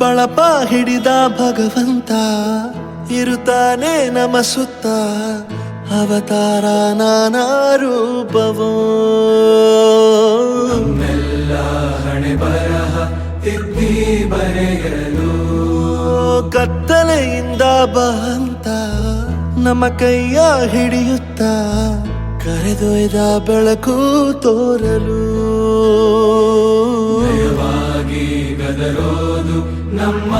ಬಳಪ ಹಿಡಿದ ಭಗವಂತ ಇರುತ್ತಾನೆ ನಮ ಸುತ್ತ ಅವತಾರ ನಾನಾ ರೂಪವೋ ನಮ್ಮೆಲ್ಲ ಹಣೆ ಬರಹ ತಿದ್ದಿ ಬರೆಯಲು ಕತ್ತಲೆಯಿಂದ ಬಂತ ನಮ್ಮ ಕೈಯ ಹಿಡಿಯುತ್ತ ಕರೆದೊಯ್ದ ಬೆಳಕು ತೋರಲು ನಯವಾಗಿ ಗದರೋದು ನಮ್ಮ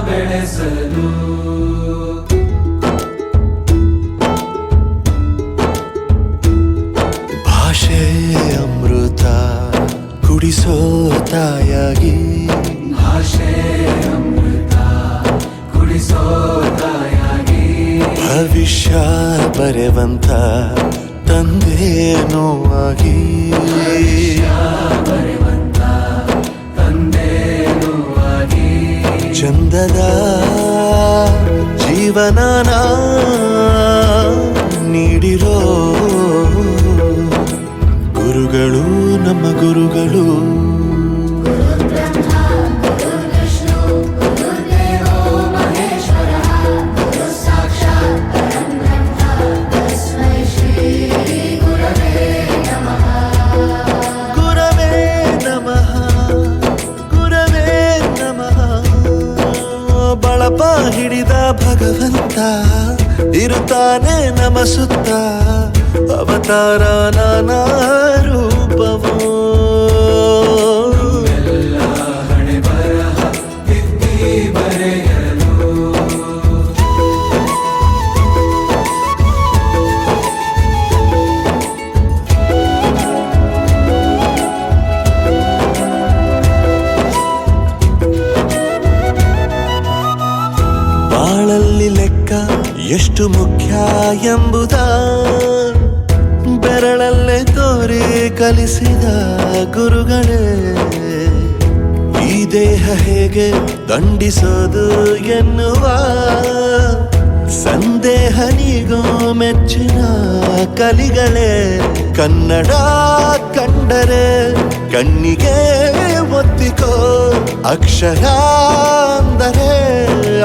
ಬೆಳೆಸಲು ಭಾಷೆ ಅಮೃತ ಕುಡಿಸೋ ತಾಯಾಗಿ ಭಾಷೆ ಅಮೃತ ಕುಡಿಸೋ ತಾಯಾಗಿ ಭವಿಷ್ಯ ಬರೆವಂತ ತಂದೇನೋ ಆಗಿ ಬರೆವಂತ ತಂದೇನೂ ಆಗಿ ಚಂದದ ಜೀವನನ ನೀಡಿರೋ ಗುರುಗಳು ನಮ್ಮ ಗುರುಗಳು ಗುರವೇ ನಮಃ ಗುರವೇ ನಮಃ ಬಳಪ ಹಿಡಿದ ಭಗವಂತ ಇರುತ್ತಾನೆ ನಮ ಸುತ್ತ ಅವತಾರ ನಾನಾ ರೂಪವೋ ಎಲ್ಲ ಹಣೆ ಬರಹ ತಿದ್ದಿ ಬರೆಯಲು ಬಾಳಲ್ಲಿ ಲೆಕ್ಕ ಎಷ್ಟು ಮುಖ್ಯ ಎಂಬುದ ಬೆರಳಲ್ಲೇ ತೋರಿ ಕಲಿಸಿದ ಗುರುಗಳೇ ಈ ದೇಹ ಹೇಗೆ ದಂಡಿಸೋದು ಎನ್ನುವ ಸಂದೇಹ ನೀಗೋ ಮೆಚ್ಚಿನ ಕಲಿಗಳೇ ಕನ್ನಡ ಕಂಡರೆ ಕಣ್ಣಿಗೆ ಒತ್ತಿಕೋ ಅಕ್ಷರ ಅಂದರೆ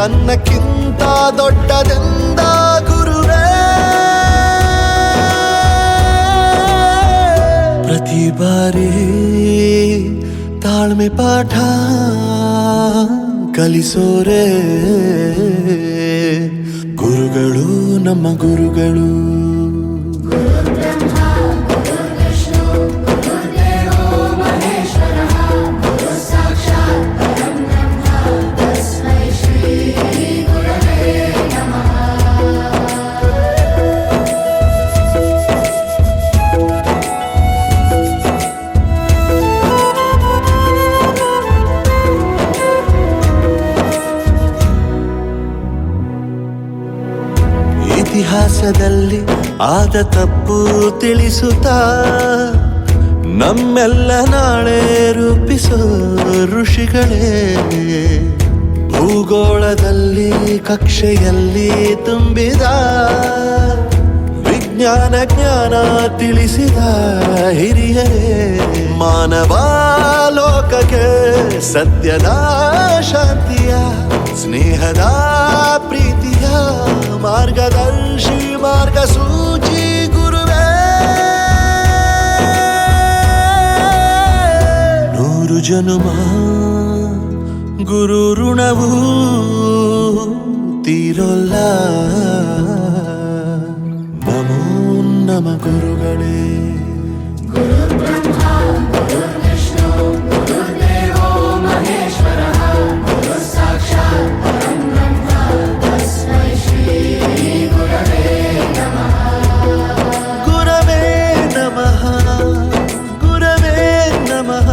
ಅನ್ನಕ್ಕಿಂತ ದೊಡ್ಡದೆಂದ ಗುರುವೇ ಪ್ರತಿ ಬಾರಿ ತಾಳ್ಮೆ ಪಾಠ ಕಲಿಸೋರೆ ಗುರುಗಳು ನಮ್ಮ ಗುರುಗಳು ಇತಿಹಾಸದಲ್ಲಿ ಆದ ತಪ್ಪು ತಿಳಿಸುತ್ತಾ ನಮ್ಮೆಲ್ಲ ನಾಳೆ ರೂಪಿಸೋ ಋಷಿಗಳೇ ಭೂಗೋಳದಲ್ಲಿ ಕಕ್ಷೆಯಲ್ಲಿ ತುಂಬಿದ ವಿಜ್ಞಾನ ಜ್ಞಾನ ತಿಳಿಸಿದ ಹಿರಿಯರೇ ಮಾನವ ಲೋಕಕ್ಕೆ ಸತ್ಯದ ಶಾಂತಿಯ ಸ್ನೇಹದ ಪ್ರೀತಿಯ ಮಾರ್ಗದರ್ಶಿ ಮಾರ್ಗಸೂಚಿ ಗುರುವೇ ನೂರು ಜನುಮ ಗುರು ಋಣವು ತೀರೋಲ್ಲ ನಮೋ ನಮ ಗುರುಗಳೇ ಗುರವೇ ನಮಃ ಗುರವೇ ನಮಃ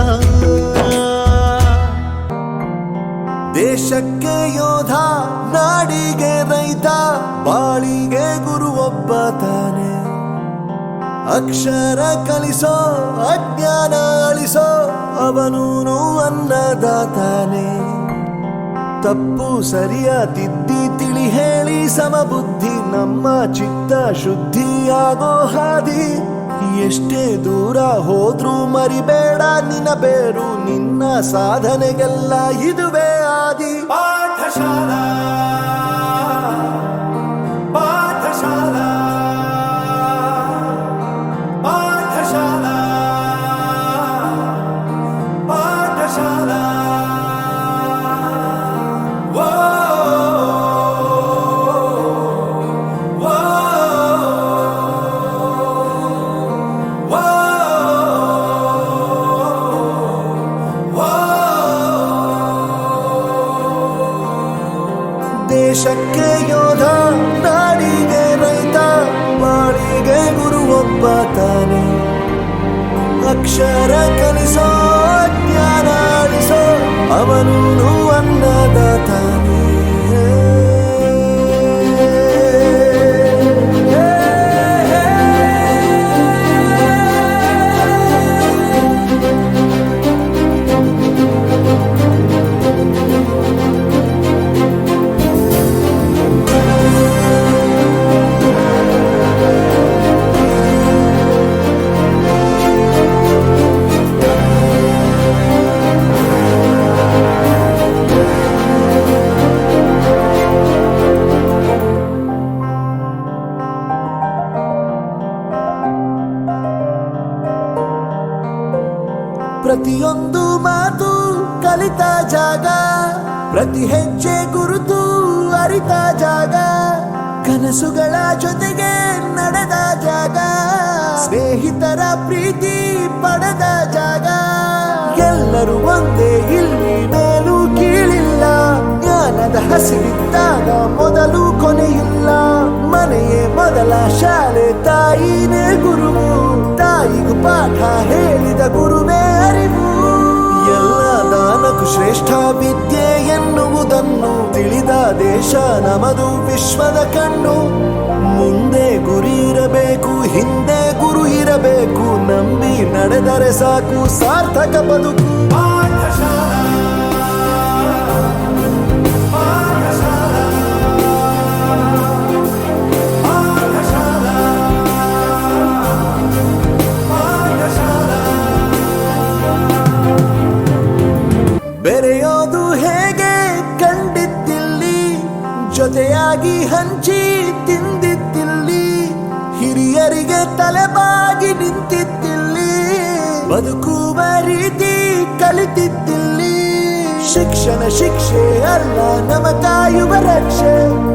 ದೇಶಕ್ಕೆ ಯೋಧ ನಾಡಿಗೆ ರೈತ ಬಾಳಿಗೆ ಗುರು ಒಬ್ಬ ತಾನೆ ಅಕ್ಷರ ಕಲಿಸೋ ಅಜ್ಞಾನ ಅಳಿಸೋ ಅವನೂನು ಅನ್ನದಾತಾನೆ ತಪ್ಪು ಸರಿಯ ತಿದ್ದಿ ತಿಳಿ ಹೇಳಿ ಸಮಬುದ್ಧಿ ನಮ್ಮ ಚಿತ್ತ ಶುದ್ಧಿಯಾಗೋ ಹಾದಿ ಎಷ್ಟೇ ದೂರ ಹೋದ್ರೂ ಮರಿಬೇಡ ನಿನ್ನ ಬೇರು ನಿನ್ನ ಸಾಧನೆಗೆಲ್ಲ ಇದುವೇ ಆದಿ ದೇಶಕ್ಕೆ ಯೋಧ, ನಾಡಿಗೆ ರೈತ, ಬಾಳಿಗೆ ಗುರು ಒಬ್ಬ ತಾನೆ. ಅಕ್ಷರ ಕಲಿಸೋ, ಜ್ಞಾನ ಅಳಿಸೋ, ಅವನು ಅನ್ನದಾತಾನೆ. ಪ್ರತಿಯೊಂದು ಮಾತು ಕಲಿತ ಜಾಗ, ಪ್ರತಿ ಹೆಜ್ಜೆ ಗುರುತು ಅರಿತ ಜಾಗ, ಕನಸುಗಳ ಜೊತೆಗೆ ನಡೆದ ಜಾಗ, ಸ್ನೇಹಿತರ ಪ್ರೀತಿ ಪಡೆದ ಜಾಗ. ಎಲ್ಲರೂ ಒಂದೇ, ಇಲ್ಲಿ ಮೇಲೂ ಕೀಳಿಲ್ಲ, ಜ್ಞಾನದ ಹಸಿವಿದ್ದಾಗ ಮೊದಲು ಕೊನೆಯಿಲ್ಲ. ಮನೆಯೇ ಮೊದಲ ಶಾಲೆ, ತಾಯಿನೇ ಗುರುವು, ತಾಯಿಗೂ ಪಾಠ ಹೇಳಿದ ಗುರುವೇ ಅರಿವು. ಎಲ್ಲ ದಾನಕ್ಕೂ ಶ್ರೇಷ್ಠ ವಿದ್ಯೆ ಎನ್ನುವುದನ್ನು ತಿಳಿದ ದೇಶ ನಮದು, ವಿಶ್ವದ ಕಣ್ಣು. ಮುಂದೆ ಗುರಿ ಇರಬೇಕು, ಹಿಂದೆ ಗುರು ಇರಬೇಕು, ನಂಬಿ ನಡೆದರೆ ಸಾಕು ಸಾರ್ಥಕ ಬದುಕು. ಬೆರೆಯೋದು ಹೇಗೆ ಕಂಡಿದ್ದಿಲ್ಲಿ, ಜೊತೆಯಾಗಿ ಹಂಚಿ ತಿಂದಿದ್ದಿಲ್ಲಿ, ಹಿರಿಯರಿಗೆ ತಲೆಬಾಗಿ ನಿಂತಿದ್ದಿಲ್ಲಿ, ಬದುಕುವ ರೀತಿ ಕಲಿತಿದ್ದಿಲ್ಲಿ. ಶಿಕ್ಷಣ ಶಿಕ್ಷೆ ಅಲ್ಲ, ನಮ ಕಾಯುವ ರಕ್ಷೆ,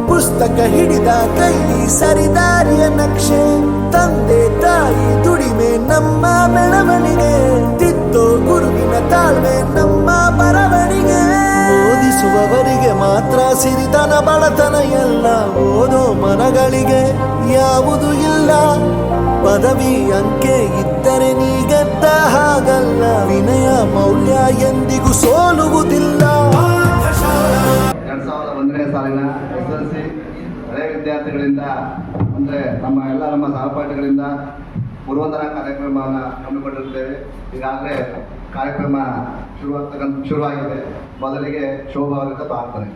ಪುಸ್ತಕ ಹಿಡಿದ ಕೈ ಸರಿದಾರಿಯ ನಕ್ಷೆ. ತಂದೆ ತಾಯಿ ದುಡಿಮೆ ನಮ್ಮ ಬೆಳವಣಿಗೆ, ತಿದ್ದೋ ಗುರುವಿನ ತಾಳ್ಮೆ ನಮ್ಮ ಬರವಣಿಗೆ. ಓದಿಸುವವರಿಗೆ ಮಾತ್ರ ಸಿರಿತನ ಬಡತನ ಎಲ್ಲ, ಓದೋ ಮನಗಳಿಗೆ ಯಾವುದು ಇಲ್ಲ. ಪದವಿ ಅಂಕೆ ಇದ್ದರೆ ನೀ ಗೆದ್ದ ಹಾಗಲ್ಲ, ವಿನಯ ಮೌಲ್ಯ ಎಂದಿಗೂ ಸೋಲುವುದಿಲ್ಲ. 2001ನೇ ಸಾಲಿನ SSLC ಹಳೆ ವಿದ್ಯಾರ್ಥಿಗಳಿಂದ ಅಂದರೆ ನಮ್ಮ ಸಹಪಾಠಿಗಳಿಂದ ಪೂರ್ವೋತ್ತರ ಕಾರ್ಯಕ್ರಮವನ್ನು ಹಮ್ಮಿಕೊಂಡಿರುತ್ತೇವೆ. ಈಗಾಗಲೇ ಕಾರ್ಯಕ್ರಮ ಶುರುವಾಗಿದೆ. ಮೊದಲಿಗೆ ಶೋಭಾ ಅವರಿಂದ ಪ್ರಾರ್ಥನೆ.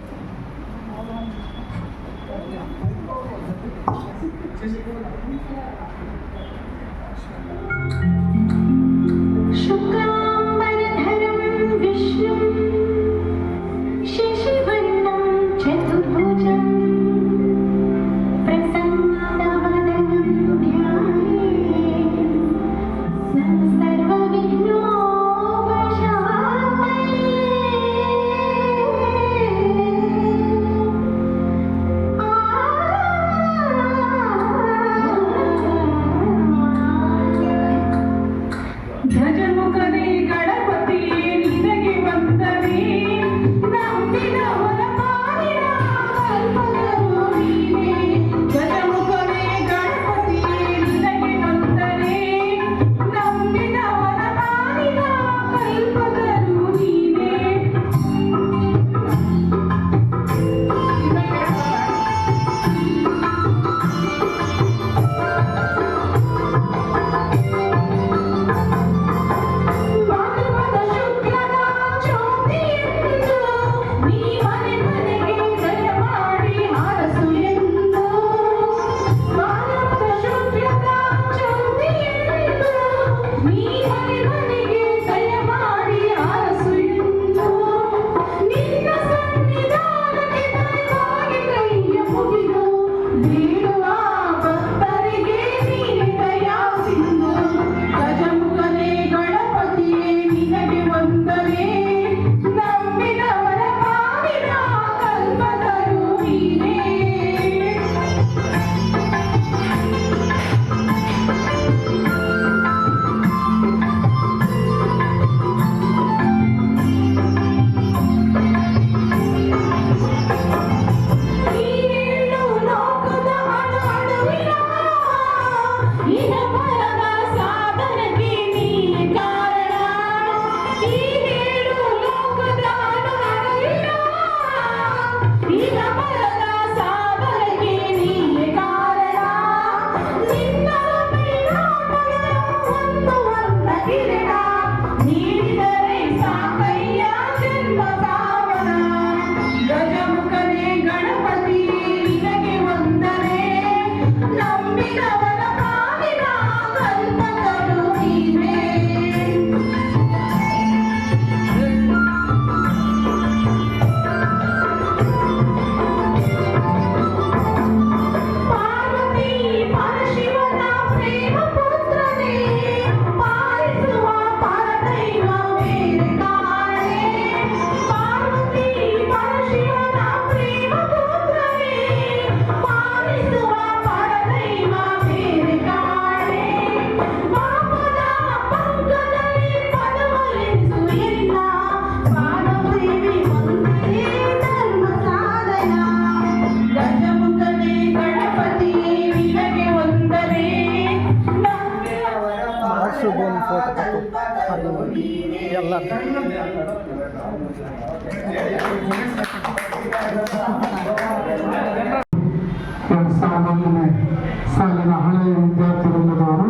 ಸಾಲಿನ ಹಳೆಯ ವಿದ್ಯಾರ್ಥಿ ವೃಂದದವರು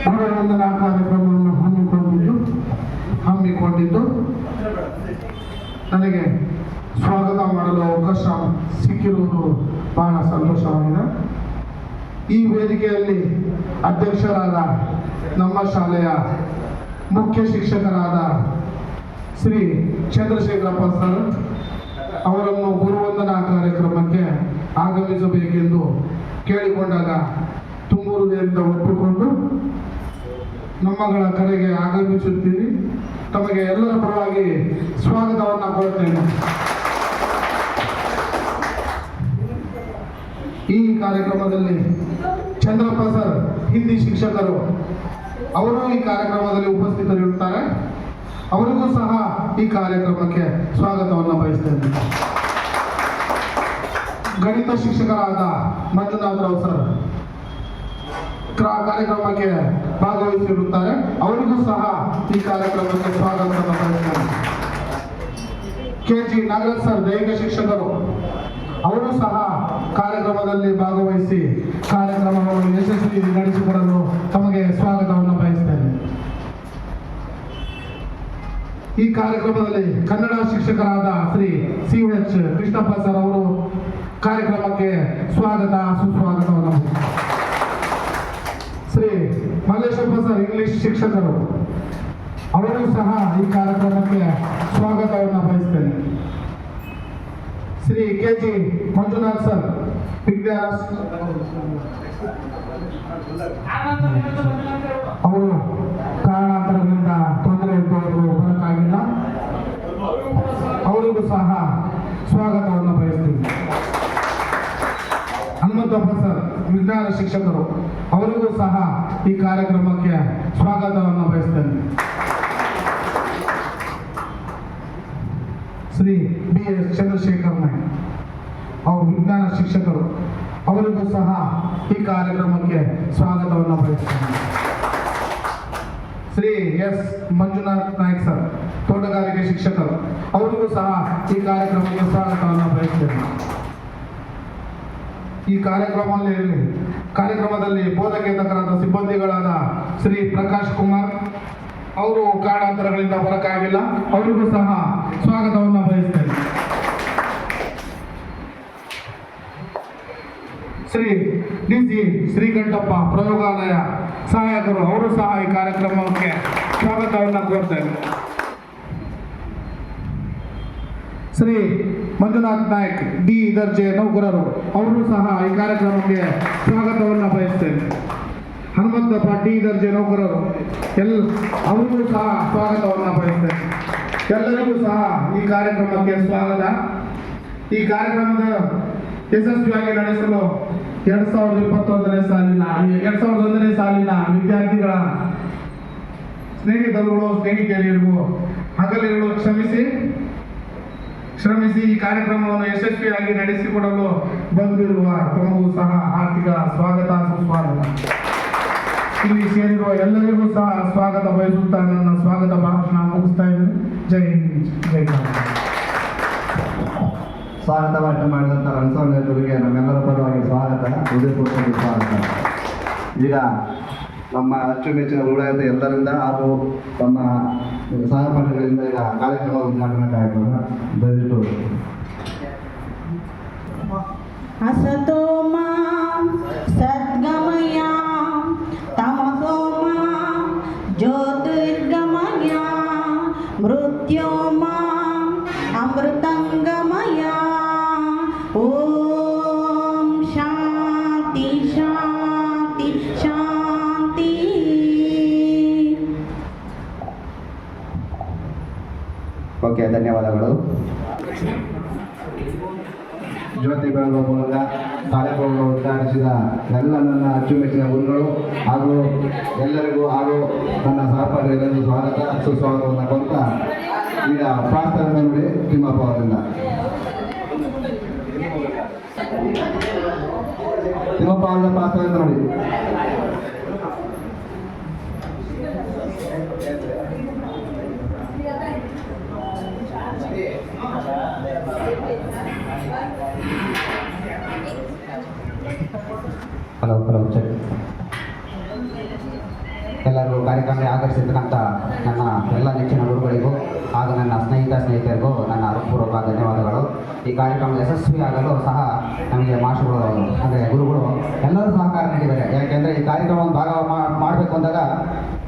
ಗುರುವಂದನಾ ಕಾರ್ಯಕ್ರಮವನ್ನು ಹಮ್ಮಿಕೊಂಡಿದ್ದು ನನಗೆ ಸ್ವಾಗತ ಮಾಡಲು ಅವಕಾಶ ಸಿಕ್ಕಿರುವುದು ಬಹಳ ಸಂತೋಷವಾಗಿದೆ. ಈ ವೇದಿಕೆಯಲ್ಲಿ ಅಧ್ಯಕ್ಷರಾದ ನಮ್ಮ ಶಾಲೆಯ ಮುಖ್ಯ ಶಿಕ್ಷಕರಾದ ಶ್ರೀ ಚಂದ್ರಶೇಖರಪ್ಪ ಸರ್ ಅವರನ್ನು ಗುರುವಂದನಾ ಕಾರ್ಯಕ್ರಮಕ್ಕೆ ಆಗಮಿಸಬೇಕೆಂದು ಕೇಳಿಕೊಂಡಾಗ ತುಂಬೂರುದರಿಂದ ಒಪ್ಪಿಕೊಂಡು ನಮ್ಮಗಳ ಕರೆಗೆ ಆಗಮಿಸುತ್ತೀರಿ. ತಮಗೆ ಎಲ್ಲರ ಪರವಾಗಿ ಸ್ವಾಗತವನ್ನು ಕೋರುತ್ತೇನೆ. ಈ ಕಾರ್ಯಕ್ರಮದಲ್ಲಿ ಚಂದ್ರಪ್ಪ ಸರ್ ಹಿಂದಿ ಶಿಕ್ಷಕರು ಅವರು ಈ ಕಾರ್ಯಕ್ರಮದಲ್ಲಿ ಉಪಸ್ಥಿತರಿರುತ್ತಾರೆ. ಅವರಿಗೂ ಸಹ ಈ ಕಾರ್ಯಕ್ರಮಕ್ಕೆ ಸ್ವಾಗತವನ್ನು ಬಯಸ್ತೇನೆ. ಗಣಿತ ಶಿಕ್ಷಕರಾದ ಮಂಜುನಾಥರಾವ್ ಸರ್ ಕಾರ್ಯಕ್ರಮಕ್ಕೆ ಭಾಗವಹಿಸಿರುತ್ತಾರೆ. ಅವರಿಗೂ ಸಹ ಈ ಕಾರ್ಯಕ್ರಮಕ್ಕೆ ಸ್ವಾಗತವನ್ನು ಬಯಸ್ತೇನೆ. KG ನಾಗರಾಜ್ ಸರ್ ದೈಹಿಕ ಶಿಕ್ಷಕರು ಅವರು ಸಹ ಕಾರ್ಯಕ್ರಮದಲ್ಲಿ ಭಾಗವಹಿಸಿ ಕಾರ್ಯಕ್ರಮವನ್ನು ಯಶಸ್ವಿ ನಡೆಸಿಕೊಡಲು ತಮಗೆ ಸ್ವಾಗತವನ್ನು ಬಯಸ್ತೇನೆ. ಈ ಕಾರ್ಯಕ್ರಮದಲ್ಲಿ ಕನ್ನಡ ಶಿಕ್ಷಕರಾದ ಶ್ರೀ CH ಕೃಷ್ಣಪ್ಪ ಸರ್ ಅವರು ಕಾರ್ಯಕ್ರಮಕ್ಕೆ ಸ್ವಾಗತ ಸುಸ್ವಾಗತವನ್ನು. ಶ್ರೀ ಮಲ್ಲೇಶಪ್ಪ ಸರ್ ಇಂಗ್ಲಿಷ್ ಶಿಕ್ಷಕರು ಅವರು ಸಹ ಈ ಕಾರ್ಯಕ್ರಮಕ್ಕೆ ಸ್ವಾಗತವನ್ನು ಬಯಸ್ತೇನೆ. ಶ್ರೀ KG ಮಂಜುನಾಥ್ ಸರ್ ವಿಜ್ಞಾನ ಅವರು ಕಾರಣಾಂತರದಿಂದ ತೊಂದರೆ ಇದ್ದವರು ಬರಕ್ಕಾಗಿಲ್ಲ. ಅವರಿಗೂ ಸಹ ಸ್ವಾಗತವನ್ನು ಬಯಸ್ತೀವಿ. ಹನುಮಂತಪ್ಪ ಸರ್ ವಿಜ್ಞಾನ ಶಿಕ್ಷಕರು ಅವರಿಗೂ ಸಹ ಈ ಕಾರ್ಯಕ್ರಮಕ್ಕೆ ಸ್ವಾಗತವನ್ನು ಬಯಸ್ತೇನೆ. ಶ್ರೀ BS ಚಂದ್ರಶೇಖರ್ ನಾಯ್ಕ ಅವರು ವಿಜ್ಞಾನ ಶಿಕ್ಷಕರು ಅವರಿಗೂ ಸಹ ಈ ಕಾರ್ಯಕ್ರಮಕ್ಕೆ ಸ್ವಾಗತವನ್ನು ಬಯಸ್ತೇನೆ. ಶ್ರೀ S ಮಂಜುನಾಥ್ ನಾಯ್ಕ್ ಸರ್ ತೋಟಗಾರಿಕೆ ಶಿಕ್ಷಕರು ಅವರಿಗೂ ಸಹ ಈ ಕಾರ್ಯಕ್ರಮಕ್ಕೆ ಸ್ವಾಗತವನ್ನು ಬಯಸ್ತೇನೆ. ಈ ಕಾರ್ಯಕ್ರಮದಲ್ಲಿ ಬೋಧಕೇತಕರಾದ ಸಿಬ್ಬಂದಿಗಳಾದ ಶ್ರೀ ಪ್ರಕಾಶ್ ಕುಮಾರ್ ಅವರು ಕಾರಣಾಂತರಗಳಿಂದ ಬರಕ್ಕಾಗಿಲ್ಲ. ಅವರಿಗೂ ಸಹ ಸ್ವಾಗತವನ್ನು ಬಯಸ್ತೇನೆ. ಶ್ರೀ DC ಶ್ರೀಕಂಠಪ್ಪ ಪ್ರಯೋಗಾಲಯ ಸಹಾಯಕರು ಅವರು ಸಹ ಈ ಕಾರ್ಯಕ್ರಮಕ್ಕೆ ಸ್ವಾಗತವನ್ನು ಕೋರ್ತೇನೆ. ಶ್ರೀ ಮಂಜುನಾಥ್ ನಾಯ್ಕ್ D ದರ್ಜೆ ನೌಕರರು ಅವರು ಸಹ ಈ ಕಾರ್ಯಕ್ರಮಕ್ಕೆ ಸ್ವಾಗತವನ್ನು ಬಯಸ್ತೇನೆ. ಹನುಮಂತಪ್ಪ D ದರ್ಜೆ ನೌಕರರು ಅವರಿಗೂ ಸಹ ಸ್ವಾಗತವನ್ನು ಬಯಸ್ತೇನೆ. ಎಲ್ಲರಿಗೂ ಸಹ ಈ ಕಾರ್ಯಕ್ರಮಕ್ಕೆ ಸ್ವಾಗತ. ಈ ಕಾರ್ಯಕ್ರಮದ ಯಶಸ್ವಿಯಾಗಿ ನಡೆಸಲು 2021ನೇ ಸಾಲಿನ ವಿದ್ಯಾರ್ಥಿಗಳ ಸ್ನೇಹಿತರಿಗೂ ಹಗಲಿರುಳು ಶ್ರಮಿಸಿ ಈ ಕಾರ್ಯಕ್ರಮವನ್ನು ಯಶಸ್ವಿಯಾಗಿ ನಡೆಸಿಕೊಡಲು ಬಂದಿರುವ ತಮಗೂ ಸಹ ಆರ್ಥಿಕ ಸ್ವಾಗತ ಸುಸ್ವಾಗತ. ಇಲ್ಲಿ ಸೇರಿರುವ ಎಲ್ಲರಿಗೂ ಸಹ ಸ್ವಾಗತ ಬಯಸುತ್ತಾ ನನ್ನ ಸ್ವಾಗತ ಭಾಷಣ ಮುಗಿಸ್ತಾ ಇದ್ದೇನೆ. ಜೈ ಹಿಂದ್, ಜೈ ಕರ್ನಾಟಕ. ಸ್ವಾಗತ ಭಾಷಣ ಮಾಡಿದಂಥ ರಣಸ್ವಾಮಿಯವರಿಗೆ ನಮ್ಮೆಲ್ಲರ ಪರವಾಗಿ ಸ್ವಾಗತ, ಹೃದಯಪೂರ್ವಕ ಸ್ವಾಗತ. ಈಗ ನಮ್ಮ ಅಚ್ಚುಮೆಚ್ಚಿನ ರೂಢಾಯತ ಎಲ್ಲರಿಂದ ಹಾಗೂ ತಮ್ಮ ಸಹಪಾಠಿಗಳಿಂದ ಈಗ ಕಾರ್ಯಕ್ರಮ ಉದ್ಘಾಟನಾ ಕಾರ್ಯಕ್ರಮ ದಯವಿಟ್ಟು. असतो मां सद्गमय तमसो मां ज्योतिर्गमय मृत्यो मां अमृतंगमय. ओम शांति शांति शांति. ಓಕೆ, ಧನ್ಯವಾದಗಳು. ಜ್ಯೋತಿ ಬೆಳಗುವ ಮೂಲಕ ಕಾರ್ಯಕ್ರಮವನ್ನು ಉದ್ಘಾಟಿಸಿದ ಎಲ್ಲ ನನ್ನ ಅಚ್ಚುಮೆಚ್ಚಿನ ಗುರುಗಳು ಹಾಗೂ ಎಲ್ಲರಿಗೂ ಹಾಗೂ ನನ್ನ ಸಹಪಾಠಿಗಳಿಗೂ ಸ್ವಾಗತ ಸುಸ್ವಾಗತವನ್ನು ಕೊಡ್ತಾ ಈಗ ಪ್ರಾಸ್ತಾವ ನೋಡಿ ತಿಮ್ಮಪ್ಪ ಅವರಿಂದ. ತಿಮ್ಮಪ್ಪ ಅವರ ಪ್ರಾಸ್ತಾವ ನೋಡಿ. Hello check. ಎಲ್ಲರಿಗೂ ಕಾರ್ಯಕ್ರಮಕ್ಕೆ ಆಗಮಿಸಿರ್ತಕ್ಕಂಥ ನನ್ನ ಎಲ್ಲ ನೆಚ್ಚಿನ ಗುರುಗಳಿಗೂ ಹಾಗೂ ನನ್ನ ಸ್ನೇಹಿತರಿಗೂ ನನ್ನ ಹೃತ್ಪೂರ್ವಕ ಧನ್ಯವಾದಗಳು. ಈ ಕಾರ್ಯಕ್ರಮ ಯಶಸ್ವಿಯಾಗಲು ಸಹ ನಮಗೆ ಮಾಸ್ಟರ್ಗಳು ಅಂದರೆ ಗುರುಗಳು ಎಲ್ಲರೂ ಸಹಕಾರ ನೀಡಿದ್ದಾರೆ. ಯಾಕೆಂದರೆ ಈ ಕಾರ್ಯಕ್ರಮವನ್ನು ಭಾಗ ಮಾಡಬೇಕು ಅಂದಾಗ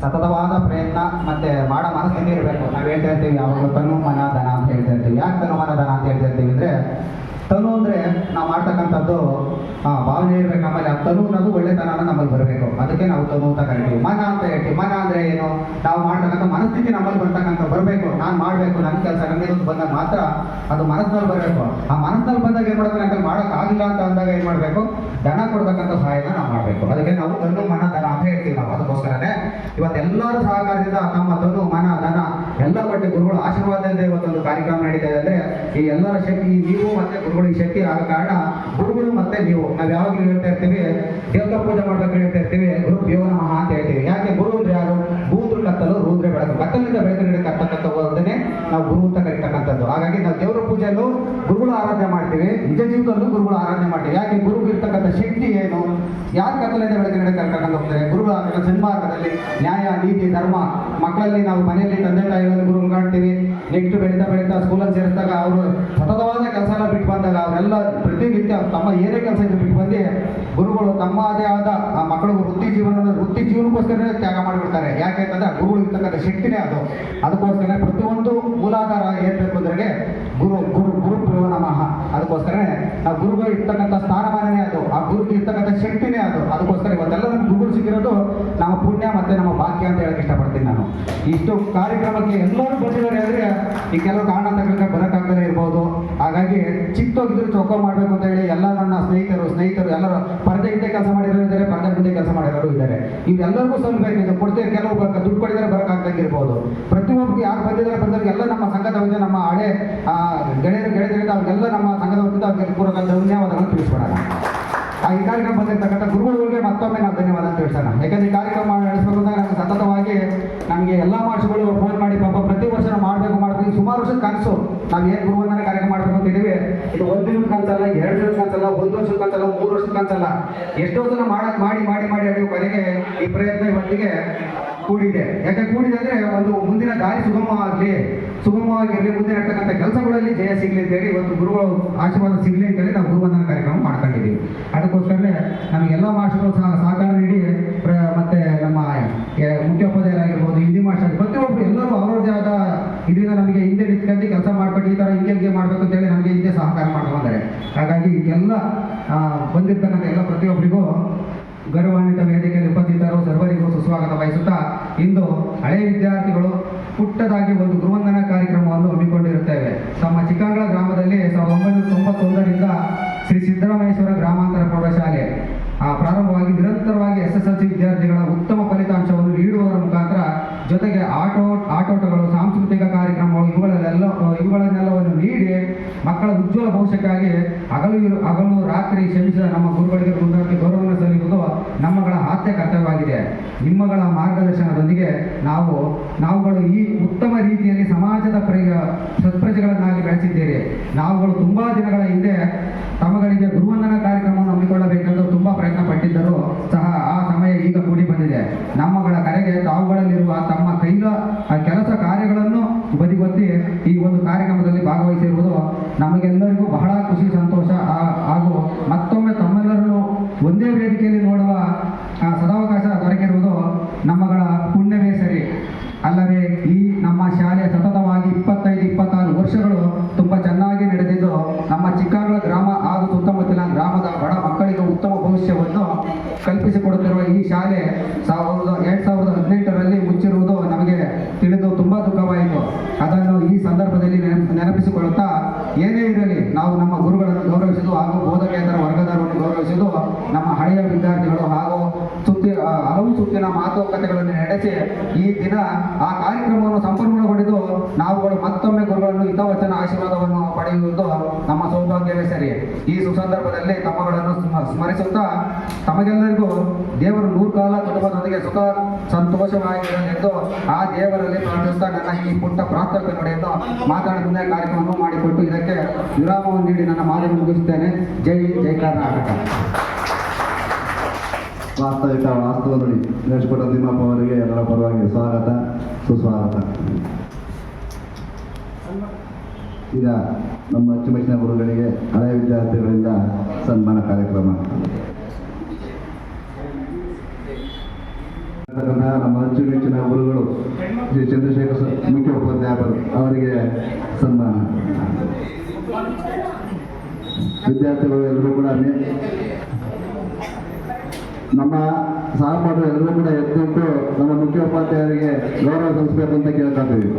ಸತತವಾದ ಪ್ರಯತ್ನ ಮತ್ತು ಮಾಡೋ ಮನಸ್ಥಿತಿ ಇರಬೇಕು. ನಾವು ಹೇಳ್ತಾ ಇರ್ತೀವಿ ಯಾವಾಗ ತನು ಮನ ಧನ ಅಂತ ಹೇಳ್ತಾ ಇರ್ತೀವಿ. ಯಾಕೆ ತನು ಮನ ಧನ ಅಂತ ಹೇಳ್ತಾ ಇರ್ತೀವಿ ಅಂದರೆ, ತನು ಅಂದರೆ ನಾವು ಮಾಡ್ತಕ್ಕಂಥದ್ದು ಭಾವನೆ ಇರಬೇಕು. ಆಮೇಲೆ ಆ ತನು ಅನ್ನೋದು ಒಳ್ಳೆತನ ನಮ್ಮಲ್ಲಿ ಬರಬೇಕು. ಅದಕ್ಕೆ ನಾವು ತನು ಅಂತ ಕರಿತೀವಿ. ಮನ ಅಂತ ಹೇಳ್ತೀವಿ. ಮನ ಅಂದರೆ ಏನು? ನಾವು ಮಾಡ್ತಕ್ಕಂಥ ಮನಸ್ಥಿತಿ ನಮ್ಮಲ್ಲಿ ಬರ್ತಕ್ಕಂಥ ಬರಬೇಕು. ನಾನು ಮಾಡಬೇಕು, ನನ್ನ ಕೆಲಸ ನನಗೆ ಬಂದಾಗ ಮಾತ್ರ ಅದು ಮನಸ್ಸಿನಲ್ಲಿ ಬರಬೇಕು. ಆ ಮನಸ್ಸಿನಲ್ಲಿ ಬಂದಾಗ ಏನು ಮಾಡಬೇಕು? ನನಗೆ ಮಾಡೋಕ್ಕಾಗಿಲ್ಲ ಅಂತ ಅಂದಾಗ ಏನು ಮಾಡಬೇಕು? ದನ ಕೊಡ್ತಕ್ಕಂಥ ಸಹಾಯನ ನಾವು ಮಾಡಬೇಕು. ಅದಕ್ಕೆ ನಾವು ತನು ಮನ ಧನ ಅಂತ ಹೇಳ್ತೀವಿ ನಾವು. ಅದಕ್ಕೋಸ್ಕರನೇ ಇವತ್ತೆಲ್ಲರೂ ಸಹಕಾರದಿಂದ ನಮ್ಮ ತನು ಮನ ಧನ ಎಲ್ಲ ಬಟ್ಟೆ ಗುರುಗಳು ಆಶೀರ್ವಾದದಿಂದ ಇವತ್ತೊಂದು ಕಾರ್ಯಕ್ರಮ ನಡೀತಾ ಇದೆ. ಅಂದರೆ ಈ ಎಲ್ಲರ ಶಕ್ತಿ ನೀವು ಮತ್ತೆ ಗುರುಗಳು ಈ ಶಕ್ತಿ ಆದ ಕಾರಣ ಗುರುಗಳು ಮತ್ತೆ ನೀವು ನಾವು ಯಾವಾಗಲೂ ಹೇಳ್ತಾ ಇರ್ತೀವಿ, ದೇವತಾ ಪೂಜೆ ಮಾಡ್ಬೇಕು ಹೇಳ್ತಾ ಇರ್ತೀವಿ, ಗುರು ದೇವ ನಮಃ ಅಂತ ಹೇಳ್ತೀವಿ. ಯಾಕೆ ಗುರು ಅಂದ್ರೆ ಯಾರು? ಬೂದ್ರು ಕತ್ತಲು ರೂದ್ರೆ ಬೆಳಕು. ಕತ್ತಲಿಂದ ಬೆಳಕಿನಕ್ಕಂತಕ್ಕಂಥ ಹೋದನೆ ನಾವು ಗುರು ಅಂತ ಕರೀತಕ್ಕಂಥದ್ದು. ಹಾಗಾಗಿ ನಾವು ದೇವರ ಪೂಜೆಯಲ್ಲೂ ಗುರುಗಳು ಆರಾಧನೆ ಮಾಡ್ತೀವಿ, ನಿಜ ಜೀವಿತದಲ್ಲೂ ಗುರುಗಳು ಆರಾಧನೆ ಮಾಡ್ತೀವಿ. ಯಾಕೆ? ಗುರುಗಳು ಇರ್ತಕ್ಕಂಥ ಶಕ್ತಿ ಏನು? ಯಾರು ಕತ್ತಲಿಂದ ಬೆಳಕಿನ ಕರ್ಕೊಂಡು ಹೋಗ್ತಾರೆ? ಗುರುಗಳು ಸನ್ಮಾರ್ಗದಲ್ಲಿ ನ್ಯಾಯ ನೀತಿ ಧರ್ಮ ಮಕ್ಕಳಲ್ಲಿ ನಾವು ಮನೆಯಲ್ಲಿ ತಂದೆ ತಾಯಿಗಳಲ್ಲಿ ಗುರುಗಳು ಕಾಣ್ತೀವಿ. ನೆಕ್ಸ್ಟ್ ಬೆಳೀತಾ ಸ್ಕೂಲಲ್ಲಿ ಸೇರಿಸಿದಾಗ ಅವರು ಸತತವಾದ ಕೆಲಸ ಎಲ್ಲ ಬಿಟ್ಟು ಬಂದಾಗ ಅವರೆಲ್ಲ ಪ್ರತಿನಿತ್ಯ ತಮ್ಮ ಏನೇ ಕೆಲಸ ಇದ್ದು ಬಿಟ್ಟು ಬಂದು ಗುರುಗಳು ತಮ್ಮದೇ ಆದ ಆ ಮಕ್ಕಳಿಗೆ ವೃತ್ತಿ ಜೀವನಕ್ಕೋಸ್ಕರ ತ್ಯಾಗ ಮಾಡಿಬಿಡ್ತಾರೆ. ಯಾಕೆ ಅಂತಂದ್ರೆ ಗುರುಗಳು ಇರ್ತಕ್ಕಂಥ ಶಕ್ತಿನೇ ಅದು. ಅದಕ್ಕೋಸ್ಕರ ಪ್ರತಿಯೊಂದು ಮೂಲಾಧಾರ ಏನ್ಬೇಕು ಅಂದ್ರೆ ಗುರು ನಮಃ. ಅದಕ್ಕೋಸ್ಕರನೇ ನಾವು ಗುರುಗಳು ಇರ್ತಕ್ಕಂಥ ಸ್ಥಾನಮಾನನೇ ಅದು, ಆ ಗುರುಗೆ ಇರ್ತಕ್ಕಂಥ ಶಕ್ತಿನೇ ಅದು. ಅದಕ್ಕೋಸ್ಕರ ಇವತ್ತೆಲ್ಲ ನಮ್ಮ ಗುರುಗಳು ಸಿಕ್ಕಿರೋದು ನಮ್ಮ ಪುಣ್ಯ ಮತ್ತೆ ನಮ್ಮ ಭಾಗ್ಯ ಅಂತ ಹೇಳಕ್ ಇಷ್ಟಪಡ್ತೀನಿ ನಾನು. ಇಷ್ಟು ಕಾರ್ಯಕ್ರಮಕ್ಕೆ ಎಲ್ಲರೂ ಬಂದಿದ್ದಾರೆ ಅಂದ್ರೆ ಈ ಕೆಲವು ಕಾರಣಾಂತರಗಳಿಂದ ಬರೋಕ್ಕಾಗದೇ ಇರ್ಬೋದು. ಹಾಗಾಗಿ ಚಿಕ್ಕದೋಗಿದ್ರು ಚೌಕ ಮಾಡ್ಬೇಕು ಅಂತ ಹೇಳಿ ಎಲ್ಲ ನನ್ನ ಸ್ನೇಹಿತರು ಎಲ್ಲರೂ ಪರದೆ ಹಿಂದೆ ಕೆಲಸ ಮಾಡಿರೋರು ಇದ್ದಾರೆ, ಪರದೆ ಮುಂದೆ ಕೆಲಸ ಮಾಡಿರೋರು ಇದ್ದಾರೆ. ಇವೆಲ್ಲರಿಗೂ ಸಲ್ಲಬೇಕು. ಇದು ಕೊಡ್ತೀವಿ, ಕೆಲವು ದುಡ್ಡು ಕೊಡಿದ್ರೆ ಬರೋಕ್ಕಾಗ್ದಂಗೆ ಇರ್ಬೋದು. ಪ್ರತಿಯೊಬ್ಬರು ಯಾರು ಬಂದಿದ್ದಾರೆ ಎಲ್ಲ ನಮ್ಮ ಸಂಘದ ವತಿಯಿಂದ ನಮ್ಮ ಹಳೆ ಗೆಳೆಯರಿಂದ ಅವ್ರಿಗೆಲ್ಲ ನಮ್ಮ ಸಂಘದ ವತಿಯಿಂದ ಅವ್ರಿಗೆ ಪೂರ್ವಕ ಧನ್ಯವಾದಗಳನ್ನು ತಿಳಿಸ್ಕೊಡೋಣ. ಈ ಕಾರ್ಯಕ್ರಮ ಬಂದಿರ್ತಕ್ಕಂಥ ಗುರುಗಳಿಗೆ ಮತ್ತೊಮ್ಮೆ ನಾವು ಧನ್ಯವಾದ ತಿಳಿಸೋಣ. ಯಾಕಂದ್ರೆ ಈ ಕಾರ್ಯಕ್ರಮ ನಡೆಸಬೇಕು ಅಂದಾಗ ನಮಗೆ ಸತತವಾಗಿ ನಮಗೆ ಎಲ್ಲ ಮಾಸ್ಟರ್ಗಳು ಫೋನ್ ಮಾಡಿ ಪಾಪ ಪ್ರತಿ ವರ್ಷ ನಾವು ಮಾಡಬೇಕು ಸುಮಾರು ವರ್ಷದ ಕನಸು. ನಾವು ಏನು ಗುರುವಂದನೆ ಕಾರ್ಯಕ್ರಮ ಮಾಡಬೇಕು ಅಂತ ಇದೀವಿ. ಇದು 1 ದಿನದ ಕನಸಲ್ಲ, 2 ದಿನದ ಕನಸಲ್ಲ, 1 ವರ್ಷದ ಕನಸಲ್ಲ, 3 ವರ್ಷದ ಕನಸಲ್ಲ. ಎಷ್ಟೋ ಜನ ಮಾಡಿ ಅಡಿ ಕೊನೆಗೆ ಈ ಪ್ರಯತ್ನ ಇವತ್ತಿಗೆ ಕೂಡಿದೆ. ಯಾಕೆ ಕೂಡಿದೆ ಅಂದ್ರೆ ಒಂದು ಮುಂದಿನ ದಾರಿ ಸುಗಮವಾಗಿರಲಿ, ಮುಂದಿನ ಇರ್ತಕ್ಕಂಥ ಕೆಲಸಗಳಲ್ಲಿ ಜಯ ಸಿಗಲಿ ಅಂತೇಳಿ ಇವತ್ತು ಗುರುಗಳು ಆಶೀರ್ವಾದ ಸಿಗಲಿ ಅಂತೇಳಿ ನಾವು ಗುರುವಂದನ ಕಾರ್ಯಕ್ರಮ ಮಾಡ್ಕೊಂಡಿದ್ದೀವಿ. ಅದಕ್ಕೋಸ್ಕರನೇ ನಮಗೆಲ್ಲ ಮಾಸ್ಟರ್ಗಳು ಸಹಕಾರ ನೀಡಿ ಮತ್ತೆ ನಮ್ಮ ಮುಖ್ಯೋಪಾಧ್ಯಾಯರಾಗಿರ್ಬೋದು, ಹಿಂದಿ ಮಾಸ್ಟರ್ ಪ್ರತಿಯೊಬ್ಬರು ಎಲ್ಲರೂ ಅವರದೇ ಆದ ಇದರಿಂದ ನಮಗೆ ಹಿಂದೆ ನಿಂತ್ಕೊಂಡು ಕೆಲಸ ಮಾಡ್ಕೊಂಡು ಈ ಥರ ಹಿಂಗೆ ಮಾಡಬೇಕು ಅಂತೇಳಿ ನಮಗೆ ಹಿಂದೆ ಸಹಕಾರ ಮಾಡ್ಕೊಂಡಿದ್ದಾರೆ. ಹಾಗಾಗಿ ಎಲ್ಲ ಬಂದಿರ್ತಕ್ಕಂಥ ಎಲ್ಲ ಪ್ರತಿಯೊಬ್ಬರಿಗೂ ಗೌರವಾನ್ವಿತ ವೇದಿಕೆಯಲ್ಲಿ ಉಪಸ್ಥಿತರು ಸರ್ವರಿಗೂ ಸುಸ್ವಾಗತ ಬಯಸುತ್ತಾ, ಇಂದು ಹಳೆಯ ವಿದ್ಯಾರ್ಥಿಗಳು ಪುಟ್ಟದಾಗಿ ಒಂದು ಗುರುವಂದನಾ ಕಾರ್ಯಕ್ರಮವನ್ನು ಹಮ್ಮಿಕೊಂಡಿರುತ್ತೇವೆ. ನಮ್ಮ ಚಿಕ್ಕಂಗಳ ಗ್ರಾಮದಲ್ಲಿ 1991ರಿಂದ ಶ್ರೀ ಸಿದ್ದರಾಮೇಶ್ವರ ಗ್ರಾಮಾಂತರ ಪ್ರೌಢಶಾಲೆ ಪ್ರಾರಂಭವಾಗಿ ನಿರಂತರವಾಗಿ SSLC ವಿದ್ಯಾರ್ಥಿಗಳ ಉತ್ತಮ ಫಲಿತಾಂಶವನ್ನು ನೀಡುವುದರ ಮುಖಾಂತರ ಜೊತೆಗೆ ಆಟೋಟಗಳು, ಸಾಂಸ್ಕೃತಿಕ ಕಾರ್ಯಕ್ರಮಗಳು ಇವುಗಳನ್ನೆಲ್ಲವನ್ನು ನೀಡಿ ಮಕ್ಕಳ ಉಜ್ವಲ ಭವಿಷ್ಯಕ್ಕಾಗಿ ಹಗಲು ರಾತ್ರಿ ಶ್ರಮಿಸಿದ ನಮ್ಮ ಗುರುಗಳಿಗೆ ಮುಂದಾಗಿ ಗೌರವವನ್ನು ಸಲ್ಲಿಸುವುದು ನಮ್ಮಗಳ ಆದ್ಯ ಕರ್ತವ್ಯವಾಗಿದೆ. ನಿಮ್ಮಗಳ ಮಾರ್ಗದರ್ಶನದೊಂದಿಗೆ ನಾವುಗಳು ಈ ಉತ್ತಮ ರೀತಿಯಲ್ಲಿ ಸಮಾಜದ ಸತ್ಪ್ರಜೆಗಳನ್ನಾಗಿ ಬೆಳೆಸಿದ್ದೇವೆ. ನಾವುಗಳು ತುಂಬಾ ದಿನಗಳ ಹಿಂದೆ ತಮಗಳಿಗೆ ಗುರುವಂದನಾ ಕಾರ್ಯಕ್ರಮವನ್ನು ಹಮ್ಮಿಕೊಳ್ಳಬೇಕೆಂದು ತುಂಬಾ ಪ್ರಯತ್ನ ಪಟ್ಟಿದ್ದರೂ ಸಹ ಆ ಸಮಯ ಈಗ ಕೂಡಿ ಬಂದಿದೆ. ನಮ್ಮಗಳ ಕರೆಗೆ ತಾವುಗಳಲ್ಲಿರುವ ತಮ್ಮ ಕೈಲ ಕೆಲಸ ಕಾರ್ಯಗಳನ್ನು ಬದಿಗೊತ್ತಿ ಈ ಒಂದು ಕಾರ್ಯಕ್ರಮದಲ್ಲಿ ಭಾಗವಹಿಸಿರುವುದು ನಮಗೆಲ್ಲರಿಗೂ ಬಹಳ ಖುಷಿ, ಸಂತೋಷ ಹಾಗೂ ಮತ್ತೊಮ್ಮೆ ತಮ್ಮೆಲ್ಲರನ್ನು ಒಂದೇ ವೇದಿಕೆಯಲ್ಲಿ ನೋಡುವ ಸದಾವಕಾಶ ದೊರಕಿರುವುದು ನಮ್ಮಗಳ ಪುಣ್ಯವೇ ಸರಿ ಅಲ್ಲವೇ. ಈ ನಮ್ಮ ಶಾಲೆ ಸತತವಾಗಿ 25-26 ವರ್ಷಗಳು ತುಂಬಾ ಚೆನ್ನಾಗಿ ನಡೆದಿದ್ದು ನಮ್ಮ ಚಿಕ್ಕಗಳ ಗ್ರಾಮ ಹಾಗೂ ಸುತ್ತಮುತ್ತಲಿನ ಗ್ರಾಮದ ಬಡ ಮಕ್ಕಳಿಗೆ ಉತ್ತಮ ಭವಿಷ್ಯವನ್ನು ಕಲ್ಪಿಸಿಕೊಡುತ್ತಿರುವ ಈ ಶಾಲೆ 2018ರಲ್ಲಿ ಮುಚ್ಚಿರುವುದು ನಮಗೆ ತಿಳಿದು ತುಂಬಾ ದುಃಖವಾಯಿತು. ಅದನ್ನು ಈ ಸಂದರ್ಭದಲ್ಲಿ ನೆನಪಿಸಿಕೊಳ್ಳುತ್ತಾ, ಏನೇ ಇರಲಿ ನಾವು ನಮ್ಮ ಗುರುಗಳನ್ನು ಗೌರವಿಸುವುದು ಹಾಗೂ ಬೋಧಕೇತರ ವರ್ಗದವರನ್ನು ಗೌರವಿಸುವುದು ನಮ್ಮ ಹಳೆಯ ವಿದ್ಯಾರ್ಥಿಗಳು ಹಾಗೂ ಹಲವು ಸುತ್ತಿನ ಮಾತುಕತೆಗಳನ್ನು ನಡೆಸಿ ಈ ದಿನ ಆ ಕಾರ್ಯಕ್ರಮವನ್ನು ಸಂಪೂರ್ಣಗೊಳಿದು ನಾವುಗಳು ಮತ್ತೊಮ್ಮೆ ಗುರುಗಳನ್ನು ಹಿತವಚನ ಆಶೀರ್ವಾದವನ್ನು ಪಡೆಯುವುದು ನಮ್ಮ ಸೌಭಾಗ್ಯವೇ ಸರಿ. ಈ ಸುಸಂದರ್ಭದಲ್ಲಿ ತಮ್ಮಗಳನ್ನು ಸ್ಮರಿಸುತ್ತಾ ತಮಗೆಲ್ಲರಿಗೂ ದೇವರು 100 ಕಾಲ ಕುಟುಂಬದೊಂದಿಗೆ ಸುಖ ಸಂತೋಷವಾಗಿರಲೆಂದು ಆ ದೇವರಲ್ಲಿ ಪ್ರಾರ್ಥಿಸುತ್ತಾ ನನ್ನ ಈ ಪುಟ್ಟ ಪ್ರಾರ್ಥಕ ನುಡಿಯನ್ನು ಮಾತಾಡಿದ ಕಾರ್ಯಕ್ರಮವನ್ನು ಮಾಡಿಕೊಟ್ಟು ಇದಕ್ಕೆ ವಿರಾಮವನ್ನು ನೀಡಿ ನನ್ನ ಮಾತನ್ನು ಮುಗಿಸುತ್ತೇನೆ. ಜೈ ಜೈ ಕರ್ನಾಟಕ. ವಾಸ್ತವ ನುಡಿ ನಡೆಸಿಕೊಟ್ಟ ತಿಮ್ಮಪ್ಪ ಅವರಿಗೆ ಎಲ್ಲರ ಪರವಾಗಿ ಸ್ವಾಗತ, ಸುಸ್ವಾಗತ. ಈಗ ನಮ್ಮ ಅಚ್ಚುಮೆಚ್ಚಿನ ಗುರುಗಳಿಗೆ ಹಳೆಯ ವಿದ್ಯಾರ್ಥಿಗಳಿಂದ ಸನ್ಮಾನ ಕಾರ್ಯಕ್ರಮ. ನಮ್ಮ ಅಚ್ಚುಮೆಚ್ಚಿನ ಗುರುಗಳು ಶ್ರೀ ಚಂದ್ರಶೇಖರ್ ಮುಖ್ಯ ಉಪಾಧ್ಯಾಯರು ಅವರಿಗೆ ಸನ್ಮಾನ. ವಿದ್ಯಾರ್ಥಿಗಳು ಎಲ್ಲರೂ ಕೂಡ ನಮ್ಮ ಸಹಪಾಠರು ಎಲ್ಲರೂ ಕೂಡ ಎದ್ದು ನಮ್ಮ ಮುಖ್ಯೋಪಾಧ್ಯಾಯರಿಗೆ ಗೌರವ ಸಲ್ಲಿಸಬೇಕು ಅಂತ ಕೇಳ್ಕೊಳ್ತೀವಿ.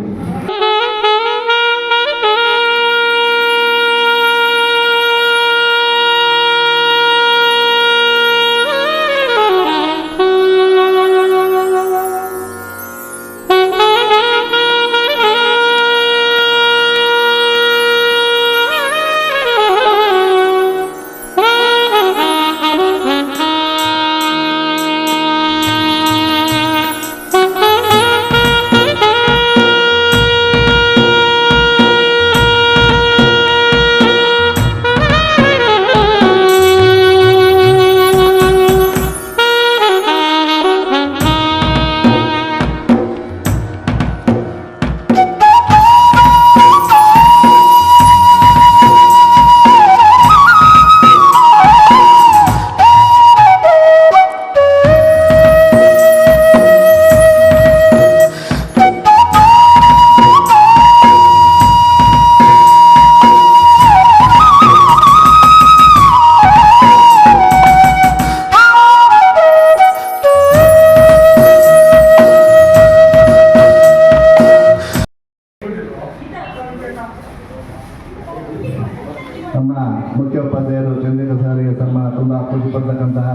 ನಮ್ಮ ಮುಖ್ಯೋಪಾಧ್ಯಾಯರು ಚಂದ್ರಶೇಖರ್ ಸಾರಿಗೆ ಸನ್ಮಾನ ತುಂಬಾ ಖುಷಿ ಪಡ್ತಕ್ಕಂತಹ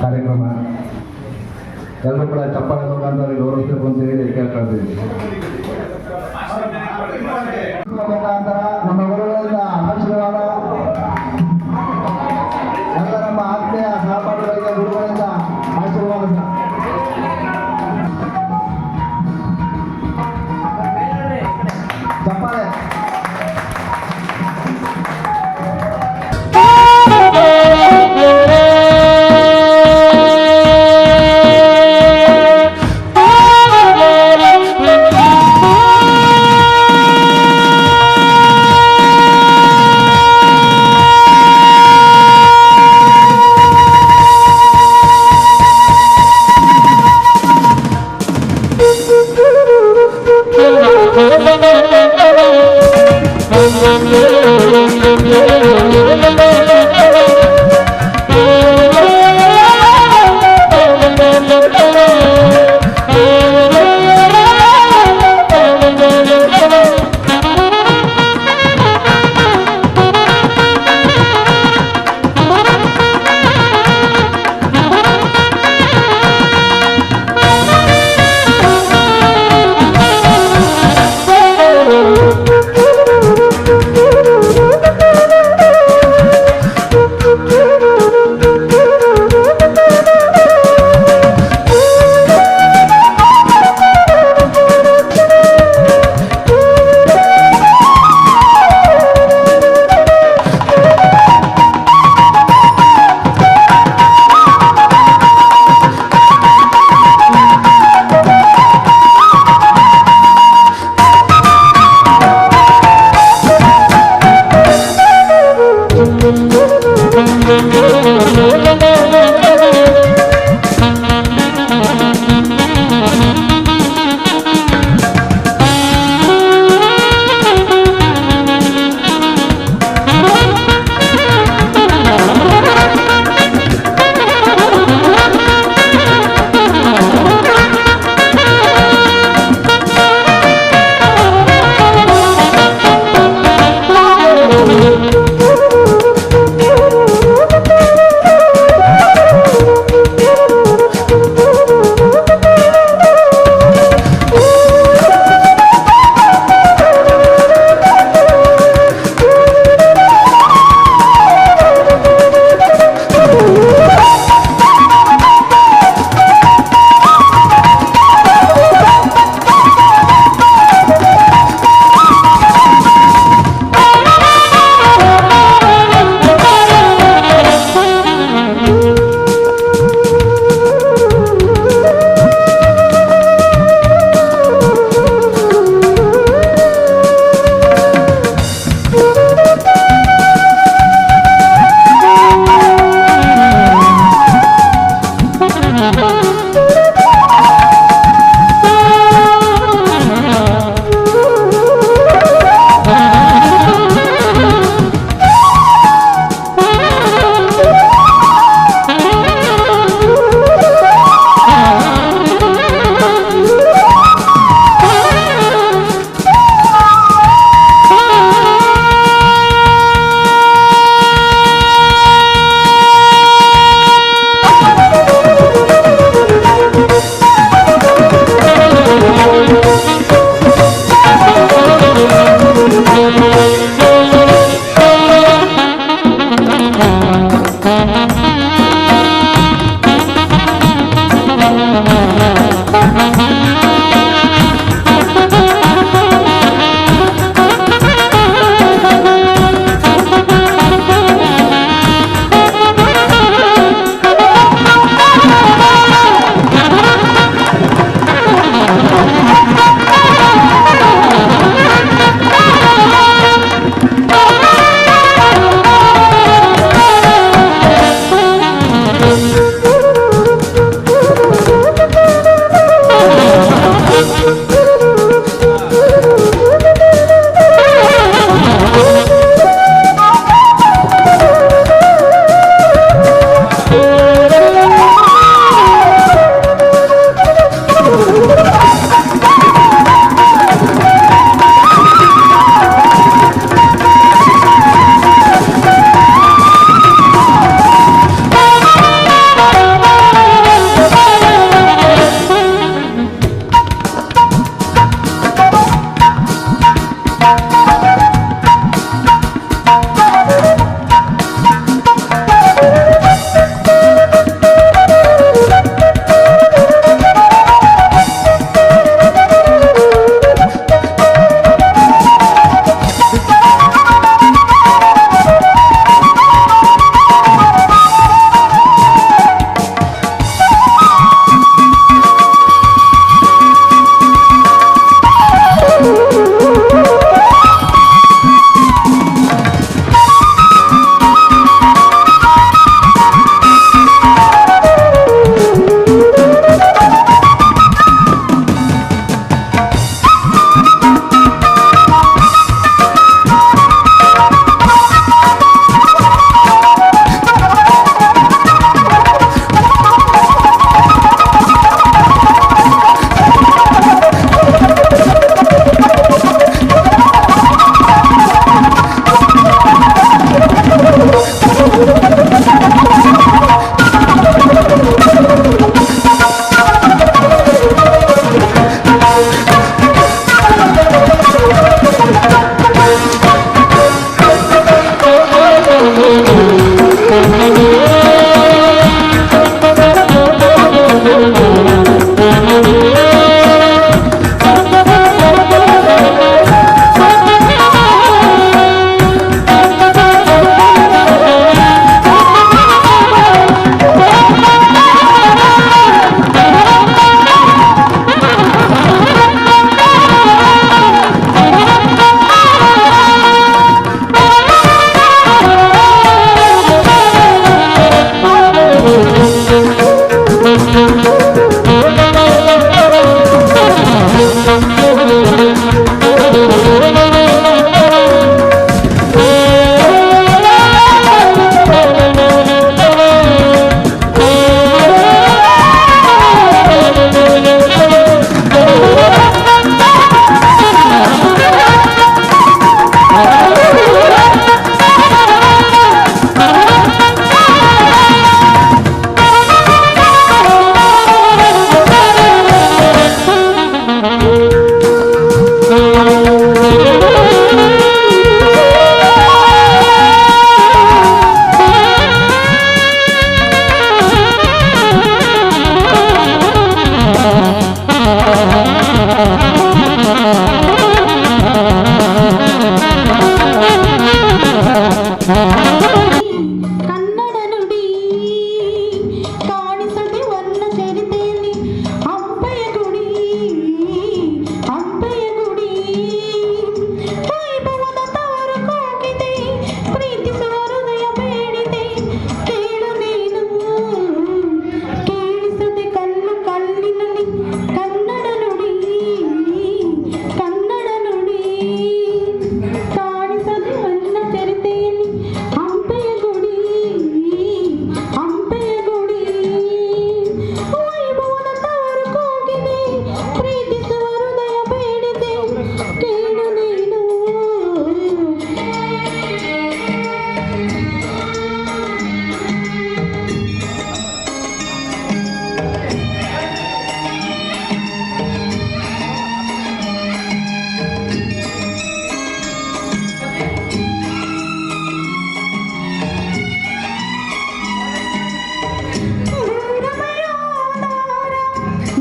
ಕಾರ್ಯಕ್ರಮ. ಎಲ್ಲರೂ ಕೂಡ ಚಪ್ಪಾಳೆ ಮುಖಾಂತರ ಗೌರವಿಸಬೇಕು ಅಂತ ಹೇಳಿ ಕೇಳ್ಕೊಳ್ತೀವಿ. ಮುಖಾಂತರ ನಮ್ಮ ಗುರುಗಳಿಂದ ಆಶೀರ್ವಾದ, ಎಲ್ಲ ನಮ್ಮ ಆತ್ಮೀಯ ಸಹಪಾಠಿಗಳಿಗೆ ಗುರುಗಳಿಂದ ಆಶೀರ್ವಾದ. ಚಪ್ಪಾಳೆ. ಕನ್ನಡ ನುಡಿ ಕಾಣಿಸದೆ ವರ್ಣ ಚರಿತೆಯಲ್ಲಿ ಹಂಪೆಯ ಗುಡಿ ವೈಭವದ ತವರು ಕೂಗಿದೆ ಪ್ರೀತಿಸುವ ಹೃದಯ ಬೇಡಿದೆ ಕೇಳು ನೀನು ಕೇಳಿಸದೆ ಕಲ್ಲು ಕಲ್ಲಿನಲ್ಲಿ ಕನ್ನಡ ನುಡಿ ಕಾಣಿಸದೆ ವರ್ಣ ಚರಿತೆಯಲ್ಲಿ ಹಂಪೆಯ ಗುಡಿ ವೈಭವದ ತವರು ಕೂಗಿದೆ ಪ್ರೀತಿಸುವ ಹೃದಯ ಬೇಡಿದೆ ಕೇಳು ನೀನು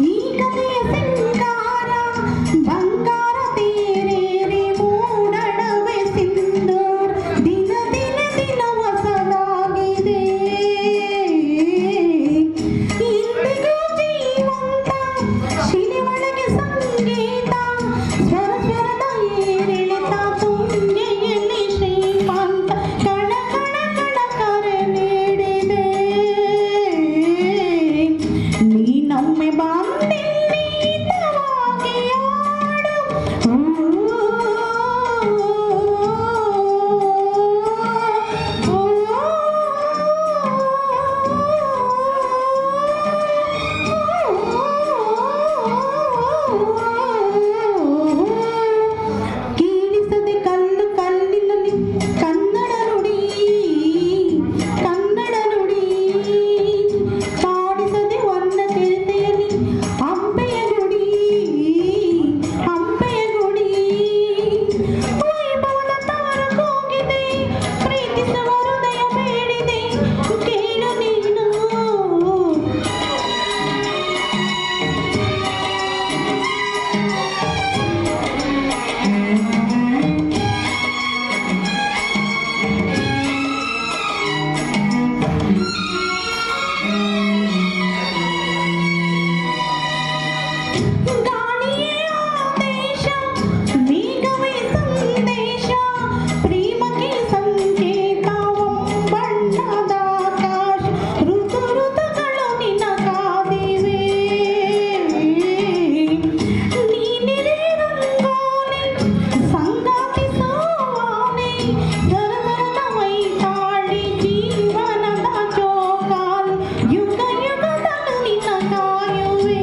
ಈ ಕಥೆಯ ಸಿಂಗಾರ ಬಂಗಾರ ತೇರೇರಿ ಮೂಡಣವೆ ಸಿಂಧೂರ ದಿನ ಹೊಸದಾಗಿದೆ ಇಂದಿಗೂ ಜೀವಂತ ಶಿಲೆ ಒಳಗೆ ಸಂಗೀತ ಸ್ವರದ ಏರಿಳಿತ ತುಂಗೆಯಲ್ಲಿ ಶ್ರೀಮಂತ ಕಣ ಕರೆ ನೀಡಿದೆ ನೀನೊಮ್ಮೆ ಬಂದಿದ್ದೀತವಾಗಿ ಆಡು ಕೇಳಿಸದೆ ಕಲ್ಲು ಕಲ್ಲಿನಲ್ಲಿ ಕನ್ನಡ ನುಡಿ ಕಾಣಿಸದೆ ವರ್ಣ ಚರಿತೆಯಲ್ಲಿ ಹಂಪೆಯ ಗುಡಿ ವೈಭವದ ತವರು ಕೂಗಿದೆ ಪ್ರೀತಿಸುವ ಹೃದಯ ಬೇಡಿದೆ ಕೇಳು ನೀನು ಗಾಳಿಯೇ ಆದೇಶ ಮೇಘವೇ ಸಂದೇಶ ಪ್ರೇಮಕ್ಕೆ ಸಂಕೇತ ಬಣ್ಣದ ಆಕಾಶ ಋತುಗಳು ನಿನ್ನ ಕಾದಿವೆ ನೀನಿರೇ ರಂಗೋಲಿ ಸಂಗಾತಿ ಸೋನೆ ಸರಸರದ ವೈತಾಳಿ ಜೀವನದ ಚೋಕಾಲಿ ಯುಗದಲ್ಲೂ ನಿನ್ನ ಕಾಯುವೆ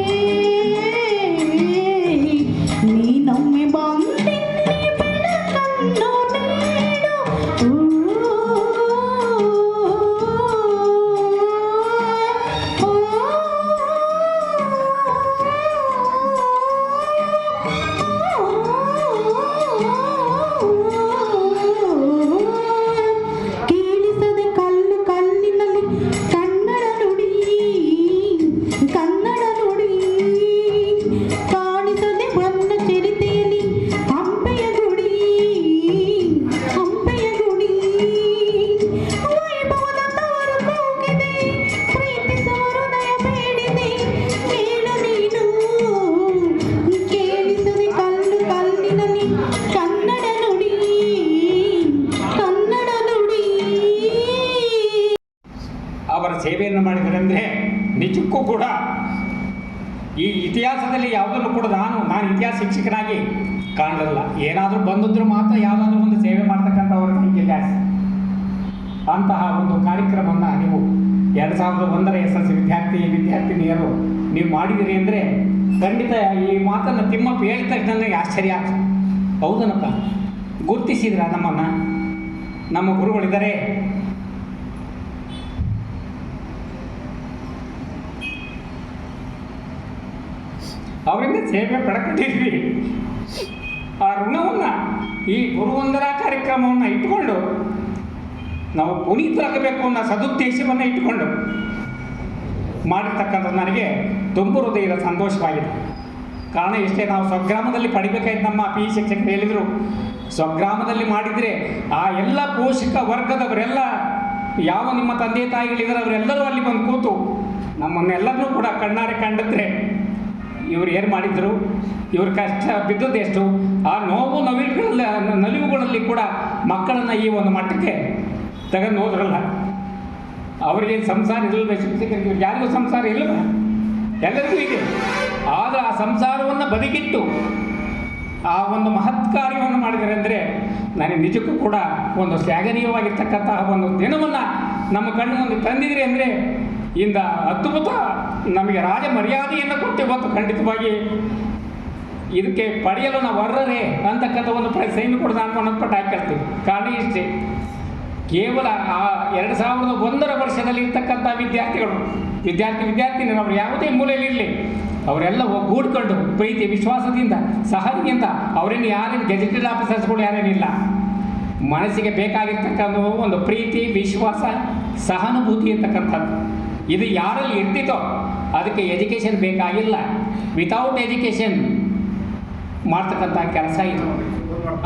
ನೀನೊಮ್ಮೆ ಬಂದಿಲ್ಲಿ ಬೆಳಕನ್ನು ನೀಡು ಕೇಳಿಸದೆ ಕಲ್ಲು ಕಲ್ಲಿನಲ್ಲಿ ಕನ್ನಡ ನುಡಿ ಕಾಣಿಸದೆ ವರ್ಣ ಚರಿತೆಯಲ್ಲಿ ಹಂಪೆಯ ಗುಡಿ ವೈಭವದ ತವರು ಕೂಗಿದೆ ಪ್ರೀತಿಸುವ ಹೃದಯ ಬೇಡಿದೆ ಕೇಳು ನೀನು ಕೇಳಿಸದೆ ಕಲ್ಲು ಕಲ್ಲಿನಲ್ಲಿ ಕನ್ನಡ ನುಡಿ ಅವರ ಸೇವೆಯನ್ನು ಮಾಡಿದರೆಂದರೆ ನಿಜಕ್ಕೂ ಕೂಡ ಈ ಇತಿಹಾಸದಲ್ಲಿ ಯಾವುದನ್ನು ಕೂಡ ನಾನು ಇತಿಹಾಸ ಶಿಕ್ಷಕನಾಗಿ ಕಾಣಲಿಲ್ಲ. ಏನಾದರೂ ಬಂದಿದ್ರು ಮಾತ್ರ ಯಾವುದಾದ್ರೂ ಒಂದು ಸೇವೆ ಮಾಡ್ತಕ್ಕಂಥವ್ರ ಸಂಖ್ಯೆ ಜಾಸ್ತಿ. ಅಂತಹ ಒಂದು ಕಾರ್ಯಕ್ರಮವನ್ನು ನೀವು 2001ರ SSLC ವಿದ್ಯಾರ್ಥಿನಿಯರು ನೀವು ಮಾಡಿದಿರಿ ಅಂದರೆ ಖಂಡಿತ ಈ ಮಾತನ್ನು ತಿಮ್ಮಪ್ಪ ಹೇಳಿದ ತಕ್ಷಣ ನನಗೆ ಆಶ್ಚರ್ಯ ಆಗ್ತದೆ. ಹೌದನಪ್ಪ, ಗುರುತಿಸಿದ್ರ ನಮ್ಮನ್ನು, ನಮ್ಮ ಗುರುಗಳಿದ್ದಾರೆ. ಅವರಿಂದ ಸೇವೆ ಪಡ್ಕೊಂಡಿದ್ವಿ. ಆ ಋಣವನ್ನು ಈ ಗುರುವಂದನಾ ಕಾರ್ಯಕ್ರಮವನ್ನು ಇಟ್ಟುಕೊಂಡು ನಾವು ಪುನೀತರಾಗಬೇಕು ಅನ್ನೋ ಸದುದ್ದೇಶವನ್ನು ಇಟ್ಟುಕೊಂಡು ಮಾಡಿರ್ತಕ್ಕಂಥದ್ದು ನನಗೆ ತುಂಬ ಹೃದಯದ ಸಂತೋಷವಾಗಿದೆ. ಕಾರಣ ಇಷ್ಟೇ, ನಾವು ಸ್ವಗ್ರಾಮದಲ್ಲಿ ಪಡಿಬೇಕಾಯ್ತು. ನಮ್ಮ PE ಶಿಕ್ಷಕರು ಹೇಳಿದರು, ಸ್ವಗ್ರಾಮದಲ್ಲಿ ಮಾಡಿದರೆ ಆ ಎಲ್ಲ ಪೋಷಕ ವರ್ಗದವರೆಲ್ಲ ಯಾವ ನಿಮ್ಮ ತಂದೆ ತಾಯಿಗಳಿದ್ದಾರೆ ಅವರೆಲ್ಲರೂ ಅಲ್ಲಿ ಬಂದು ಕೂತು ನಮ್ಮನ್ನೆಲ್ಲರನ್ನೂ ಕೂಡ ಕಣ್ಣಾರೆ ಕಂಡಿದ್ರೆ ಇವರು ಏನು ಮಾಡಿದ್ರು, ಇವ್ರ ಕಷ್ಟ ಬಿದ್ದದ್ದೆಷ್ಟು, ಆ ನೋವು ನಲಿವುಗಳಲ್ಲಿ ಕೂಡ ಮಕ್ಕಳನ್ನು ಈ ಒಂದು ಮಟ್ಟಕ್ಕೆ ತೆಗೆದು ಹೋದ್ರಲ್ಲ. ಅವರಿಗೆ ಸಂಸಾರ ಇಲ್ಲವೇ? ಶಿಕ್ಷಕರಿಗೆ ಯಾರಿಗೂ ಸಂಸಾರ ಇಲ್ಲವ? ಎಲ್ಲರಿಗೂ ಇದೆ. ಆದರೆ ಆ ಸಂಸಾರವನ್ನು ಬದಿಗಿಟ್ಟು ಆ ಒಂದು ಮಹತ್ ಕಾರ್ಯವನ್ನು ಮಾಡಿದರೆ ಅಂದರೆ ನನಗೆ ನಿಜಕ್ಕೂ ಕೂಡ ಒಂದು ಶ್ಲಾಘನೀಯವಾಗಿರ್ತಕ್ಕಂತಹ ಒಂದು ದಿನವನ್ನು ನಮ್ಮ ಕಣ್ಣು ಮುಂದೆ ತಂದಿದ್ರಿ ಅಂದರೆ ಇಂದ ಅದ್ಭುತ ನಮಗೆ ರಾಜ ಮರ್ಯಾದೆಯನ್ನು ಕೊಟ್ಟು ಇವತ್ತು ಖಂಡಿತವಾಗಿ ಇದಕ್ಕೆ ಪಡೆಯಲು ನಾವು ಅರ್ಹರೇ ಅಂತಕ್ಕಂಥ ಒಂದು ಸೈನ್ ಕೂಡ ನಾನು ಅನ್ನೋದ್ಪಟ್ಟು ಹಾಕಿರ್ತೀವಿ. ಕಾರಣ ಇಷ್ಟೇ, ಕೇವಲ ಆ 2001 ವರ್ಷದಲ್ಲಿ ಇರ್ತಕ್ಕಂಥ ವಿದ್ಯಾರ್ಥಿನಿಯರು ಅವರು ಯಾವುದೇ ಮೂಲೆಯಲ್ಲಿರಲಿ ಅವರೆಲ್ಲ ಒಗ್ಗೂಡ್ಕೊಂಡು ಪ್ರೀತಿ ವಿಶ್ವಾಸದಿಂದ ಸಹನೆಯಿಂದ ಅವರೇನು ಯಾರೇನು ಗೆಜೆಟೆಡ್ ಆಫೀಸರ್ಸ್ಗಳು ಯಾರೇನಿಲ್ಲ, ಮನಸ್ಸಿಗೆ ಬೇಕಾಗಿರ್ತಕ್ಕಂಥ ಒಂದು ಪ್ರೀತಿ ವಿಶ್ವಾಸ ಸಹಾನುಭೂತಿ ಅಂತಕ್ಕಂಥದ್ದು ಇದು ಯಾರಲ್ಲಿ ಇರ್ತಿತ್ತೋ ಅದಕ್ಕೆ ಎಜುಕೇಷನ್ ಬೇಕಾಗಿಲ್ಲ. ವಿತೌಟ್ ಎಜುಕೇಷನ್ ಮಾಡ್ತಕ್ಕಂಥ ಕೆಲಸ ಇದು.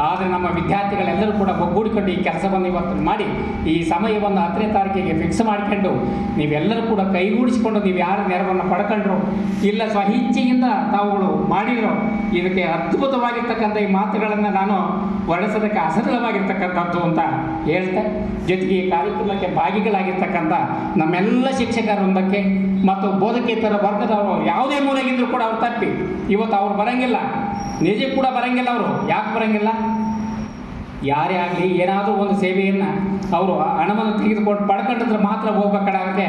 ಆದರೆ ನಮ್ಮ ವಿದ್ಯಾರ್ಥಿಗಳೆಲ್ಲರೂ ಕೂಡ ಒಗ್ಗೂಡಿಕೊಂಡು ಈ ಕೆಲಸವನ್ನು ಇವತ್ತು ಮಾಡಿ ಈ ಸಮಯವನ್ನು 10ನೇ ತಾರೀಕಿಗೆ ಫಿಕ್ಸ್ ಮಾಡಿಕೊಂಡು ನೀವೆಲ್ಲರೂ ಕೂಡ ಕೈಗೂಡಿಸಿಕೊಂಡು ನೀವು ಯಾರು ನೆರವನ್ನು ಪಡ್ಕೊಂಡ್ರು ಇಲ್ಲ ಸ್ವಇಚ್ಛೆಯಿಂದ ತಾವುಗಳು ಮಾಡಿದ್ರು ಇದಕ್ಕೆ ಅದ್ಭುತವಾಗಿರ್ತಕ್ಕಂಥ ಈ ಮಾತುಗಳನ್ನು ನಾನು ವರ್ಣಿಸೋದಕ್ಕೆ ಅಸರಳವಾಗಿರ್ತಕ್ಕಂಥದ್ದು ಅಂತ ಹೇಳ್ತೆ. ಜೊತೆಗೆ ಈ ಕಾರ್ಯಕ್ರಮಕ್ಕೆ ಭಾಗಿಗಳಾಗಿರ್ತಕ್ಕಂಥ ನಮ್ಮೆಲ್ಲ ಶಿಕ್ಷಕರ ವೃಂದಕ್ಕೆ ಮತ್ತು ಬೋಧಕೇತರ ವರ್ಗದವರು ಯಾವುದೇ ಮೂಲೆಗಿದ್ದರೂ ಕೂಡ ಅವ್ರು ತಪ್ಪಿ ಇವತ್ತು ಅವ್ರು ಬರೋಂಗಿಲ್ಲ, ನಿಜ ಕೂಡ ಬರೋಂಗಿಲ್ಲ. ಅವರು ಯಾಕೆ ಬರೋಂಗಿಲ್ಲ? ಯಾರೇ ಆಗಲಿ ಏನಾದರೂ ಒಂದು ಸೇವೆಯನ್ನು ಅವರು ಹಣವನ್ನು ತೆಗೆದುಕೊಂಡು ಪಡ್ಕೊಂಡಿದ್ರೆ ಮಾತ್ರ ಹೋಗ್ಬೇಕಾಗುತ್ತೆ.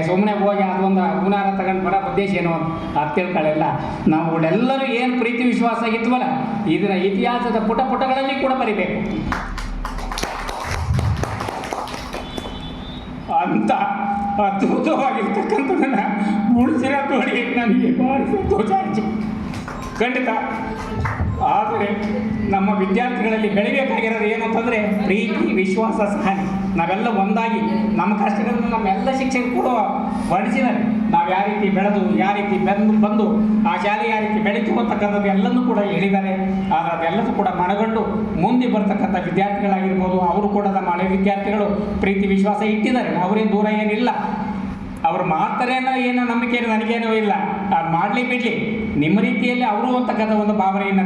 ಸುಮ್ಮನೆ ಹೋಗಿ ಅದೊಂದು ಗುಣಾರ ತಗೊಂಡು ಬರೋ ಉದ್ದೇಶ ಏನು ಅದು ತಿಳ್ಕೊಳ್ಳಿಲ್ಲ. ನಾವುಗಳೆಲ್ಲರೂ ಏನು ಪ್ರೀತಿ ವಿಶ್ವಾಸ ಇದ್ವಲ್ಲ ಇದರ ಇತಿಹಾಸದ ಪುಟಗಳಲ್ಲಿ ಕೂಡ ಬರಿಬೇಕು ಅಂತ ಅದ್ಭುತವಾಗಿರ್ತಕ್ಕಂಥದ್ದನ್ನು ಉಳಿಸಿರೋ ನೋಡಿ ನನಗೆ ಭಾಳ ಸಂತೋಷ ಆಯಿತು ಖಂಡಿತ. ಆದರೆ ನಮ್ಮ ವಿದ್ಯಾರ್ಥಿಗಳಲ್ಲಿ ಬೆಳಿಬೇಕಾಗಿರೋದು ಏನು ಅಂತಂದರೆ ಪ್ರೀತಿ ವಿಶ್ವಾಸ ಸಹನೆ. ನಾವೆಲ್ಲ ಒಂದಾಗಿ ನಮ್ಮ ಕಷ್ಟಗಳನ್ನು ನಮ್ಮೆಲ್ಲ ಶಿಕ್ಷಕರು ಕೂಡ ವರ್ಣಿಸಿದ್ದಾರೆ. ನಾವು ಯಾವ ರೀತಿ ಬೆಳೆದು ಯಾವ ರೀತಿ ಬಂದು ಆ ಶಾಲೆ ಯಾವ ರೀತಿ ಬೆಳೀತು ಅಂತಕ್ಕಂಥದ್ದು ಎಲ್ಲನೂ ಕೂಡ ಹೇಳಿದ್ದಾರೆ. ಆದರೆ ಅದೆಲ್ಲದೂ ಕೂಡ ಮನಗಂಡು ಮುಂದೆ ಬರ್ತಕ್ಕಂಥ ವಿದ್ಯಾರ್ಥಿಗಳಾಗಿರ್ಬೋದು ಅವರು ಕೂಡ ನಮ್ಮ ಹಳೆ ವಿದ್ಯಾರ್ಥಿಗಳು ಪ್ರೀತಿ ವಿಶ್ವಾಸ ಇಟ್ಟಿದ್ದಾರೆ. ಅವರೇನು ದೂರ ಏನಿಲ್ಲ, ಅವ್ರು ಮಾಡ್ತಾರೇನೋ ಏನೋ ನಂಬಿಕೆ ನನಗೇನೋ ಇಲ್ಲ. ಅದು ಮಾಡಲಿ ಬಿಡಲಿ ನಿಮ್ಮ ರೀತಿಯಲ್ಲಿ ಅವರು ಅಂತಕ್ಕಂಥ ಒಂದು ಭಾವನೆಯನ್ನು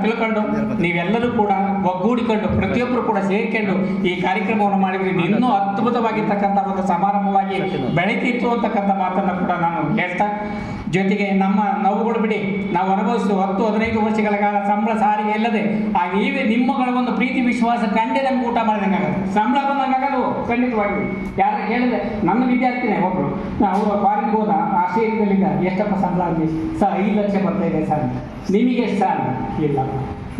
ತಿಳ್ಕೊಂಡು ನೀವೆಲ್ಲರೂ ಕೂಡ ಒಗ್ಗೂಡಿಕೊಂಡು ಪ್ರತಿಯೊಬ್ಬರು ಕೂಡ ಸೇರಿಕೊಂಡು ಈ ಕಾರ್ಯಕ್ರಮವನ್ನು ಮಾಡಿದ್ರೆ ಇನ್ನೂ ಅದ್ಭುತವಾಗಿರ್ತಕ್ಕಂಥ ಒಂದು ಸಮಾರಂಭವಾಗಿ ಬೆಳೀತಿತ್ತು ಅಂತಕ್ಕಂಥ ಮಾತನ್ನು ಕೂಡ ನಾನು ಹೇಳ್ತಾ, ಜೊತೆಗೆ ನಮ್ಮ ನೋವುಗಳು ಬಿಡಿ ನಾವು ಅನುಭವಿಸಿ 10-15 ವರ್ಷಗಳ ಕಾಲ ಸಂಬಳ ಸಾರಿಗೆ ಇಲ್ಲದೆ ಆ ನೀವೇ ನಿಮ್ಮಗಳ ಒಂದು ಪ್ರೀತಿ ವಿಶ್ವಾಸ ಕಂಡೇ ನಮ್ಗೆ ಊಟ ಮಾಡಿದಂಗಾಗದು, ಸಂಬಳ ಬಂದಂಗಾಗದು ಖಂಡಿತವಾಗಿ. ಯಾರು ಹೇಳಿದೆ ನನ್ನ ವಿದ್ಯಾರ್ಥಿನೇ ಒಬ್ಬರು ಅವರು ಫಾರಿನ್ಗೆ ಹೋದ ಆಸ್ಟ್ರೇಲಿಯಾದಲ್ಲಿದ್ದ ಎಷ್ಟಪ್ಪ ಸಂಬಳ ಆಗಲಿ ಸರ್ 5 ಲಕ್ಷ ಬರ್ತಾ ಇದೆ ಸರ್, ನಿಮಗೆ ಎಷ್ಟು ಸರ್? ಇಲ್ಲ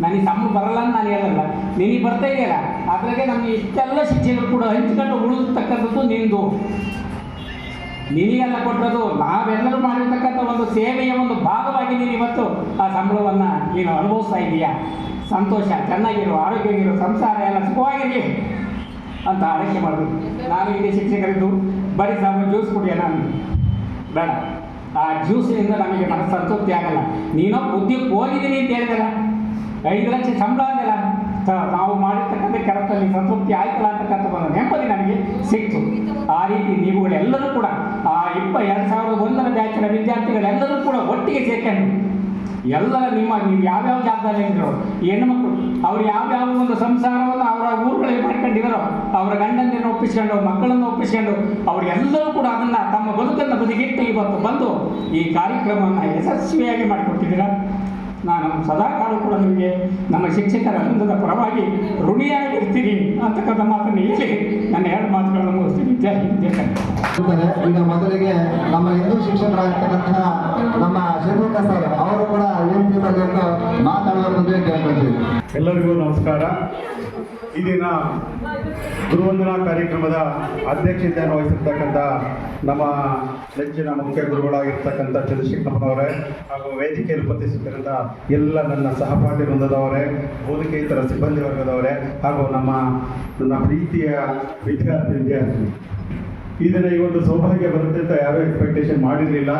ನನಗೆ ಸಂಬಳ ಬರಲ್ಲ ಅಂತ ನಾನು ಹೇಳಲ್ಲ, ನಿನಗೆ ಬರ್ತಾ ಇದೆಯಲ್ಲ ಅದ್ರಾಗೆ ನಮಗೆ ಇಷ್ಟೆಲ್ಲ ಶಿಕ್ಷಕರು ಕೂಡ ಹಂಚ್ಕೊಂಡು ಉಳಿಸ್ತಕ್ಕಂಥದ್ದು ನಿಂದು, ನಿನಗೆಲ್ಲ ಕೊಟ್ಟದ್ದು ನಾವೆಲ್ಲರೂ ಮಾಡಿರ್ತಕ್ಕಂಥ ಒಂದು ಸೇವೆಯ ಒಂದು ಭಾಗವಾಗಿ ನೀನು ಇವತ್ತು ಆ ಸಂಬಳವನ್ನು ನೀನು ಅನುಭವಿಸ್ತಾ ಇದೀಯಾ. ಸಂತೋಷ, ಚೆನ್ನಾಗಿರು, ಆರೋಗ್ಯವಾಗಿರು, ಸಂಸಾರ ಎಲ್ಲ ಸುಖವಾಗಿರಲಿ ಅಂತ ಆರೈಕೆ ಮಾಡಬೇಕು. ನಾನು ಇಲ್ಲಿ ಶಿಕ್ಷಕರಿದ್ದು ಬರೀ ಜ್ಯೂಸ್ ಕುಡಿಯ ನಾನು ಬೇಡ, ಆ ಜ್ಯೂಸಿನಿಂದ ನಮಗೆ ಮನಸ್ಸು ಸಂತೃಪ್ತಿ ಆಗಲ್ಲ. ನೀನೋ ಉದ್ಯೋಗಕ್ಕೆ ಹೋಗಿದ್ದೀನಿ ಅಂತ ಹೇಳಿದಲ್ಲ, 5 ಲಕ್ಷ ಸಂಬಳ ಅಂದಲ್ಲ, ನಾವು ಮಾಡಿರ್ತಕ್ಕಂಥ ಕೆಲಸದಲ್ಲಿ ಸಂತೃಪ್ತಿ ಆಯ್ತಲ್ಲ ಅಂತಕ್ಕಂಥ ಒಂದು ನೆಮ್ಮದಿ ನನಗೆ ಸಿಕ್ತು. ಆ ರೀತಿ ನೀವುಗಳೆಲ್ಲರೂ ಕೂಡ ಆ 2001 ಬ್ಯಾಚಿನ ವಿದ್ಯಾರ್ಥಿಗಳೆಲ್ಲರೂ ಕೂಡ ಒಟ್ಟಿಗೆ ಸೇರ್ಕೊಂಡು ಎಲ್ಲರ ನೀವು ಯಾವ್ಯಾವ ಜಾಗದಲ್ಲಿ ಇದ್ರು ಹೆಣ್ಣುಮಕ್ಕಳು ಅವ್ರು ಯಾವ್ಯಾವ ಒಂದು ಸಂಸಾರವನ್ನು ಅವರ ಊರುಗಳಲ್ಲಿ ಮಾಡ್ಕೊಂಡಿದ್ದಾರೋ ಅವರ ಗಂಡಂದಿನ ಒಪ್ಪಿಸ್ಕೊಂಡು ಮಕ್ಕಳನ್ನು ಒಪ್ಪಿಸ್ಕೊಂಡು ಅವರೆಲ್ಲರೂ ಕೂಡ ಅದನ್ನು ತಮ್ಮ ಬದುಕನ್ನು ಬದಿಗಿಟ್ಟು ಇವತ್ತು ಬಂದು ಈ ಕಾರ್ಯಕ್ರಮವನ್ನು ಯಶಸ್ವಿಯಾಗಿ ಮಾಡಿಕೊಟ್ಟಿದ್ದೀರಾ. ನಾನು ಸದಾಕಾಲ ಕೂಡ ನಿಮಗೆ ನಮ್ಮ ಶಿಕ್ಷಕರ ವೃಂದದ ಪರವಾಗಿ ಋಣಿಯಾಗಿರ್ತೀನಿ ಅಂತಕ್ಕಂಥ ಮಾತನ್ನು ಹೇಳಿ ನನ್ನ 2 ಮಾತುಗಳನ್ನು ಮುಗಿಸ್ತೀನಿ. ಜೈ ಹಿಂದ್, ಜೈ ಕನ್ನಡ. ಈಗ ಮೊದಲಿಗೆ ನಮ್ಮ ಹಿಂದೂ ಶಿಕ್ಷಕರಾಗಿರ್ತಕ್ಕಂತಹ ನಮ್ಮ ಶಿವಮೊಗ್ಗ ಸರ್ ಅವರು ಕೂಡ ವೇದಿಕೆಯಲ್ಲಿ ಮಾತಾಡುವುದಕ್ಕೆ ಕೇಳ್ಕೊಳ್ತೀವಿ. ಎಲ್ಲರಿಗೂ ನಮಸ್ಕಾರ. ಈ ದಿನ ಗುರುವಂದನಾ ಕಾರ್ಯಕ್ರಮದ ಅಧ್ಯಕ್ಷತೆಯನ್ನು ವಹಿಸಿರ್ತಕ್ಕಂಥ ನಮ್ಮ ನೆಚ್ಚಿನ ಮುಖ್ಯ ಗುರುಗಳಾಗಿರ್ತಕ್ಕಂಥ ಚಂದ್ರಶೇಖರಪ್ಪನವರೇ ಹಾಗೂ ವೇದಿಕೆಯಲ್ಲಿ ಉಪಸ್ಥಿತರಿದ್ದ ಎಲ್ಲ ನನ್ನ ಸಹಪಾಠಿ ವೃಂದದವರೇ, ಬೋಧಕೇತರ ಸಿಬ್ಬಂದಿ ವರ್ಗದವರೇ ಹಾಗೂ ನನ್ನ ಪ್ರೀತಿಯ ವಿದ್ಯಾರ್ಥಿ ಈ ದಿನ ಈ ಒಂದು ಸೌಭಾಗ್ಯ ಬರುತ್ತೆ ಅಂತ ಯಾರೂ ಎಕ್ಸ್ಪೆಕ್ಟೇಷನ್ ಮಾಡಿರಲಿಲ್ಲ.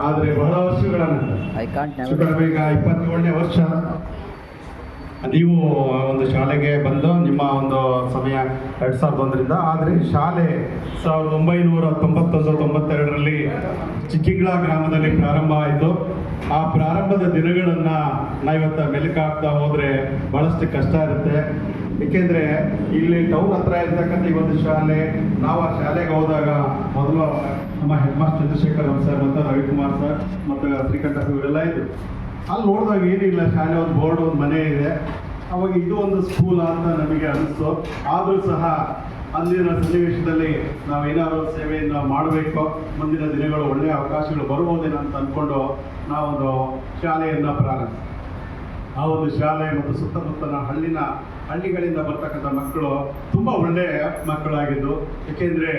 ಆದರೆ ಬಹಳ ವರ್ಷಗಳ ನಂತರ ಈಗ 27ನೇ ವರ್ಷ ನೀವು ಒಂದು ಶಾಲೆಗೆ ಬಂದು ನಿಮ್ಮ ಒಂದು ಸಮಯ 2001ರಿಂದ, ಆದರೆ ಶಾಲೆ 1991-92ರಲ್ಲಿ ಚಿಕ್ಕಿಂಗ್ಳ ಗ್ರಾಮದಲ್ಲಿ ಪ್ರಾರಂಭ ಆಯಿತು. ಆ ಪ್ರಾರಂಭದ ದಿನಗಳನ್ನು ನಾವಿವತ್ತು ಮೆಲುಕಾಗ್ತಾ ಹೋದರೆ ಭಾಳಷ್ಟು ಕಷ್ಟ ಇರುತ್ತೆ. ಏಕೆಂದರೆ ಇಲ್ಲಿ ಟೌನ್ ಹತ್ರ ಇರ್ತಕ್ಕಂಥ ಈ ಒಂದು ಶಾಲೆ, ನಾವು ಆ ಶಾಲೆಗೆ ಹೋದಾಗ ಮೊದಲು ನಮ್ಮ ಹೆಡ್ ಮಾಸ್ಟರ್ ಚಂದ್ರಶೇಖರ್ ಸರ್ ಮತ್ತು ರವಿಕುಮಾರ್ ಸರ್ ಮತ್ತು ಶ್ರೀಕಂಠ ಇವರೆಲ್ಲ ಇದ್ರು. ಅಲ್ಲಿ ನೋಡಿದಾಗ ಏನಿಲ್ಲ, ಶಾಲೆ ಒಂದು ಬೋರ್ಡ್, ಒಂದು ಮನೆ ಇದೆ. ಅವಾಗ ಇದು ಒಂದು ಸ್ಕೂಲ್ ಅಂತ ನಮಗೆ ಅನಿಸ್ತು. ಆದರೂ ಸಹ ಅಂದಿನ ಸನ್ನಿವೇಶದಲ್ಲಿ ನಾವೇನಾದರೂ ಸೇವೆಯನ್ನು ಮಾಡಬೇಕು, ಮುಂದಿನ ದಿನಗಳು ಒಳ್ಳೆಯ ಅವಕಾಶಗಳು ಬರ್ಬೋದೇನೋ ಅಂತ ಅಂದ್ಕೊಂಡು ನಾವೊಂದು ಶಾಲೆಯನ್ನು ಪ್ರಾರಂಭಿಸಿ. ಆ ಒಂದು ಶಾಲೆ ಮತ್ತು ಸುತ್ತಮುತ್ತಲ ಹಳ್ಳಿಗಳಿಂದ ಬರ್ತಕ್ಕಂಥ ಮಕ್ಕಳು ತುಂಬ ಒಳ್ಳೆಯ ಮಕ್ಕಳಾಗಿದ್ದು, ಏಕೆಂದರೆ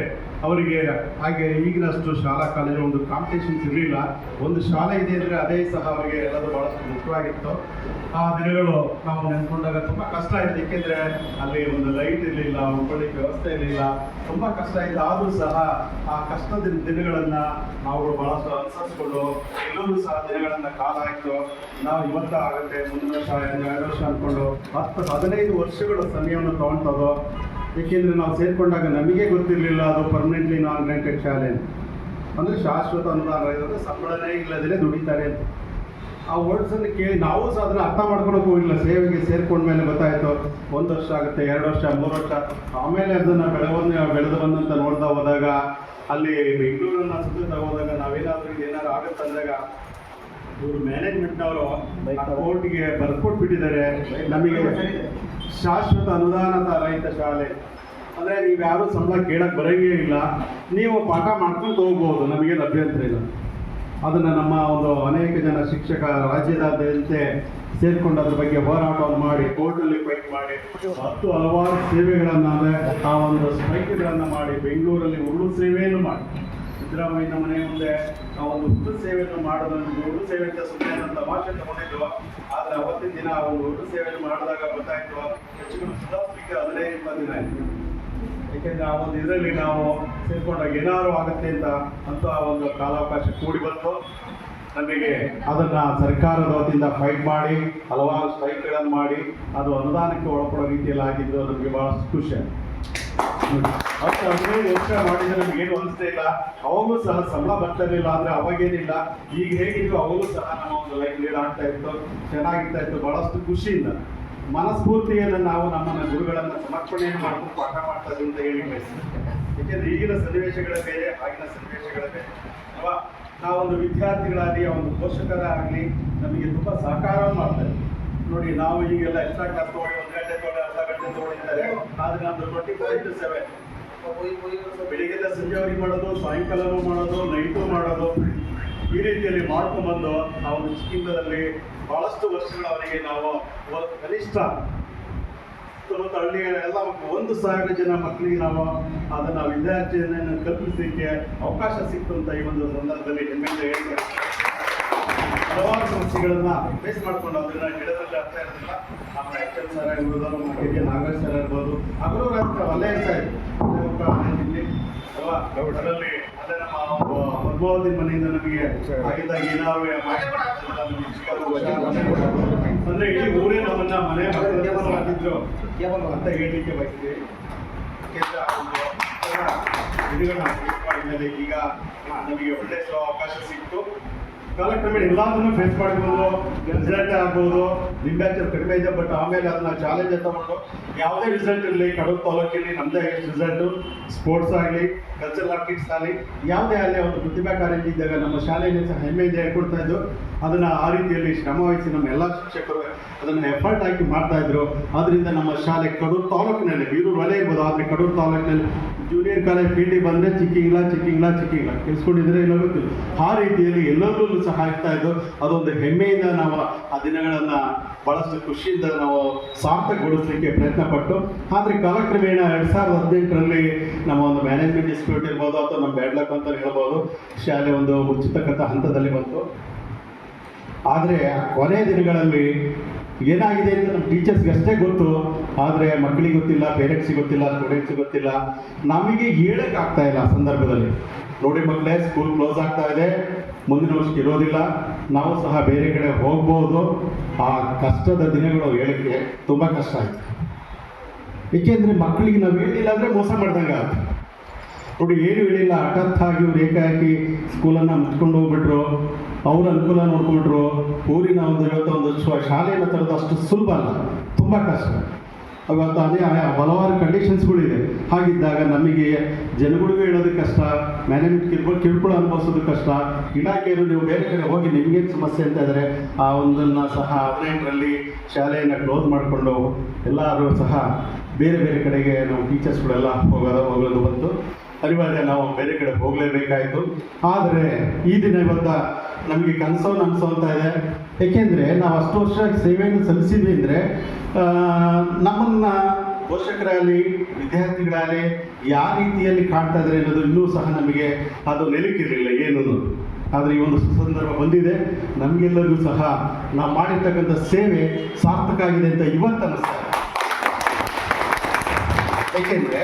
ಅವರಿಗೆ ಹಾಗೆ ಈಗಿನಷ್ಟು ಶಾಲಾ ಕಾಲೇಜು ಒಂದು ಕಾಂಪಿಟೇಷನ್ಸ್ ಇರಲಿಲ್ಲ. ಒಂದು ಶಾಲೆ ಇದೆ ಅಂದರೆ ಅದೇ ಸಹ ಅವರಿಗೆ ಎಲ್ಲದೂ ಭಾಳಷ್ಟು ಮುಖ್ಯವಾಗಿತ್ತು. ಆ ದಿನಗಳು ನಾವು ನೆನ್ಕೊಂಡಾಗ ತುಂಬ ಕಷ್ಟ ಆಯಿತು, ಏಕೆಂದರೆ ಅಲ್ಲಿ ಒಂದು ಲೈಟ್ ಇರಲಿಲ್ಲ, ಉಳ್ಕೊಳ್ಳಿಕ್ಕೆ ವ್ಯವಸ್ಥೆ ಇರಲಿಲ್ಲ, ತುಂಬ ಕಷ್ಟ ಆಯಿತು. ಆದರೂ ಸಹ ಆ ಕಷ್ಟದ ದಿನಗಳನ್ನು ನಾವು ಭಾಳಷ್ಟು ಅನುಸರಿಸ್ಕೊಂಡು ಎಲ್ಲರೂ ಸಹ ದಿನಗಳನ್ನು ಕಾಲ ಆಯಿತು. ನಾವು ಇವತ್ತು ಆಗುತ್ತೆ, ಮುಂದಿನ ವರ್ಷ 2 ವರ್ಷ ಅಂದ್ಕೊಂಡು 10-15 ವರ್ಷಗಳ ಸಮಯವನ್ನು ತೊಗೊಳ್ತದೋ. ಏಕೆಂದರೆ ನಾವು ಸೇರಿಕೊಂಡಾಗ ನಮಗೆ ಗೊತ್ತಿರಲಿಲ್ಲ ಅದು ಪರ್ಮನೆಂಟ್ಲಿ ನಾನ್ ಗ್ರಾಂಟೆಡ್ ಶಾಲೆ ಅಂದರೆ ಶಾಶ್ವತ ಅನುದಾನ ಇರೋದು, ಸಂಬಳನೇ ಇಲ್ಲದೇ ದುಡಿತಾರೆ ಅಂತ. ಆ ವರ್ಡ್ಸನ್ನು ಕೇಳಿ ನಾವು ಸಹ ಅದನ್ನು ಅರ್ಥ ಮಾಡ್ಕೊಳಕ್ಕೆ ಹೋಗಿಲ್ಲ. ಸೇವೆಗೆ ಸೇರ್ಕೊಂಡ್ಮೇಲೆ ಗೊತ್ತಾಯಿತು 1 ವರ್ಷ ಆಗುತ್ತೆ, 2 ವರ್ಷ, 3 ವರ್ಷ. ಆಮೇಲೆ ಅದನ್ನು ಬೆಳೆದು ಬಂದಂತ ನೋಡ್ತಾ ಹೋದಾಗ, ಅಲ್ಲಿ ಬೆಂಗಳೂರನ್ನ ಸುತ್ತ ಹೋದಾಗ ನಾವೇನಾದರೂ ಏನಾದ್ರು ಆಗುತ್ತೆ ಅಂದಾಗ ಇವರು ಮ್ಯಾನೇಜ್ಮೆಂಟ್ನವರು ಕೋರ್ಟ್ಗೆ ಬರ್ಕೊಟ್ಬಿಟ್ಟಿದ್ದಾರೆ, ನಮಗೆ ಶಾಶ್ವತ ಅನುದಾನದ ರಹಿತ ಶಾಲೆ ಅಂದರೆ ನೀವು ಯಾರೂ ಸಂಬಳ ಕೇಳಕ್ಕೆ ಬರೋಂಗೇ ಇಲ್ಲ, ನೀವು ಪಾಠ ಮಾಡ್ಕೊಂಡು ಹೋಗ್ಬೋದು, ನಮಗೇನು ಅಭ್ಯಂತರ ಇಲ್ಲ. ಅದನ್ನು ನಮ್ಮ ಒಂದು ಅನೇಕ ಜನ ಶಿಕ್ಷಕ ರಾಜ್ಯದಾದ್ಯಂತೆ ಸೇರಿಕೊಂಡು ಅದ್ರ ಬಗ್ಗೆ ಹೋರಾಟವನ್ನು ಮಾಡಿ, ಕೋರ್ಟಲ್ಲಿ ಫೈಟ್ ಮಾಡಿ, ಹಲವಾರು ಸೇವೆಗಳನ್ನು ಅಂದರೆ ಆ ಒಂದು ಸ್ಟ್ರೈಕ್ಗಳನ್ನು ಮಾಡಿ, ಬೆಂಗಳೂರಲ್ಲಿ ಉರುಳು ಸೇವೆಯನ್ನು ಮಾಡಿ, ಸಿದ್ದರಾಮಯ್ಯನ ಮನೆ ಮುಂದೆ ಆ ಒಂದು ಉರುಳು ಸೇವೆಯನ್ನು ಮಾಡೋದನ್ನು ಉರುಳು ಸೇವೆ ಅಂತ ಸುಮ್ಮನೆ ಅಂತ ತಮಾಷೆ ತಗೊಂಡಿದ್ರು. ಆದರೆ ಅವತ್ತಿನ ದಿನ ಆ ಒಂದು ಉರುಳು ಸೇವೆಯನ್ನು ಮಾಡಿದಾಗ ಗೊತ್ತಾಯಿತು ಹೆಚ್ಚು ಸುಧಾರಿಸಲಿಕ್ಕೆ 15-20 ದಿನ ಆಯಿತು. ಏಕೆಂದರೆ ಆ ಒಂದು ಇದರಲ್ಲಿ ನಾವು ಸೇರ್ಕೊಂಡಾಗ ಏನಾದ್ರು ಆಗುತ್ತೆ ಅಂತ ಆ ಒಂದು ಕಾಲಾವಕಾಶ ಕೂಡಿ ಬಂತು. ನಮಗೆ ಅದನ್ನು ಸರ್ಕಾರದ ವತಿಯಿಂದ ಫೈಟ್ ಮಾಡಿ ಹಲವಾರು ಸ್ಟ್ರೈಕ್ಗಳನ್ನು ಮಾಡಿ ಅದು ಅನುದಾನಕ್ಕೆ ಒಳಪಡೋ ರೀತಿಯಲ್ಲಿ ಆಗಿದ್ದು ನಮಗೆ ಭಾಳಷ್ಟು ಖುಷಿ. 10-15 ವರ್ಷ ಮಾಡಿದರೆ ನಮಗೇನು ಅನಿಸ್ತಾ ಇಲ್ಲ. ಅವಾಗೂ ಸಹ ಸಂಬಳ ಬರ್ತಾ ಇರಲಿಲ್ಲ, ಆದರೆ ಅವಾಗೇನಿಲ್ಲ. ಈಗ ಹೇಗಿದ್ರು ಅವಾಗೂ ಸಹ ನಮ್ಮ ಒಂದು ಲೈಫ್ ಲೀಡ್ ಆಗ್ತಾ ಇತ್ತು, ಚೆನ್ನಾಗಿರ್ತಾ ಇತ್ತು. ಭಾಳಷ್ಟು ಖುಷಿಯಿಂದ ಮನಸ್ಫೂರ್ತಿಯನ್ನು ನಾವು ನಮ್ಮನ್ನ ಗುರುಗಳನ್ನು ಸಮರ್ಪಣೆಯನ್ನು ಮಾಡ್ಕೊಂಡು ಪಾಠ ಮಾಡ್ತಾ ಇದ್ದೀವಿ ಅಂತ ಹೇಳಿ ಬಯಸ್ತೀವಿ. ಏಕೆಂದರೆ ಈಗಿನ ಸನ್ನಿವೇಶಗಳೇ ಬೇರೆ, ಆಗಿನ ಸನ್ನಿವೇಶಗಳೇ ಬೇರೆ ಅಲ್ವಾ. ನಾವೊಂದು ವಿದ್ಯಾರ್ಥಿಗಳಾಗಲಿ, ಒಂದು ಪೋಷಕರಾಗಲಿ ನಮಗೆ ತುಂಬ ಸಹಕಾರವನ್ನು ಮಾಡ್ತಾರೆ. ನೋಡಿ, ನಾವು ಈಗೆಲ್ಲ ಎಕ್ಸ್ಟ್ರಾ ಕ್ಲಾಸ್ ತಗೊಳ್ಳಿ, 1 ಗಂಟೆ ತಗೊಳ್ಳಿ, ಅರ್ಧ ಗಂಟೆ ತಗೊಳ್ಳಿದ್ದಾರೆ. ಆದರೆ ನಮ್ಮದು 24/7 ಬೆಳಿಗ್ಗೆದ ಸಂಜೆವರೆಗೆ ಮಾಡೋದು, ಸಾಯಂಕಾಲನೂ ಮಾಡೋದು, ನೈಟು ಮಾಡೋದು, ಈ ರೀತಿಯಲ್ಲಿ ಮಾಡ್ಕೊಂಡ್ಬಂದು ನಾವು ಚಿಕ್ಕಿಂಗದಲ್ಲಿ ಭಾಳಷ್ಟು ವರ್ಷಗಳವರೆಗೆ ನಾವು ಕನಿಷ್ಠ ಸುತ್ತಮುತ್ತ ಹಳ್ಳಿಗಳೆಲ್ಲ 1,000 ಜನ ಮಕ್ಕಳಿಗೆ ನಾವು ಅದನ್ನು ವಿದ್ಯಾರ್ಥಿಯನ್ನು ಕಲ್ಪಿಸಲಿಕ್ಕೆ ಅವಕಾಶ ಸಿಕ್ತು ಅಂತ ಈ ಒಂದು ಸಂದರ್ಭದಲ್ಲಿ ಹೆಮ್ಮೆಯಿಂದ ಹೇಳ್ತಾರೆ. ಹಲವಾರು ಸಮಸ್ಯೆಗಳನ್ನು ಫೇಸ್ ಮಾಡ್ಕೊಂಡು ಅದನ್ನು ಗಿಡದಲ್ಲಿ ಅರ್ಥ ಇರೋದಿಲ್ಲ. ನಮ್ಮ HM ಸರ್ ಆಗಿರ್ಬೋದು, ನಮ್ಮ KG ನಾಗರಾಜ್ ಸರ್ ಇರ್ಬೋದು, ಅಗರೂರು ಅಂತ ವಲಯ ಸರ್ ಅಲ್ವಾ. ಅದರಲ್ಲಿ ಅದೇ ನಮ್ಮ ಪದ್ಮಾವತಿ ಮನೆಯಿಂದ ನಮಗೆ ಆಗಿದ್ದಾಗ ಏನಾದ್ರು ಅಂದರೆ ಇಡೀ ಊರೇ ನಮ್ಮನ್ನ ಮನೆ ಹಾಕಿದ್ರು ಅಂತ ಹೇಳಲಿಕ್ಕೆ ಬಯಸ್ತೀವಿ. ಮಾಡಿದ್ಮೇಲೆ ಈಗ ನಮಗೆ ಒಳ್ಳೆ ಅವಕಾಶ ಸಿಕ್ತು. ಕಾಲಕ್ರಮೇಣ ಎಲ್ಲದನ್ನು ಫೇಸ್ ಮಾಡ್ಬೋದು. ರಿಸಲ್ಟ್ ಆಗ್ಬೋದು, ಲಿಂಬಾಚರ್ ಕಡಿಮೆ ಇದೆ, ಬಟ್ ಆಮೇಲೆ ಅದನ್ನ ಚಾಲೆಂಜ್ ತಗೊಂಡು ಯಾವುದೇ ರಿಸಲ್ಟ್ ಇರಲಿ, ಕಡೂರು ತಾಲೂಕಿನಲ್ಲಿ ನಮ್ಮದೇ ರಿಸಲ್ಟು, ಸ್ಪೋರ್ಟ್ಸ್ ಆಗಲಿ, ಕಲ್ಚರಲ್ ಆಕ್ಟಿವಿಟೀಸ್ ಆಗಲಿ, ಯಾವುದೇ ಆಗಲಿ ಒಂದು ಪ್ರತಿಭಾ ಕಾರಂಜಿ ಇದ್ದಾಗ ನಮ್ಮ ಶಾಲೆಯಲ್ಲಿ ಸಹ ಹೆಮ್ಮೆಯಿಂದ ಹೇಳ್ಕೊಡ್ತಾ ಇದ್ದು. ಅದನ್ನು ಆ ರೀತಿಯಲ್ಲಿ ಶ್ರಮವಹಿಸಿ ನಮ್ಮ ಎಲ್ಲ ಶಿಕ್ಷಕರು ಅದನ್ನು ಎಫರ್ಟ್ ಹಾಕಿ ಮಾಡ್ತಾಯಿದ್ರು. ಆದ್ದರಿಂದ ನಮ್ಮ ಶಾಲೆ ಕಡೂರು ತಾಲೂಕಿನಲ್ಲಿ, ಬೀರೂರು ವಲಯ ಇರ್ಬೋದು, ಆದರೆ ಕಡೂರು ತಾಲೂಕಿನಲ್ಲಿ ಜೂನಿಯರ್ ಕಾಲೇಜ್ ಫೀಲ್ಡಿಗೆ ಬಂದರೆ ಚಿಕ್ಕಿಂಗ್ಲ ಕೇಳಿಸ್ಕೊಂಡಿದ್ರೆ ಇಲ್ಲ ಗೊತ್ತಿಲ್ಲ. ಆ ರೀತಿಯಲ್ಲಿ ಎಲ್ಲರೂ ಸಹ ಆಗ್ತಾ ಇದ್ದು ಅದೊಂದು ಹೆಮ್ಮೆಯಿಂದ ನಾವು ಆ ದಿನಗಳನ್ನು ಭಾಳಷ್ಟು ಖುಷಿಯಿಂದ ನಾವು ಸಾರ್ಥಕಗೊಳಿಸಲಿಕ್ಕೆ ಪ್ರಯತ್ನ ಪಟ್ಟು. ಆದರೆ ಕಾಲಕ್ರಮೇಣ 2018ರಲ್ಲಿ ನಮ್ಮ ಒಂದು ಮ್ಯಾನೇಜ್ಮೆಂಟ್ ಡಿಸ್ಪ್ಯೂಟ್ ಇರ್ಬೋದು ಅಥವಾ ನಮ್ಮ ಬ್ಯಾಡ್ ಲಕ್ ಅಂತ ಹೇಳ್ಬೋದು, ಶಾಲೆ ಒಂದು ಮುಚ್ಚತಕ್ಕಂಥ ಹಂತದಲ್ಲಿ ಬಂತು. ಆದರೆ ಕೊನೆಯ ದಿನಗಳಲ್ಲಿ ಏನಾಗಿದೆ ಅಂತ ನಮ್ಮ ಟೀಚರ್ಸ್ಗೆ ಅಷ್ಟೇ ಗೊತ್ತು, ಆದರೆ ಮಕ್ಕಳಿಗೆ ಗೊತ್ತಿಲ್ಲ, ಪೇರೆಂಟ್ಸಿಗೆ ಗೊತ್ತಿಲ್ಲ, ಸ್ಟೂಡೆಂಟ್ಸಿಗೆ ಗೊತ್ತಿಲ್ಲ. ನಮಗೆ ಹೇಳೋಕ್ಕಾಗ್ತಾ ಇಲ್ಲ ಆ ಸಂದರ್ಭದಲ್ಲಿ. ನೋಡಿ ಮಕ್ಕಳೇ, ಸ್ಕೂಲ್ ಕ್ಲೋಸ್ ಆಗ್ತಾ ಇದೆ, ಮುಂದಿನ ವರ್ಷಕ್ಕೆ ಇರೋದಿಲ್ಲ, ನಾವು ಸಹ ಬೇರೆ ಕಡೆ ಹೋಗ್ಬೋದು. ಆ ಕಷ್ಟದ ದಿನಗಳು ಹೇಳಕ್ಕೆ ತುಂಬ ಕಷ್ಟ ಆಯಿತು. ಏಕೆಂದರೆ ಮಕ್ಕಳಿಗೆ ನಾವು ಹೇಳಿಲ್ಲ ಅಂದರೆ ಮೋಸ ಮಾಡ್ದಂಗೆ ಆಯ್ತು. ನೋಡಿ, ಏನು ಹೇಳಿಲ್ಲ, ಹಠಾತ್ತಾಗಿ ಇವ್ರು ಏಕಾಏಕಿ ಸ್ಕೂಲನ್ನು ಮುಚ್ಕೊಂಡು ಹೋಗ್ಬಿಟ್ರು, ಅವ್ರ ಅನುಕೂಲ ನೋಡ್ಕೊಂಡ್ಬಿಟ್ರು. ಊರಿನ ಒಂದು ಶಾಲೆಯನ್ನು ತರೋದು ಅಷ್ಟು ಸುಲಭ ಅಲ್ಲ, ತುಂಬ ಕಷ್ಟ. ಅವತ್ತು ಅದೇ ಹಲವಾರು ಕಂಡೀಷನ್ಸ್ಗಳಿದೆ. ಹಾಗಿದ್ದಾಗ ನಮಗೆ ಜನಗಳಿಗೂ ಹೇಳೋದು ಕಷ್ಟ, ಮ್ಯಾನೇಜ್ಮೆಂಟ್ ಕಿರುಕುಳ ಅನುಭವಿಸೋದು ಕಷ್ಟ. ಇಲಾಖೆಯವರು ನೀವು ಬೇರೆ ಕಡೆ ಹೋಗಿ ನಿಮಗೇನು ಸಮಸ್ಯೆ ಅಂತ ಇದ್ದಾರೆ, ಆ ಒಂದನ್ನು ಸಹ 15ರಲ್ಲಿ ಶಾಲೆಯನ್ನು ಕ್ಲೋಸ್ ಮಾಡಿಕೊಂಡು ಎಲ್ಲರೂ ಸಹ ಬೇರೆ ಬೇರೆ ಕಡೆಗೆ ನಾವು ಟೀಚರ್ಸ್ಗಳೆಲ್ಲ ಹೋಗೋದು ಬಂತು. ಅನಿವಾರ್ಯ ನಾವು ಬೇರೆ ಕಡೆ ಹೋಗಲೇಬೇಕಾಯಿತು. ಆದರೆ ಈ ದಿನ ಇವತ್ತು ನಮಗೆ ಕನಸೋ ಅಂತ ಇದೆ. ಏಕೆಂದರೆ ನಾವು ಅಷ್ಟು ವರ್ಷ ಸೇವೆಯನ್ನು ಸಲ್ಲಿಸಿದ್ವಿ ಅಂದರೆ ನಮ್ಮನ್ನು ಪೋಷಕರಾಗಲಿ ವಿದ್ಯಾರ್ಥಿಗಳಾಗಲಿ ಯಾವ ರೀತಿಯಲ್ಲಿ ಕಾಣ್ತಾ ಇದ್ದಾರೆ ಅನ್ನೋದು ಇನ್ನೂ ಸಹ ನಮಗೆ ಅದು ನೆಲಕ್ಕಿರಲಿಲ್ಲ ಏನೂ. ಆದರೆ ಈ ಒಂದು ಸುಸಂದರ್ಭ ಬಂದಿದೆ, ನಮಗೆಲ್ಲರಿಗೂ ಸಹ ನಾವು ಮಾಡಿರ್ತಕ್ಕಂಥ ಸೇವೆ ಸಾರ್ಥಕ ಆಗಿದೆ ಅಂತ ಇವತ್ತು ಅನ್ನಿಸ್ತಾ ಇದೆ. ಏಕೆಂದರೆ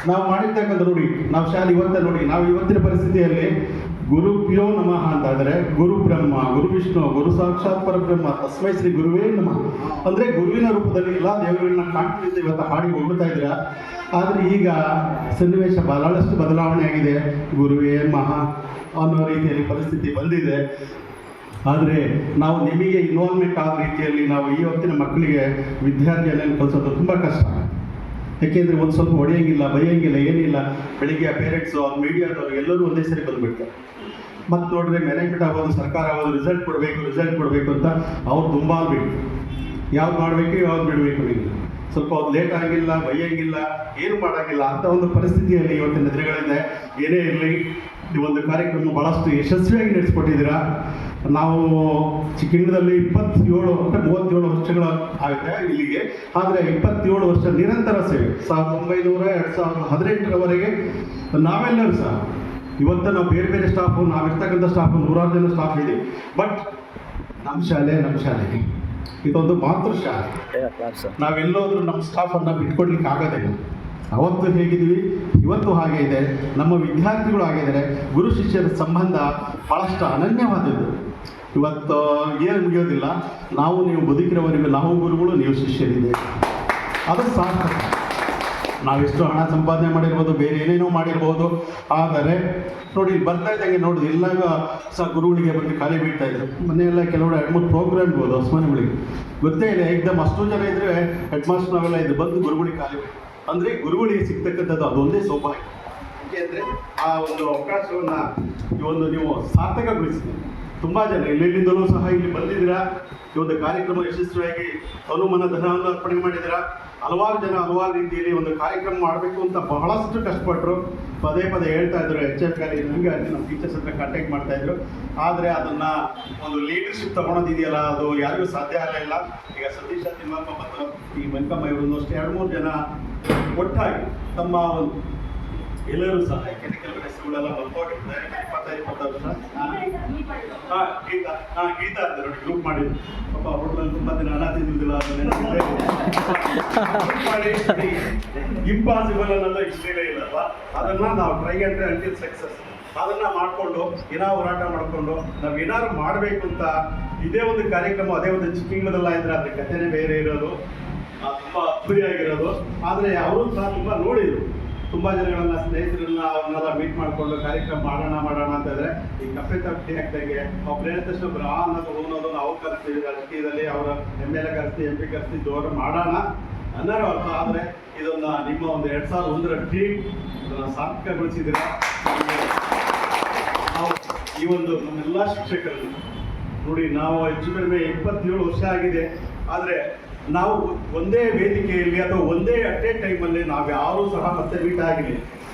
ನಾವು ಮಾಡಿರ್ತಕ್ಕಂಥ ನೋಡಿ, ನಾವು ಶಾಲೆ ನೋಡಿ, ನಾವು ಇವತ್ತಿನ ಪರಿಸ್ಥಿತಿಯಲ್ಲಿ ಗುರುಭ್ಯೋ ನಮಃ ಅಂತ ಆದರೆ ಗುರು ಬ್ರಹ್ಮ, ಗುರು ವಿಷ್ಣು, ಗುರು ಸಾಕ್ಷಾತ್ ಪರಬ್ರಹ್ಮ, ತಸ್ಮೈ ಶ್ರೀ ಗುರುವೇ ನಮಃ ಅಂದರೆ ಗುರುವಿನ ರೂಪದಲ್ಲಿ ಎಲ್ಲ ದೇವರುಗಳನ್ನ ಕಾಣ್ತಿದ್ದ ಇವತ್ತು ಹಾಡಿ ಹೋಗ್ತಾ ಇದ್ದೀರಾ. ಆದರೆ ಈಗ ಸನ್ನಿವೇಶ ಬಹಳಷ್ಟು ಬದಲಾವಣೆ ಆಗಿದೆ. ಗುರುವೇ ಮಹಾ ಅನ್ನೋ ರೀತಿಯಲ್ಲಿ ಪರಿಸ್ಥಿತಿ ಬಂದಿದೆ. ಆದರೆ ನಾವು ನಿಮಗೆ ಇನ್ವಾಲ್ವ್ಮೆಂಟ್ ಆದ ರೀತಿಯಲ್ಲಿ ನಾವು ಈ ಹೊತ್ತಿನ ಮಕ್ಕಳಿಗೆ ವಿದ್ಯಾರ್ಥಿಯನ್ನು ಕಲಿಸೋದು ತುಂಬ ಕಷ್ಟ. ಯಾಕೆಂದರೆ ಒಂದು ಸ್ವಲ್ಪ ಹೊಡೆಯೋಂಗಿಲ್ಲ, ಬೈಯೋಂಗಿಲ್ಲ, ಏನಿಲ್ಲ. ಬೆಳಿಗ್ಗೆ ಆ ಪೇರೆಂಟ್ಸು, ಅವ್ರ ಮೀಡಿಯಾದವರು ಎಲ್ಲರೂ ಒಂದೇ ಸರಿ ಬಂದುಬಿಡ್ತಾರೆ. ಮತ್ತು ನೋಡಿದ್ರೆ ಮ್ಯಾನೇಜ್ಮೆಂಟ್ ಆಗೋದು, ಸರ್ಕಾರ ಆಗೋದು, ರಿಸಲ್ಟ್ ಕೊಡಬೇಕು ಅಂತ ಅವ್ರು ತುಂಬ ಬೇಕು. ಯಾವ್ದು ಮಾಡಬೇಕು, ಯಾವ್ದು ಬಿಡಬೇಕು, ನೀವು ಸ್ವಲ್ಪ ಅವ್ರು ಲೇಟ್ ಆಗಿಲ್ಲ, ಬೈಯೋಂಗಿಲ್ಲ, ಏನು ಮಾಡೋಂಗಿಲ್ಲ ಅಂತ ಒಂದು ಪರಿಸ್ಥಿತಿಯಲ್ಲಿ ಇವತ್ತಿನ ದಿನಗಳಿಂದ ಏನೇ ಇರಲಿ ಈ ಒಂದು ಕಾರ್ಯಕ್ರಮ ಭಾಳಷ್ಟು ಯಶಸ್ವಿಯಾಗಿ ನಡೆಸ್ಕೊಟ್ಟಿದ್ದೀರಾ. ನಾವು ಚಿಕ್ಕಂಡದಲ್ಲಿ 37 ವರ್ಷಗಳು ಆಗುತ್ತೆ ಇಲ್ಲಿಗೆ. ಆದರೆ 27 ವರ್ಷ ನಿರಂತರ ಸೇವೆ, 1900-2018ರವರೆಗೆ ನಾವೆಲ್ಲರೂ ಸಹ ಇವತ್ತು ನಾವು ಬೇರೆ ಬೇರೆ ಸ್ಟಾಫು, ನಾವಿರ್ತಕ್ಕಂಥ ಸ್ಟಾಫು 100 ಜನ ಸ್ಟಾಫ್ ಇದೆ. ಬಟ್ ನಮ್ಮ ಶಾಲೆ ಇದೊಂದು ಮಾತೃ ಶಾಲೆ. ನಾವೆಲ್ಲೋದ್ರೂ ನಮ್ಮ ಸ್ಟಾಫನ್ನು ಬಿಟ್ಕೊಡ್ಲಿಕ್ಕೆ ಆಗೋದಿಲ್ಲ. ಅವತ್ತು ಹೇಗಿದ್ದೀವಿ, ಇವತ್ತು ಹಾಗೆ ಇದೆ. ನಮ್ಮ ವಿದ್ಯಾರ್ಥಿಗಳು ಆಗಿದ್ದಾರೆ. ಗುರು ಶಿಷ್ಯರ ಸಂಬಂಧ ಭಾಳಷ್ಟು ಅನನ್ಯವಾದದ್ದು. ಇವತ್ತು ಏನು ಮುಗಿಯೋದಿಲ್ಲ. ನಾವು ನೀವು ಬದುಕಿರೋವರೆಗೂ ನಾವು ಗುರುಗಳು, ನೀವು ಶಿಷ್ಯರಿದೆ. ಅದು ಸಾರ್ಥಕ. ನಾವೆಷ್ಟು ಹಣ ಸಂಪಾದನೆ ಮಾಡಿರ್ಬೋದು, ಬೇರೆ ಏನೇನೋ ಮಾಡಿರ್ಬೋದು. ಆದರೆ ನೋಡಿ, ಬರ್ತಾ ಇದ್ದಂಗೆ ನೋಡಿದ್ರು ಎಲ್ಲಾಗ ಸಹ ಗುರುಗಳಿಗೆ ಬಂದು ಖಾಲಿ ಬೀಳ್ತಾ ಇದ್ರು. ಮನೆಯೆಲ್ಲ ಕೆಲವರು 2-3 ಪ್ರೋಗ್ರಾಮ್ ಇರ್ಬೋದು ಹೊಸಮನೆಗಳಿಗೆ ಗೊತ್ತೇ ಇಲ್ಲ. ಏಕದಮ್ ಅಷ್ಟು ಜನ ಇದ್ದರೆ ಹೆಡ್ ಮಾಸ್ಟರ್ ನಾವೆಲ್ಲ ಇದು ಬಂದು ಗುರುಗಳಿಗೆ ಖಾಲಿ ಅಂದರೆ ಗುರುಗಳಿಗೆ ಸಿಗ್ತಕ್ಕಂಥದ್ದು ಅದೊಂದೇ ಸೌಭಾಗ್ಯ. ಏಕೆಂದರೆ ಆ ಒಂದು ಅವಕಾಶವನ್ನು ಈ ಒಂದು ನೀವು ಸಾರ್ಥಕಗೊಳಿಸಿದ್ದೀರಿ. ತುಂಬ ಜನ ಎಲ್ಲೆಲ್ಲಿಂದಲೂ ಸಹ ಇಲ್ಲಿ ಬಂದಿದ್ದೀರಾ. ಈ ಒಂದು ಕಾರ್ಯಕ್ರಮ ಯಶಸ್ವಿಯಾಗಿ ಹನುಮನ ಧನವನ್ನು ಅರ್ಪಣೆ ಮಾಡಿದ್ದೀರಾ. ಹಲವಾರು ಜನ ಹಲವಾರು ರೀತಿಯಲ್ಲಿ ಒಂದು ಕಾರ್ಯಕ್ರಮ ಮಾಡಬೇಕು ಅಂತ ಬಹಳಷ್ಟು ಕಷ್ಟಪಟ್ಟರು. ಪದೇ ಹೇಳ್ತಾ ಇದ್ರು. HF ನನಗೆ ನಮ್ಮ ಟೀಚರ್ಸ್ ಹತ್ರ ಕಾಂಟ್ಯಾಕ್ಟ್ ಮಾಡ್ತಾಯಿದ್ರು. ಆದರೆ ಅದನ್ನು ಒಂದು ಲೀಡರ್ಶಿಪ್ ತೊಗೊಳೋದಿದೆಯಲ್ಲ, ಅದು ಯಾರಿಗೂ ಸಾಧ್ಯ ಆಗಲಿಲ್ಲ. ಈಗ ಸತೀಶ ತಿಮ್ಮಪ್ಪ ಮತ್ತು ಈ ವೆಂಕಮ್ಮ ಇವರನ್ನು ಅಷ್ಟೇ 2-3 ಜನ ಒಟ್ಟಾಗಿ ತಮ್ಮ ಒಂದು ಎಲ್ಲರೂ ಸಹ, ಯಾಕೆಂದರೆ ಕೆಲವು ಹೆಸರುಗಳೆಲ್ಲ ಬಂದೋಗಿರ್ತಾರೆ. 25-30 ವರ್ಷ ಗೀತಾ ಅಂತ ನೋಡಿ ಗ್ರೂಪ್ ಮಾಡಿದ್ರು. ಪಾಪ ಹೋಟ್ಲಲ್ಲಿ ತುಂಬ ದಿನ ಹಣ ತಿಂದಿದ್ದಿಲ್ಲ, ಇಂಪಾಸಿಬಲ್ ಅನ್ನೋದು ಇಷ್ಟೇ ಇಲ್ಲಲ್ವ. ಅದನ್ನು ನಾವು ಟ್ರೈ ಅಂಟಿಲ್ ಸಕ್ಸಸ್ ಅದನ್ನು ಮಾಡಿಕೊಂಡು ಏನೋ ಹೋರಾಟ ಮಾಡಿಕೊಂಡು ನಾವು ಏನಾದ್ರು ಮಾಡಬೇಕು ಅಂತ ಇದೇ ಒಂದು ಕಾರ್ಯಕ್ರಮ, ಅದೇ ಒಂದು ಚಿಕ್ಕಂಗ್ಳದಲ್ಲ ಇದ್ರೆ ಅದ್ರ ಕಥೆನೇ ಬೇರೆ ಇರೋದು, ತುಂಬ ಅದ್ಭುರಿಯಾಗಿರೋದು. ಆದರೆ ಅವರು ಸಹ ತುಂಬ ನೋಡಿದರು. ತುಂಬ ಜನಗಳನ್ನ, ಸ್ನೇಹಿತರನ್ನ, ಅವ್ರನ್ನೆಲ್ಲ ಮೀಟ್ ಮಾಡಿಕೊಂಡು ಕಾರ್ಯಕ್ರಮ ಮಾಡೋಣ ಅಂತ ಇದ್ರೆ ಈ ಕಪ್ಪೆ ತಪ್ಪಿ ಹಾಕ್ದಂಗೆ ಒಬ್ಬರು ಹೇಳಿದ ತಕ್ಷಣ ಅನ್ನೋದು ಅನ್ನೋದು ನಾವು ಕರೆಸ್ತೀವಿ. ರಾಜಕೀಯದಲ್ಲಿ ಅವರ MLA ಕರೆಸ್ತೀವಿ, MP ಕರೆಸ್ತೀವಿ, ಜೋರ ಮಾಡೋಣ ಅನ್ನೋರು ಅರ್ಥ. ಆದರೆ ಇದನ್ನು ನಿಮ್ಮ ಒಂದು 2001ರ ಟೀಮ್ ಇದನ್ನು ಸಾರ್ಥಕಗೊಳಿಸಿದ್ದೀರ. ನಾವು ಈ ಒಂದು ನಮ್ಮೆಲ್ಲ ಶಿಕ್ಷಕರನ್ನು ನೋಡಿ, ನಾವು ಹೆಚ್ಚು ಕಡಿಮೆ 27 ವರ್ಷ ಆಗಿದೆ. ಆದರೆ ನಾವು ಒಂದೇ ವೇದಿಕೆಯಲ್ಲಿ ಅಥವಾ ಒಂದೇ ಅಟ್ ಎ ಟೈಮಲ್ಲಿ ನಾವು ಯಾರೂ ಸಹ ಮತ್ತೆ ಮೀಟ್ ಆಗಿಲ್ಲ.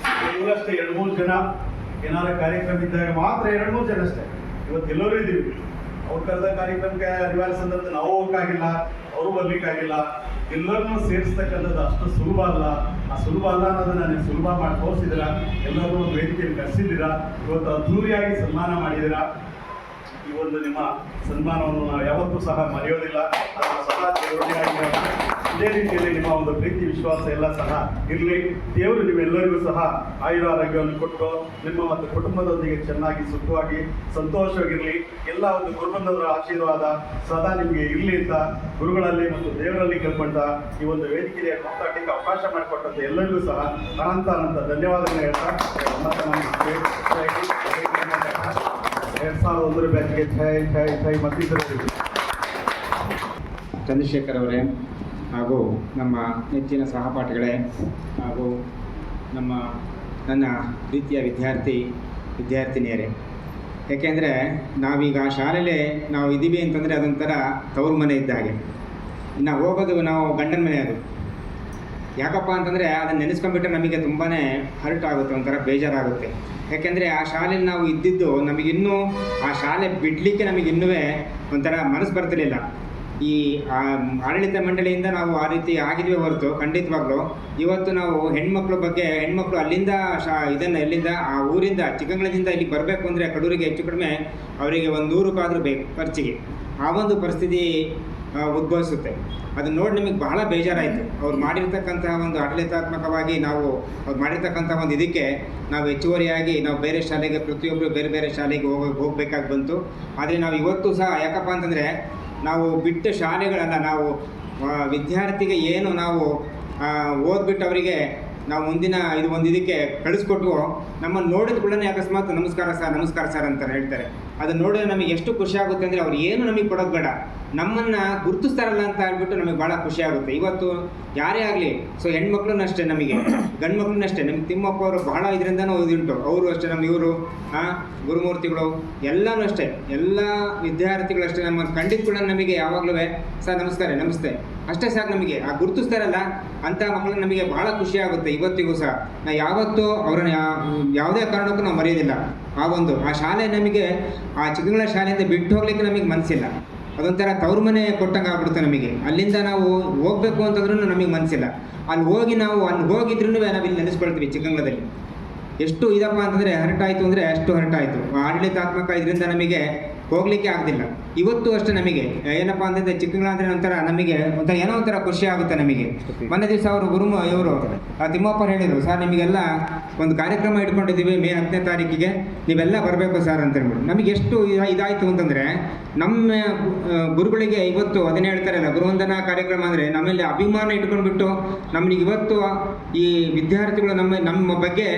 ಇವರಷ್ಟೇ 2-3 ಜನ ಏನಾದ್ರು ಕಾರ್ಯಕ್ರಮ ಇದ್ದಾಗ ಮಾತ್ರ 2-3 ಜನ ಅಷ್ಟೇ. ಇವತ್ತು ಎಲ್ಲರೂ ಇದ್ದೀವಿ. ಅವ್ರು ಕರೆದ ಕಾರ್ಯಕ್ರಮಕ್ಕೆ ಅನಿವಾರ್ಯ ಸಂದರ್ಭದಲ್ಲಿ ನಾವು ಹೋಗೋಕ್ಕಾಗಿಲ್ಲ, ಅವರು ಬರ್ಲಿಕ್ಕಾಗಿಲ್ಲ. ಎಲ್ಲರನ್ನೂ ಸೇರಿಸ್ತಕ್ಕಂಥದ್ದು ಅಷ್ಟು ಸುಲಭ ಅಲ್ಲ. ಆ ಸುಲಭ ಅಲ್ಲ ಅನ್ನೋದನ್ನ ನೀವು ಸುಲಭ ಮಾಡಿ ತೋರಿಸಿದ್ದೀರಾ. ಎಲ್ಲರೂ ಒಂದು ವೇದಿಕೆಯಲ್ಲಿ ಕರೆಸಿದ್ದೀರಾ. ಇವತ್ತು ಅದ್ಧೂರಿಯಾಗಿ ಸನ್ಮಾನ ಮಾಡಿದ್ದೀರಾ. ಈ ಒಂದು ನಿಮ್ಮ ಸನ್ಮಾನವನ್ನು ನಾವು ಯಾವತ್ತೂ ಸಹ ಮರೆಯೋದಿಲ್ಲ. ಅದನ್ನು ಸದಾ ಇದೇ ರೀತಿಯಲ್ಲಿ ನಿಮ್ಮ ಒಂದು ಪ್ರೀತಿ ವಿಶ್ವಾಸ ಎಲ್ಲ ಸಹ ಇರಲಿ. ದೇವರು ನಿಮ್ಮೆಲ್ಲರಿಗೂ ಸಹ ಆಯುರಾರೋಗ್ಯವನ್ನು ಕೊಟ್ಟು ನಿಮ್ಮ ಮತ್ತು ಕುಟುಂಬದೊಂದಿಗೆ ಚೆನ್ನಾಗಿ ಸುಖವಾಗಿ ಸಂತೋಷವಾಗಿರಲಿ. ಎಲ್ಲ ಒಂದು ಗುರುಬಂಧವರ ಆಶೀರ್ವಾದ ಸದಾ ನಿಮಗೆ ಇರಲಿ ಅಂತ ಗುರುಗಳಲ್ಲಿ ಮತ್ತು ದೇವರಲ್ಲಿ ಕೇಳ್ಕೊಂಡ ಈ ಒಂದು ವೇದಿಕೆಗೆ ಮಾತಾಡಲಿಕ್ಕೆ ಅವಕಾಶ ಮಾಡಿಕೊಟ್ಟಂತೆ ಎಲ್ಲರಿಗೂ ಸಹ ಅನಂತ ಧನ್ಯವಾದಗಳು ಹೇಳ್ತಾ 2001 ಬ್ಯಾಚ್ಗೆ ಜೈ ಮತ್ತಿತರರಿಗೆ. ಚಂದ್ರಶೇಖರ್ ಅವರೇ ಹಾಗೂ ನಮ್ಮ ನೆಚ್ಚಿನ ಸಹಪಾಠಿಗಳೇ ಹಾಗೂ ನನ್ನ ಪ್ರೀತಿಯ ವಿದ್ಯಾರ್ಥಿನಿಯರೇ, ಯಾಕೆಂದರೆ ನಾವೀಗ ಶಾಲೆಯಲ್ಲೇ ನಾವು ಇದ್ದೀವಿ ಅಂತಂದರೆ ಅದೊಂಥರ ತವರು ಮನೆ ಇದ್ದ ಹಾಗೆ. ನಾವು ಹೋಗೋದು ನಾವು ಗಂಡನ ಮನೆ. ಅದು ಯಾಕಪ್ಪ ಅಂತಂದರೆ ಅದನ್ನು ನೆನೆಸ್ಕೊಂಡ್ಬಿಟ್ರೆ ನಮಗೆ ತುಂಬಾ ಹರ್ಟ್ ಆಗುತ್ತೆ, ಒಂಥರ ಬೇಜಾರಾಗುತ್ತೆ. ಯಾಕೆಂದರೆ ಆ ಶಾಲೆಯಲ್ಲಿ ನಾವು ಇದ್ದಿದ್ದು ನಮಗಿನ್ನೂ ಆ ಶಾಲೆ ಬಿಡಲಿಕ್ಕೆ ನಮಗಿನ್ನೂ ಒಂಥರ ಮನಸ್ಸು ಬರ್ತಿರಲಿಲ್ಲ. ಈ ಆಡಳಿತ ಮಂಡಳಿಯಿಂದ ನಾವು ಆ ರೀತಿ ಆಗಿದ್ವಿ ಹೊರತು ಖಂಡಿತವಾಗ್ಲೂ ಇವತ್ತು ನಾವು ಹೆಣ್ಮಕ್ಳು ಅಲ್ಲಿಂದ ಎಲ್ಲಿಂದ ಆ ಊರಿಂದ ಚಿಕ್ಕಂಗಳದಿಂದ ಇಲ್ಲಿಗೆ ಬರಬೇಕು ಅಂದರೆ ಕಡೂರಿಗೆ ಹೆಚ್ಚು ಕಡಿಮೆ ಅವರಿಗೆ 100 ರೂಪಾಯಿ ಆದರೂ ಬೇಕು ಖರ್ಚಿಗೆ. ಆ ಒಂದು ಪರಿಸ್ಥಿತಿ ಉದ್ಭವಿಸುತ್ತೆ. ಅದನ್ನ ನೋಡಿ ನಮಗೆ ಬಹಳ ಬೇಜಾರಾಯಿತು. ಅವ್ರು ಮಾಡಿರ್ತಕ್ಕಂತಹ ಒಂದು ಆಡಳಿತಾತ್ಮಕವಾಗಿ ಅವ್ರು ಮಾಡಿರ್ತಕ್ಕಂಥ ಒಂದು ಇದಕ್ಕೆ ನಾವು ಹೆಚ್ಚುವರಿಯಾಗಿ ನಾವು ಬೇರೆ ಶಾಲೆಗೆ ಪ್ರತಿಯೊಬ್ಬರು ಬೇರೆ ಶಾಲೆಗೆ ಹೋಗಬೇಕಾಗಿ ಬಂತು. ಆದರೆ ನಾವು ಇವತ್ತು ಸಹ ಯಾಕಪ್ಪ ಅಂತಂದರೆ ನಾವು ಬಿಟ್ಟ ಶಾಲೆಗಳನ್ನ ನಾವು ವಿದ್ಯಾರ್ಥಿಗೆ ಏನು ನಾವು ಓದ್ಬಿಟ್ಟು ಅವರಿಗೆ ನಾವು ಮುಂದಿನ ಇದಕ್ಕೆ ಕಳಿಸ್ಕೊಟ್ಟು ನಮ್ಮನ್ನು ನೋಡಿದ ಕೂಡಲೇ ಅಕಸ್ಮಾತ್ ನಮಸ್ಕಾರ ಸರ್ ಅಂತ ಹೇಳ್ತಾರೆ. ಅದನ್ನು ನೋಡಿದ್ರೆ ನಮಗೆ ಎಷ್ಟು ಖುಷಿ ಆಗುತ್ತೆ ಅಂದರೆ ಅವ್ರು ಏನು ನಮಗೆ ಕೊಡೋದು ಬೇಡ, ನಮ್ಮನ್ನು ಗುರುತಿಸ್ತಾರಲ್ಲ ಅಂತ ಹೇಳ್ಬಿಟ್ಟು ನಮಗೆ ಭಾಳ ಖುಷಿ ಆಗುತ್ತೆ. ಇವತ್ತು ಯಾರೇ ಆಗಲಿ, ಸೊ ಹೆಣ್ಮಕ್ಳನ್ನೂ ಅಷ್ಟೇ, ನಮಗೆ ಗಂಡು ಮಕ್ಳನ್ನೂ ಅಷ್ಟೇ. ನಮಗೆ ತಿಮ್ಮಪ್ಪ ಅವರು ಬಹಳ ಇದರಿಂದನೂ ಇದುಂಟು. ಅವರು ಅಷ್ಟೇ, ಇವರು ಗುರುಮೂರ್ತಿಗಳು ಎಲ್ಲನೂ ಅಷ್ಟೇ, ಎಲ್ಲ ವಿದ್ಯಾರ್ಥಿಗಳು ಅಷ್ಟೇ. ನಮ್ಮನ್ನು ಕಂಡಿದ್ದು ಕೂಡ ನಮಗೆ ಯಾವಾಗಲೂ ಸರ್ ನಮಸ್ತೆ ಅಷ್ಟೇ ಸಾಕು. ನಮಗೆ ಆ ಗುರುತಿಸ್ತಾರಲ್ಲ ಅಂಥ ಮಕ್ಕಳನ್ನ ನಮಗೆ ಭಾಳ ಖುಷಿ ಆಗುತ್ತೆ. ಇವತ್ತಿಗೂ ಸಹ ನಾವು ಯಾವತ್ತೂ ಅವರನ್ನು ಯಾವುದೇ ಕಾರಣಕ್ಕೂ ನಾವು ಮರೆಯೋದಿಲ್ಲ. ಆ ಶಾಲೆ ನಮಗೆ ಆ ಚಿಕ್ಕಂಗಳ ಶಾಲೆಯಿಂದ ಬಿಟ್ಟು ಹೋಗ್ಲಿಕ್ಕೆ ನಮಗೆ ಮನಸ್ಸಿಲ್ಲ. ಅದೊಂಥರ ತವ್ರ ಮನೆ ಕೊಟ್ಟಂಗೆ ಆಗ್ಬಿಡುತ್ತೆ ನಮಗೆ. ಅಲ್ಲಿಂದ ನಾವು ಹೋಗಬೇಕು ಅಂತಂದ್ರೂ ನಮಗೆ ಮನಸ್ಸಿಲ್ಲ. ಅಲ್ಲಿ ಹೋಗಿದ್ರೂ ನಾವು ಇಲ್ಲಿ ನೆನೆಸ್ಕೊಳ್ತೀವಿ. ಚಿಕ್ಕಂಗಳದಲ್ಲಿ ಎಷ್ಟು ಇದಪ್ಪ ಅಂತಂದರೆ ಹರ್ಟಾಯಿತು ಅಂದರೆ ಅಷ್ಟು ಹರ್ಟಾಯಿತು. ಆಡಳಿತಾತ್ಮಕ ಇದರಿಂದ ನಮಗೆ ಹೋಗಲಿಕ್ಕೆ ಆಗ್ತಿಲ್ಲ. ಇವತ್ತು ಅಷ್ಟೇ ನಮಗೆ ಏನಪ್ಪ ಅಂತಂದರೆ ಚಿಕ್ಕಂಗಳ ಅಂದರೆ ನಮಗೆ ಏನೋ ಒಂಥರ ಖುಷಿ ಆಗುತ್ತೆ ನಮಗೆ. ಮೊನ್ನೆ ದಿವಸ ಇವರು ತಿಮ್ಮಪ್ಪ ಹೇಳಿದರು, ಸರ್ ನಿಮಗೆಲ್ಲ ಒಂದು ಕಾರ್ಯಕ್ರಮ ಇಟ್ಕೊಂಡಿದ್ದೀವಿ ಮೇ 10ನೇ ತಾರೀಕಿಗೆ, ನೀವೆಲ್ಲ ಬರಬೇಕು ಸರ್ ಅಂತ ಹೇಳ್ಬಿಟ್ಟು. ನಮಗೆ ಎಷ್ಟು ಇದಾಯಿತು ಅಂತಂದರೆ ನಮ್ಮ ಗುರುಗಳಿಗೆ ಇವತ್ತು ಅದನ್ನೇ ಹೇಳ್ತಾರಲ್ಲ, ಗುರುವಂದನಾ ಕಾರ್ಯಕ್ರಮ ಅಂದರೆ ನಮ್ಮಲ್ಲಿ ಅಭಿಮಾನ ಇಟ್ಕೊಂಡ್ಬಿಟ್ಟು ನಮಗೆ ಇವತ್ತು ಈ ವಿದ್ಯಾರ್ಥಿಗಳು ನಮ್ಮ ಬಗ್ಗೆ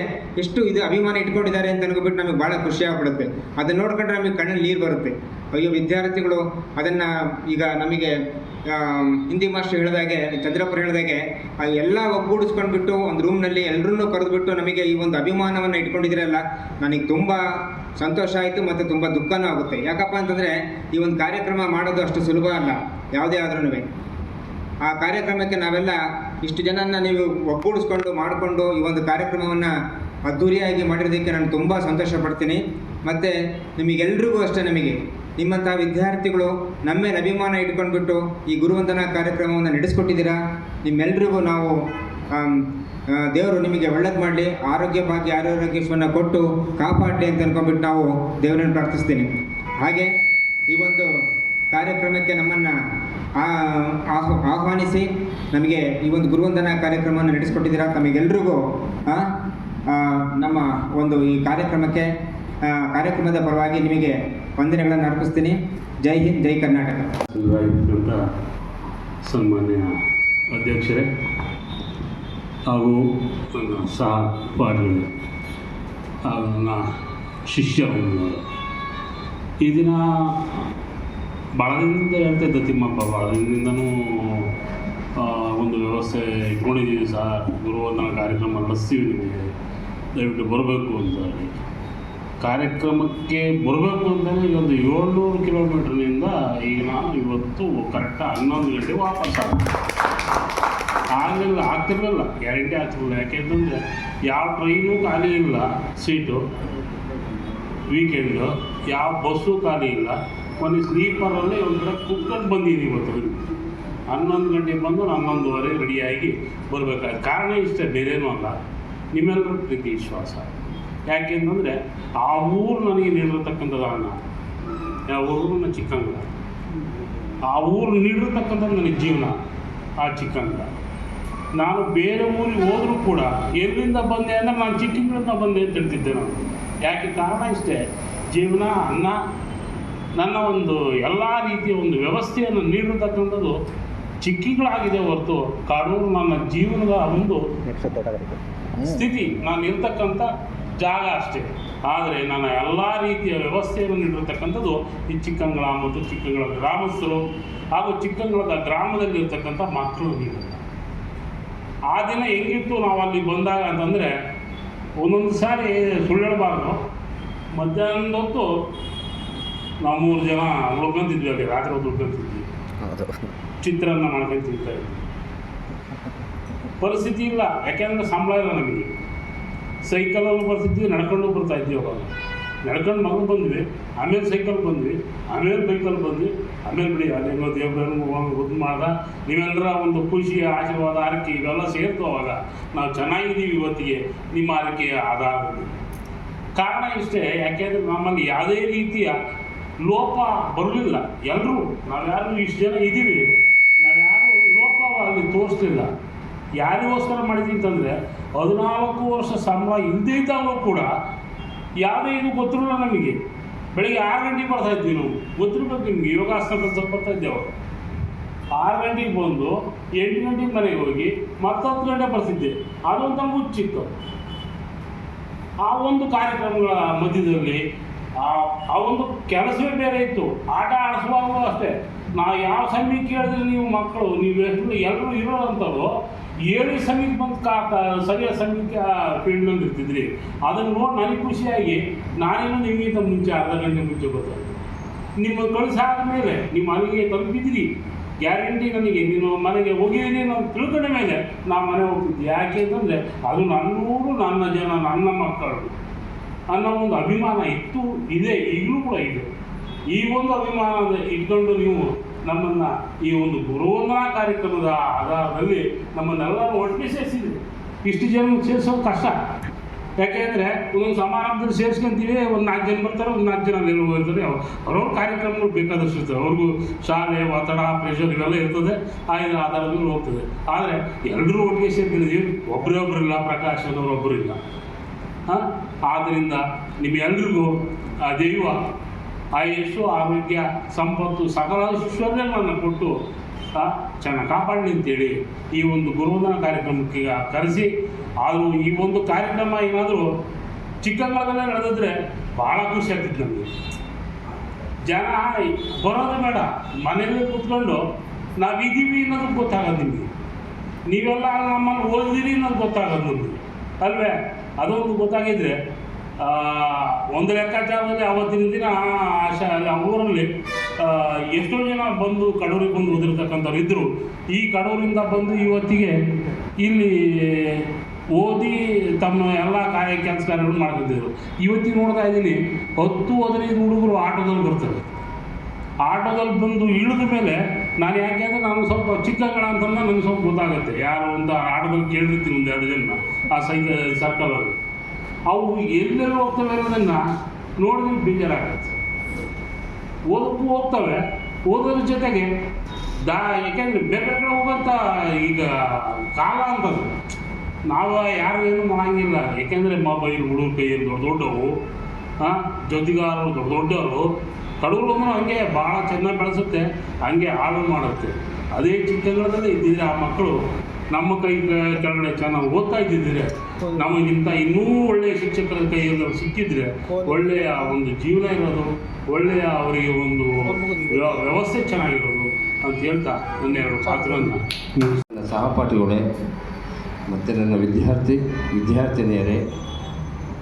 ಎಷ್ಟು ಅಭಿಮಾನ ಇಟ್ಕೊಂಡಿದ್ದಾರೆ ಅಂತ ಅನ್ಕೊಬಿಟ್ಟು ನಮಗೆ ಭಾಳ ಖುಷಿ ಆಗ್ಬಿಡುತ್ತೆ. ಅದನ್ನ ನೋಡ್ಕೊಂಡ್ರೆ ನಮಗೆ ಕಣ್ಣಲ್ಲಿ ನೀರು ಬರುತ್ತೆ. ಅಯ್ಯೋ ವಿದ್ಯಾರ್ಥಿಗಳು ಅದನ್ನು ಈಗ ನಮಗೆ ಹಿಂದಿ ಮಾಸ್ಟರ್ ಹೇಳಿದಾಗೆ, ಚಂದ್ರಪ್ಪರು ಹೇಳಿದಾಗೆ ಎಲ್ಲ ಒಗ್ಗೂಡಿಸ್ಕೊಂಡ್ಬಿಟ್ಟು ಒಂದು ರೂಮ್ನಲ್ಲಿ ಎಲ್ಲರನ್ನೂ ಕರೆದುಬಿಟ್ಟು ನಮಗೆ ಈ ಒಂದು ಅಭಿಮಾನವನ್ನು ಇಟ್ಕೊಂಡಿದ್ದೀರಲ್ಲ, ನನಗೆ ತುಂಬ ಸಂತೋಷ ಆಯಿತು ಮತ್ತು ತುಂಬ ದುಃಖನೂ ಆಗುತ್ತೆ. ಯಾಕಪ್ಪ ಅಂತಂದರೆ ಈ ಒಂದು ಕಾರ್ಯಕ್ರಮ ಮಾಡೋದು ಅಷ್ಟು ಸುಲಭ ಅಲ್ಲ ಯಾವುದೇ ಆದ್ರೂ. ಆ ಕಾರ್ಯಕ್ರಮಕ್ಕೆ ನಾವೆಲ್ಲ ಇಷ್ಟು ಜನನ ನೀವು ಮಾಡಿಕೊಂಡು ಈ ಒಂದು ಕಾರ್ಯಕ್ರಮವನ್ನು ಅದ್ಧೂರಿಯಾಗಿ ಮಾಡಿರೋದಕ್ಕೆ ನಾನು ತುಂಬ ಸಂತೋಷ ಪಡ್ತೀನಿ. ಮತ್ತು ನಿಮಗೆಲ್ರಿಗೂ ಅಷ್ಟೇ, ನಮಗೆ ನಿಮ್ಮಂಥ ವಿದ್ಯಾರ್ಥಿಗಳು ನಮ್ಮ ಮೇಲೆ ಅಭಿಮಾನ ಇಟ್ಕೊಂಡ್ಬಿಟ್ಟು ಈ ಗುರುವಂದನಾ ಕಾರ್ಯಕ್ರಮವನ್ನು ನಡೆಸ್ಕೊಟ್ಟಿದ್ದೀರಾ. ನಿಮ್ಮೆಲ್ರಿಗೂ ನಾವು ದೇವರು ನಿಮಗೆ ಒಳ್ಳೇದು ಮಾಡಲಿ, ಆರೋಗ್ಯವನ್ನು ಕೊಟ್ಟು ಕಾಪಾಡಲಿ ಅಂತ ಅನ್ಕೊಂಡ್ಬಿಟ್ಟು ನಾವು ದೇವರನ್ನು ಪ್ರಾರ್ಥಿಸ್ತೀನಿ. ಹಾಗೆ ಈ ಒಂದು ಕಾರ್ಯಕ್ರಮಕ್ಕೆ ನಮ್ಮನ್ನು ಆಹ್ವಾನಿಸಿ ನಮಗೆ ಈ ಒಂದು ಗುರುವಂದನಾ ಕಾರ್ಯಕ್ರಮವನ್ನು ನಡೆಸಿಕೊಟ್ಟಿದ್ದೀರಾ. ತಮಗೆಲ್ರಿಗೂ ನಮ್ಮ ಒಂದು ಈ ಕಾರ್ಯಕ್ರಮದ ಪರವಾಗಿ ನಿಮಗೆ ವಂದನೆಗಳನ್ನು ಅರ್ಪಿಸ್ತೀನಿ. ಜೈ ಹಿಂದ್, ಜೈ ಕರ್ನಾಟಕ. ಸನ್ಮಾನ್ಯ ಅಧ್ಯಕ್ಷರೇ ಹಾಗೂ ನನ್ನ ಸಹಪಾಠಿಗಳು ಹಾಗೂ ನನ್ನ ಶಿಷ್ಯರು, ಈ ದಿನ ಭಾಳ ದಿನದಿಂದ ಹೇಳ್ತಾಯಿದ್ದ ತಿಮ್ಮಪ್ಪ, ಭಾಳ ದಿನದಿಂದನೂ ಒಂದು ವ್ಯವಸ್ಥೆ ಇಟ್ಕೊಂಡಿದ್ದೀವಿ ಸಹ, ಗುರುವಂದನಾ ಕಾರ್ಯಕ್ರಮ ನಡೆಸ್ತೀವಿ, ನಿಮಗೆ ದಯವಿಟ್ಟು ಬರಬೇಕು ಅಂತ ಹೇಳಿ. ಕಾರ್ಯಕ್ರಮಕ್ಕೆ ಬರಬೇಕು ಅಂತಲೇ ಈಗ ಒಂದು 700 ಕಿಲೋಮೀಟ್ರ್ನಿಂದ ಈಗ ನಾನು ಇವತ್ತು ಕರೆಕ್ಟ್ 11 ಗಂಟೆಗೆ ವಾಪಸ್ ಆಗ್ತಿರಲಿಲ್ಲ, ಗ್ಯಾರಂಟಿ ಆಗ್ತಿರಲಿಲ್ಲ. ಯಾಕೆಂತಂದರೆ ಯಾವ ಟ್ರೈನು ಖಾಲಿ ಇಲ್ಲ, ಸೀಟು ವೀಕೆಂಡು ಯಾವ ಬಸ್ಸು ಖಾಲಿ ಇಲ್ಲ. ಕೊನೆ ಸ್ಲೀಪರಲ್ಲಿ ಒಂದು ಕಡೆ ಕುತ್ಕೊಂಡು ಬಂದಿದ್ದೀನಿ. ಇವತ್ತು 11 ಗಂಟೆಗೆ ಬಂದು 11:30 ರೆಡಿಯಾಗಿ ಬರಬೇಕಾಯ್ತು. ಕಾರಣ ಇಷ್ಟೇ, ಬೇರೇನೂ ಅಲ್ಲ, ನಿಮ್ಮೆಲ್ಲರ ಪ್ರೀತಿ ವಿಶ್ವಾಸ. ಯಾಕೆಂತಂದರೆ ಆ ಊರು ನನಗೆ ನೀಡಿರತಕ್ಕಂಥದ್ದು ಅನ್ನ, ಯಾವ ಊರು ನನ್ನ ಚಿಕ್ಕಂಗಳ, ಆ ಊರು ನೀಡಿರತಕ್ಕಂಥದ್ದು ನನಗೆ ಜೀವನ. ಆ ಚಿಕ್ಕಂಗಳ. ನಾನು ಬೇರೆ ಊರಿಗೆ ಹೋದರೂ ಕೂಡ ಎಲ್ಲಿಂದ ಬಂದೆ ಅಂದರೆ ನಾನು ಚಿಕ್ಕಂಗಳಿಂದ ಬಂದೆ ಅಂತ ಹೇಳ್ತಿದ್ದೆ ನಾನು. ಯಾಕೆ ಕಾರಣ ಇಷ್ಟೇ, ಜೀವನ, ಅನ್ನ, ನನ್ನ ಒಂದು ಎಲ್ಲ ರೀತಿಯ ಒಂದು ವ್ಯವಸ್ಥೆಯನ್ನು ನೀಡಿರ್ತಕ್ಕಂಥದ್ದು ಚಿಕ್ಕಿಗಳಾಗಿದೆ ಹೊರತು ಕಾಡೂರು ನನ್ನ ಜೀವನದ ಒಂದು ಸ್ಥಿತಿ, ನಾನು ಇರ್ತಕ್ಕಂಥ ಜಾಗ ಅಷ್ಟೇ. ಆದರೆ ನನ್ನ ಎಲ್ಲ ರೀತಿಯ ವ್ಯವಸ್ಥೆಯನ್ನು ನೀಡಿರ್ತಕ್ಕಂಥದ್ದು ಈ ಚಿಕ್ಕಂಗಳ ಮತ್ತು ಚಿಕ್ಕಂಗಳ ಗ್ರಾಮಸ್ಥರು ಹಾಗೂ ಚಿಕ್ಕಂಗಳ ಗ್ರಾಮದಲ್ಲಿರ್ತಕ್ಕಂಥ ಮಕ್ಕಳು. ನೀವು ಆ ದಿನ ಹೆಂಗಿತ್ತು ನಾವು ಅಲ್ಲಿ ಬಂದಾಗ ಅಂತಂದರೆ, ಒಂದೊಂದು ಸಾರಿ ಸುಳ್ಳು ಹೇಳಬಾರ್ದು, ಮಧ್ಯಾಹ್ನದ ಹೊತ್ತು ನಾವು 3 ಜನ ಉಳ್ಕೊಂತಿದ್ವಿ, ಅಲ್ಲಿ ರಾತ್ರಿ ಹೊತ್ತು ಉಳ್ಕೊಂತಿದ್ವಿ, ಚಿತ್ರಾನ್ನ ಮಾಡ್ಕೊಂಡು ತಿಂತಾಯಿದ್ವಿ. ಪರಿಸ್ಥಿತಿ ಇಲ್ಲ, ಯಾಕೆಂದರೆ ಸಂಬಳ ಇಲ್ಲ ನಮಗೆ. ಸೈಕಲಲ್ಲಿ ಬರ್ತಿದ್ವಿ, ನಡ್ಕೊಂಡು ಬರ್ತಾಯಿದ್ವಿ. ಅವಾಗ ನಡ್ಕೊಂಡು ಮಗು ಬಂದ್ವಿ, ಆಮೇಲೆ ಸೈಕಲ್ ಬಂದ್ವಿ, ಆಮೇಲೆ ಬೈಕಲ್ಲಿ ಬಂದ್ವಿ, ಆಮೇಲೆ ಬಿಡಿ ಅಲ್ಲೆಲ್ಲೋ ದೇವ್ರನ್ನು ಇದು ಮಾಡ್ದ. ನೀವೆಲ್ಲರ ಒಂದು ಖುಷಿ, ಆಶೀರ್ವಾದ, ಆರೈಕೆ ಇವೆಲ್ಲ ಸೇರ್ತು. ಅವಾಗ ನಾವು ಚೆನ್ನಾಗಿದ್ದೀವಿ ಇವತ್ತಿಗೆ ನಿಮ್ಮ ಆರೈಕೆಯ ಆಧಾರದಲ್ಲಿ. ಕಾರಣ ಇಷ್ಟೇ, ಯಾಕೆಂದರೆ ನಮ್ಮಲ್ಲಿ ಯಾವುದೇ ರೀತಿಯ ಲೋಪ ಬರಲಿಲ್ಲ. ಎಲ್ಲರೂ ನಾವ್ಯಾರು ಇಷ್ಟು ಜನ ಇದ್ದೀವಿ, ನಾವ್ಯಾರು ಲೋಪವಾಗಿ ತೋರಿಸ್ಲಿಲ್ಲ. ಯಾರಿಗೋಸ್ಕರ ಮಾಡಿದ್ವಿ ಅಂತಂದರೆ, 14 ವರ್ಷ ಸಂಬಳ ಇಲ್ಲದೇ ಇದ್ದಾಗಲೂ ಕೂಡ ಯಾವುದೇ ಇದು ಗೊತ್ತಿರಲಿಲ್ಲ ನಮಗೆ. ಬೆಳಿಗ್ಗೆ 6 ಗಂಟೆಗೆ ಬರ್ತಾಯಿದ್ವಿ ನಾವು, ಗೊತ್ತಿರ್ಬೇಕು ನಿಮಗೆ, ಯೋಗಾಸನ ಕಲ್ಸಕ್ಕೆ ಬರ್ತಾಯಿದ್ದೇವೆ. 6 ಗಂಟೆಗೆ ಬಂದು 8 ಗಂಟೆಗೆ ಮನೆಗೆ ಹೋಗಿ ಮತ್ತೆ 10 ಗಂಟೆ ಬರ್ತಿದ್ದೆ. ಅದೊಂದು ಹುಚ್ಚಿತ್ತು. ಆ ಒಂದು ಕಾರ್ಯಕ್ರಮಗಳ ಮಧ್ಯದಲ್ಲಿ ಆ ಒಂದು ಕೆಲಸವೇ ಬೇರೆ ಇತ್ತು. ಆಟ ಆಡಿಸುವಾಗಲೂ ಅಷ್ಟೇ, ನಾವು ಯಾವ ಸಮಯಕ್ಕೆ ಕೇಳಿದ್ರೆ ನೀವು ಮಕ್ಕಳು ನೀವೆಲ್ಲರೂ ಎಲ್ಲರೂ ಇರೋವಂಥವ್ರು 7 ಸಮಯಕ್ಕೆ ಬಂದು ಸರಿಯಾದ ಸಮಯಕ್ಕೆ ಆ ಫೀಲ್ಡ್ನಲ್ಲಿ ಇರ್ತಿದ್ರಿ. ಅದನ್ನು ನೋಡಿ ನನಗೆ ಖುಷಿಯಾಗಿ ನಾನೇನು ನಿಮಗಿಂತ ಮುಂಚೆ ಅರ್ಧ ಗಂಟೆ ಮುಂಚೆ ಗೊತ್ತಾಯಿತು. ನಿಮ್ಮ ಕಳಿಸಾದ ಮೇಲೆ ನಿಮ್ಮ ಮನೆಗೆ ತಲುಪಿದ್ರಿ, ಗ್ಯಾರಂಟಿ ನನಗೆ ನೀನು ಮನೆಗೆ ಹೋಗಿದ್ದೀನಿ ನಾವು ತಿಳ್ಕೊಂಡ ಮೇಲೆ ನಾವು ಮನೆ ಹೋಗ್ತಿದ್ವಿ. ಯಾಕೆ ಅಂತಂದರೆ ಅದು ನನ್ನೂರು, ನನ್ನ ಜನ, ನನ್ನ ಮಕ್ಕಳು ಅನ್ನೋ ಒಂದು ಅಭಿಮಾನ ಇತ್ತು, ಇದೆ, ಈಗಲೂ ಕೂಡ ಇದೆ. ಈ ಒಂದು ಅಭಿಮಾನ ಇಟ್ಕೊಂಡು ನೀವು ನಮ್ಮನ್ನು ಈ ಒಂದು ಗುರುವಂದನಾ ಕಾರ್ಯಕ್ರಮದ ಆಧಾರದಲ್ಲಿ ನಮ್ಮನ್ನೆಲ್ಲರೂ ಒಟ್ಟಿಗೆ ಸೇರಿಸಿದ್ವಿ. ಇಷ್ಟು ಜನ ಸೇರಿಸೋದು ಕಷ್ಟ. ಯಾಕೆಂದರೆ ಒಂದೊಂದು ಸಮಾರಂಭದಲ್ಲಿ ಸೇರಿಸ್ಕೊಂತೀವಿ, ಒಂದು 4 ಜನ ಬರ್ತಾರೆ, ಒಂದು 4 ಜನ ಅಲ್ಲಿ ಹೋಗಿರ್ತಾರೆ. ಅವ್ರವ್ರ ಕಾರ್ಯಕ್ರಮಗಳು ಬೇಕಾದಷ್ಟು ಇರ್ತದೆ. ಅವ್ರಿಗೂ ಶಾಲೆ, ಒತ್ತಡ, ಪ್ರೆಷರ್ ಇವೆಲ್ಲ ಇರ್ತದೆ. ಆ ಆಧಾರದಲ್ಲಿ ಹೋಗ್ತದೆ. ಆದರೆ ಎಲ್ಲರೂ ಒಟ್ಟಿಗೆ ಸೇರ್ಕೊಂಡಿದ್ದೀವಿ. ಒಬ್ಬರೊಬ್ಬರಿಲ್ಲ, ಪ್ರಕಾಶ್ ಅನ್ನೋರೊಬ್ಬರಿಲ್ಲ. ಆದ್ದರಿಂದ ನಿಮ್ಮೆಲ್ಲರಿಗೂ ಆ ದೈವ ಆಯುಷು, ಆರೋಗ್ಯ, ಸಂಪತ್ತು, ಸಕಲ ಐಶ್ವರ್ಯಗಳನ್ನು ಕೊಟ್ಟು ಚೆನ್ನಾಗಿ ಕಾಪಾಡಲಿ ಅಂತೇಳಿ ಈ ಒಂದು ಗುರುವಂದನಾ ಕಾರ್ಯಕ್ರಮಕ್ಕೆ ಕರೆಸಿ. ಆದರೂ ಈ ಒಂದು ಕಾರ್ಯಕ್ರಮ ಏನಾದರೂ ಚಿಕ್ಕಂಗಳದಲ್ಲೇ ನಡೆದಿದ್ರೆ ಭಾಳ ಖುಷಿ ಆಗ್ತಿತ್ತು ನಮಗೆ. ಜನ ಬರೋದು ಬೇಡ, ಮನೆಯಲ್ಲೇ ಕೂತ್ಕೊಂಡು ನಾವಿದ್ದೀವಿ ಅನ್ನೋದು ಗೊತ್ತಾಗೋದು ನಿಮಗೆ. ನೀವೆಲ್ಲ ನಮ್ಮಲ್ಲಿ ಓದಿದಿರಿ ಅನ್ನೋದು ಗೊತ್ತಾಗೋದು ನಮಗೆ ಅಲ್ವೇ? ಅದೊಂದು ಗೊತ್ತಾಗಿದ್ರೆ ಒಂದು ಲೆಕ್ಕಾಚಾರದಲ್ಲಿ ಆವತ್ತಿನ ದಿನ ಆ ಊರಲ್ಲಿ ಎಷ್ಟೋ ಜನ ಬಂದು ಕಡೂರಿಗೆ ಬಂದು ಓದಿರ್ತಕ್ಕಂಥವ್ರು ಇದ್ದರು. ಈ ಕಡೂರಿಂದ ಬಂದು ಇವತ್ತಿಗೆ ಇಲ್ಲಿ ಓದಿ ತಮ್ಮ ಎಲ್ಲ ಕೆಲಸ ಕಾರ್ಯಗಳು ಮಾಡ್ತಿದ್ದರು. ಇವತ್ತಿಗೆ ನೋಡ್ತಾ ಇದ್ದೀನಿ 10-15 ಹುಡುಗರು ಆಟೋದಲ್ಲಿ ಬರ್ತಾರೆ. ಆಟೋದಲ್ಲಿ ಬಂದು ಇಳಿದ ಮೇಲೆ ನಾನು ಯಾಕೆ ಅಂದರೆ ನಾನು ಸ್ವಲ್ಪ ಚಿಕ್ಕಂಗಳ ಅಂತಂದ್ರೆ ನನಗೆ ಸ್ವಲ್ಪ ಗೊತ್ತಾಗುತ್ತೆ ಯಾರು ಅಂತ. ಆಟೋದಲ್ಲಿ ಕೇಳಿರ್ತೀನಿ 1-2 ಜನ ಆ ಸರ್ಕಲಲ್ಲಿ. ಅವು ಎಲ್ಲೆಲ್ಲಿ ಹೋಗ್ತವೆ ಅನ್ನೋದನ್ನು ನೋಡಿದ್ರೆ ಬೇಜಾರಾಗುತ್ತೆ. ಓದಕ್ಕೂ ಹೋಗ್ತವೆ, ಓದೋದ್ರ ಜೊತೆಗೆ ಯಾಕೆಂದರೆ ಬೇರೆ ಕಡೆ ಹೋಗೋಂಥ ಈಗ ಕಾಲ ಅಂತದ್ದು. ನಾವು ಯಾರು ಏನು ಮಾಡೋಂಗಿಲ್ಲ. ಯಾಕೆಂದರೆ ಮೊಬೈಲ್ ಹುಡುಗರ ಕೈಯಲ್ಲಿ ದೊಡ್ಡವು, ಜೊತೆಗಾರರು ದೊಡ್ಡವರು. ಕಡೂರು ಹಂಗೆ ಭಾಳ ಚೆನ್ನಾಗಿ ಬೆಳೆಸುತ್ತೆ, ಹಂಗೆ ಹಾಳು ಮಾಡುತ್ತೆ. ಅದೇ ಚಿಕ್ಕಂಗಳಲ್ಲೇ ಇದ್ದಿದ್ರೆ ಆ ಮಕ್ಕಳು ನಮ್ಮ ಕೈ ಕೆಳಗಡೆ ಚೆನ್ನಾಗಿ ಓದ್ತಾ ಇದ್ದಿದ್ರೆ, ನಮಗಿಂತ ಇನ್ನೂ ಒಳ್ಳೆಯ ಶಿಕ್ಷಕರ ಕೈಯಲ್ಲಿ ಸಿಕ್ಕಿದ್ರೆ ಒಳ್ಳೆಯ ಒಂದು ಜೀವನ ಇರೋದು, ಒಳ್ಳೆಯ ಅವರಿಗೆ ಒಂದು ವ್ಯವಸ್ಥೆ ಚೆನ್ನಾಗಿರೋದು ಅಂತ ಹೇಳ್ತಾ ನನ್ನ 2 ಪಾತ್ರವನ್ನು ನನ್ನ ಸಹಪಾಠಿಗಳೇ ಮತ್ತು ನನ್ನ ವಿದ್ಯಾರ್ಥಿನಿಯರೇ,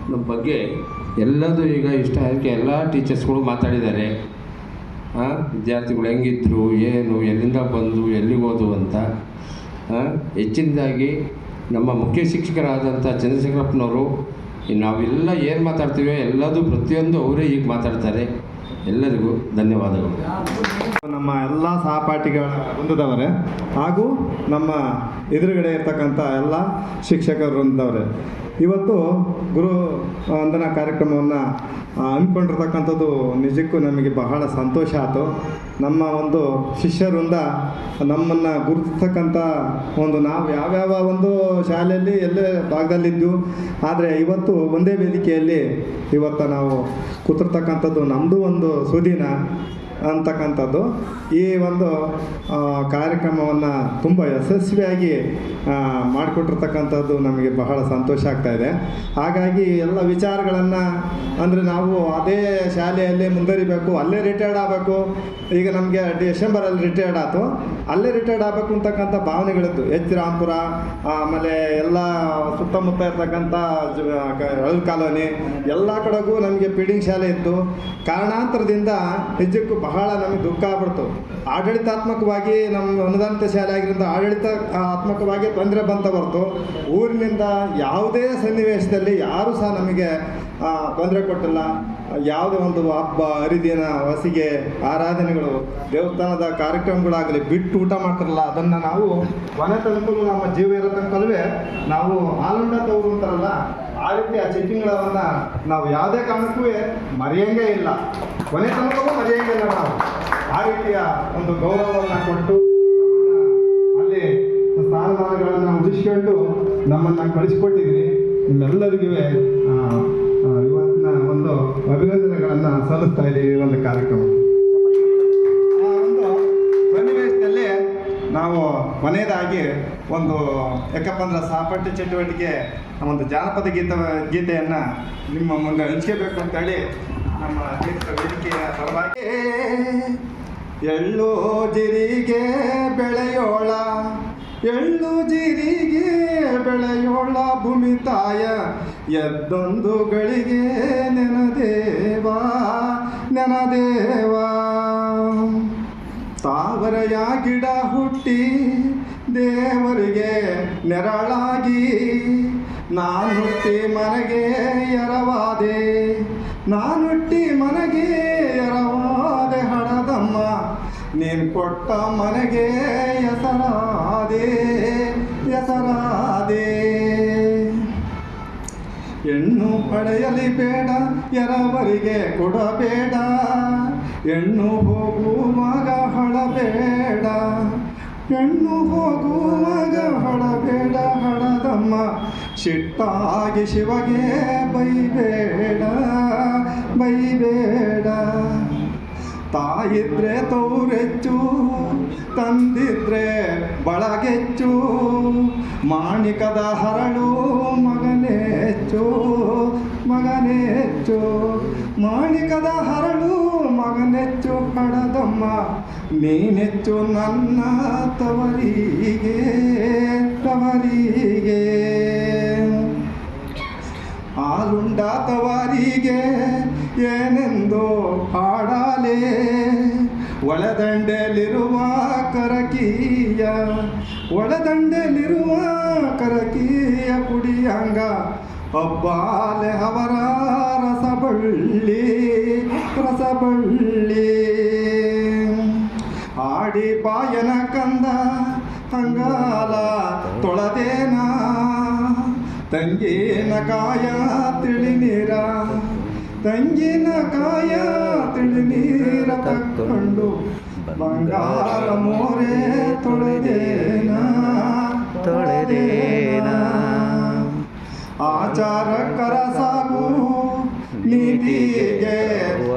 ನಮ್ಮ ಬಗ್ಗೆ ಎಲ್ಲದೂ ಈಗ ಇಷ್ಟ ಆಯ್ಕೆ ಎಲ್ಲ ಟೀಚರ್ಸ್ಗಳು ಮಾತಾಡಿದ್ದಾರೆ. ವಿದ್ಯಾರ್ಥಿಗಳು ಹೆಂಗಿದ್ರು, ಏನು, ಎಲ್ಲಿಂದ ಬಂದು ಎಲ್ಲಿಗೆ ಹೋದು ಅಂತ. ಹೆಚ್ಚಿನದಾಗಿ ನಮ್ಮ ಮುಖ್ಯ ಶಿಕ್ಷಕರಾದಂಥ ಚಂದ್ರಶೇಖರಪ್ಪನವರು ನಾವೆಲ್ಲ ಏನು ಮಾತಾಡ್ತೀವಿ ಎಲ್ಲದೂ ಪ್ರತಿಯೊಂದು ಅವರೇ ಈಗ ಮಾತಾಡ್ತಾರೆ. ಎಲ್ಲರಿಗೂ ಧನ್ಯವಾದಗಳು. ನಮ್ಮ ಎಲ್ಲ ಸಹಪಾಠಿಗಳ ವೃಂದದವರೇ ಹಾಗೂ ನಮ್ಮ ಎದುರುಗಡೆ ಇರ್ತಕ್ಕಂಥ ಎಲ್ಲ ಶಿಕ್ಷಕರು ವೃಂದದವರೇ, ಇವತ್ತು ಗುರು ವಂದನಾ ಕಾರ್ಯಕ್ರಮವನ್ನು ಹಮ್ಮಿಕೊಂಡಿರ್ತಕ್ಕಂಥದ್ದು ನಿಜಕ್ಕೂ ನಮಗೆ ಬಹಳ ಸಂತೋಷ ಆಯಿತು. ನಮ್ಮ ಒಂದು ಶಿಷ್ಯರಿಂದ ನಮ್ಮನ್ನು ಗುರುತಿಸ್ತಕ್ಕಂಥ ನಾವು ಯಾವ್ಯಾವ ಒಂದು ಶಾಲೆಯಲ್ಲಿ ಎಲ್ಲೇ ಭಾಗದಲ್ಲಿದ್ದು, ಆದರೆ ಇವತ್ತು ಒಂದೇ ವೇದಿಕೆಯಲ್ಲಿ ಇವತ್ತು ನಾವು ಕೂತಿರ್ತಕ್ಕಂಥದ್ದು ನಮ್ಮದು ಒಂದು ಸುದಿನ ಅಂತಕ್ಕಂಥದ್ದು. ಈ ಒಂದು ಕಾರ್ಯಕ್ರಮವನ್ನು ತುಂಬ ಯಶಸ್ವಿಯಾಗಿ ಮಾಡಿಕೊಟ್ಟಿರ್ತಕ್ಕಂಥದ್ದು ನಮಗೆ ಬಹಳ ಸಂತೋಷ ಆಗ್ತಾಯಿದೆ. ಹಾಗಾಗಿ ಎಲ್ಲ ವಿಚಾರಗಳನ್ನು ಅಂದರೆ ನಾವು ಅದೇ ಶಾಲೆಯಲ್ಲಿ ಮುಂದುವರಿಬೇಕು, ಅಲ್ಲೇ ರಿಟೈರ್ಡ್ ಆಗಬೇಕು. ಈಗ ನಮಗೆ ಡಿಸೆಂಬರಲ್ಲಿ ರಿಟೈರ್ಡ್ ಆಯಿತು, ಅಲ್ಲೇ ರಿಟೈರ್ಡ್ ಆಗಬೇಕು ಅಂತಕ್ಕಂಥ ಭಾವನೆಗಳಿತ್ತು. ಎಚ್ ರಾಂಪುರ, ಆಮೇಲೆ ಎಲ್ಲ ಸುತ್ತಮುತ್ತ ಇರ್ತಕ್ಕಂಥ ಹಳದ ಕಾಲೋನಿ ಎಲ್ಲ ಕಡೆಗೂ ನಮಗೆ ಫೀಡಿಂಗ್ ಶಾಲೆ ಇತ್ತು. ಕಾರಣಾಂತರದಿಂದ ನಿಜಕ್ಕೂ ಬಹಳ ನಮಗೆ ದುಃಖ ಆಗ್ಬಿಡ್ತು. ಆಡಳಿತಾತ್ಮಕವಾಗಿ ನಮ್ಮ ಅನುದಾನಿತ ಶಾಲೆ ಆಗಿರೋದ್ರಿಂದ ಆಡಳಿತಾತ್ಮಕವಾಗಿ ತೊಂದರೆ ಬಂತ ಹೊರತು ಊರಿನಿಂದ ಯಾವುದೇ ಸನ್ನಿವೇಶದಲ್ಲಿ ಯಾರೂ ಸಹ ನಮಗೆ ತೊಂದರೆ ಕೊಟ್ಟಿಲ್ಲ. ಯಾವುದೇ ಒಂದು ಹಬ್ಬ ಹರಿದಿನ ಹೊಸಿಗೆ ಆರಾಧನೆಗಳು ದೇವಸ್ಥಾನದ ಕಾರ್ಯಕ್ರಮಗಳಾಗಲಿ ಬಿಟ್ಟು ಊಟ ಮಾಡ್ತಾರಲ್ಲ, ಅದನ್ನು ನಾವು ಕೊನೆ ತನಕಲೂ ನಮ್ಮ ಜೀವ ಇರೋ ತನಕಲ್ವೇ ನಾವು ಆಲಂಡ ತವರು ಅಂತಾರಲ್ಲ ಆ ರೀತಿ ಆ ಚಿಟ್ಟಿಂಗ್ಗಳನ್ನು ನಾವು ಯಾವುದೇ ಕಾರಣಕ್ಕೂ ಮರೆಯಂಗೇ ಇಲ್ಲ, ಕೊನೆ ತನಕವೂ ಮರೆಯಂಗೇ ಇಲ್ಲ. ನಾವು ಆ ರೀತಿಯ ಒಂದು ಗೌರವವನ್ನು ಕೊಟ್ಟು ಅಲ್ಲಿ ಸ್ಥಾನಮಾನಗಳನ್ನು ಉಳಿಸ್ಕೊಂಡು ನಮ್ಮನ್ನು ಕಳಿಸ್ಕೊಟ್ಟಿದ್ರಿ. ನಿಮ್ಮೆಲ್ಲರಿಗೂ ಇವತ್ತಿನ ಒಂದು ಅಭಿನಂದನೆಗಳನ್ನು ಸಲ್ಲಿಸ್ತಾ ಇದ್ದೀವಿ. ಒಂದು ಕಾರ್ಯಕ್ರಮ ಆ ಒಂದು ಸನ್ನಿವೇಶದಲ್ಲಿ ನಾವು ಕೊನೆಯದಾಗಿ ಒಂದು ಯಾಕಪ್ಪ ಅಂದ್ರೆ ಸಹಪಾಠ್ಯ ಚಟುವಟಿಕೆ ಒಂದು ಜಾನಪದ ಗೀತೆಯನ್ನು ನಿಮ್ಮ ಮುಂದೆ ಹಂಚ್ಕೋಬೇಕು ಅಂತೇಳಿ ನಮ್ಮ ವೇದಿಕೆಯ ಸಲುವಾಗಿ ಎಳ್ಳು ಜೀರಿಗೆ ಬೆಳೆಯೋಳ, ಎಳ್ಳು ಜೀರಿಗೆ ಬೆಳೆಯೋಳ ಭೂಮಿ ತಾಯ, ಎದ್ದೊಂದು ಗಳಿಗೆ ನೆನದೇವಾ ನೆನದೇವಾ. ತಾವರೆಯ ಗಿಡ ಹುಟ್ಟಿ ದೇವರಿಗೆ ನೆರಳಾಗಿ, ನಾನುಟ್ಟಿ ಮನೆಗೆ ಎರವಾದೆ, ನಾನುಟ್ಟಿ ಮನೆಗೆ ಎರವಾದೆ ಹಣದಮ್ಮ, ನೀನು ಕೊಟ್ಟ ಮನೆಗೆ ಹೆಸರಾದೆ ಹೆಸರಾದೆ. ಹೆಣ್ಣು ಪಡೆಯಲಿ ಬೇಡ ಎರವರಿಗೆ ಕೊಡಬೇಡ, ಹೆಣ್ಣು ಹೋಗುವಾಗ ಹಳಬೇಡ, ಹೆಣ್ಣು ಹೋಗುವಾಗ ಹಳಬೇಡ ಹಳದಮ್ಮ, ಸಿಟ್ಟಾಗಿ ಶಿವಗೆ ಬೈಬೇಡ ಬೈಬೇಡ. ತಾಯಿದ್ರೆ ತೌರೆಚ್ಚು, ತಂದಿದ್ರೆ ಬಳಗೆಚ್ಚು, ಮಾಣಿಕದ ಹರಳು ಮಗನೆಚ್ಚು ಮಗನೆಚ್ಚು, ಮಾಣಿಕದ ಹರಳು ಮಗನೆಚ್ಚು ಹಡದಮ್ಮ, ನೀನೆಚ್ಚು ನನ್ನ ತವರಿಗೆ ತವರಿಗೆ. ಹಾಲುಂಡ ತವರಿಗೆ ಏನೆಂದು ಹಾಡಾಲೆ, ಒಳದಂಡೆಲಿರುವ ಕರಕೀಯ, ಒಳದಂಡೆಲಿರುವ ಕರಕೀಯ ಕುಡಿಯಂಗ, ಹಬ್ಬಾಲೆ ಅವರ ರಸಬಳ್ಳಿ ರಸಬಳ್ಳಿ. ಆಡಿ ಬಾಯನ ಕಂದ ಅಂಗಾಲ ತೊಳೆದೇನ, ತಂಗಿನ ಕಾಯ ತಿಳಿ ನೀರ, ತಂಗಿನ ಕಾಯ ತಿಳಿ ನೀರ ತಕ್ಕೊಂಡು, ಬಂಗಾರ ಮೋರೆ ತೊಳೆದೇನ ತೊಳೆದೇನ. ಆಚಾರಕ್ಕರ ಸಾಗು, ನೀತಿಗೆ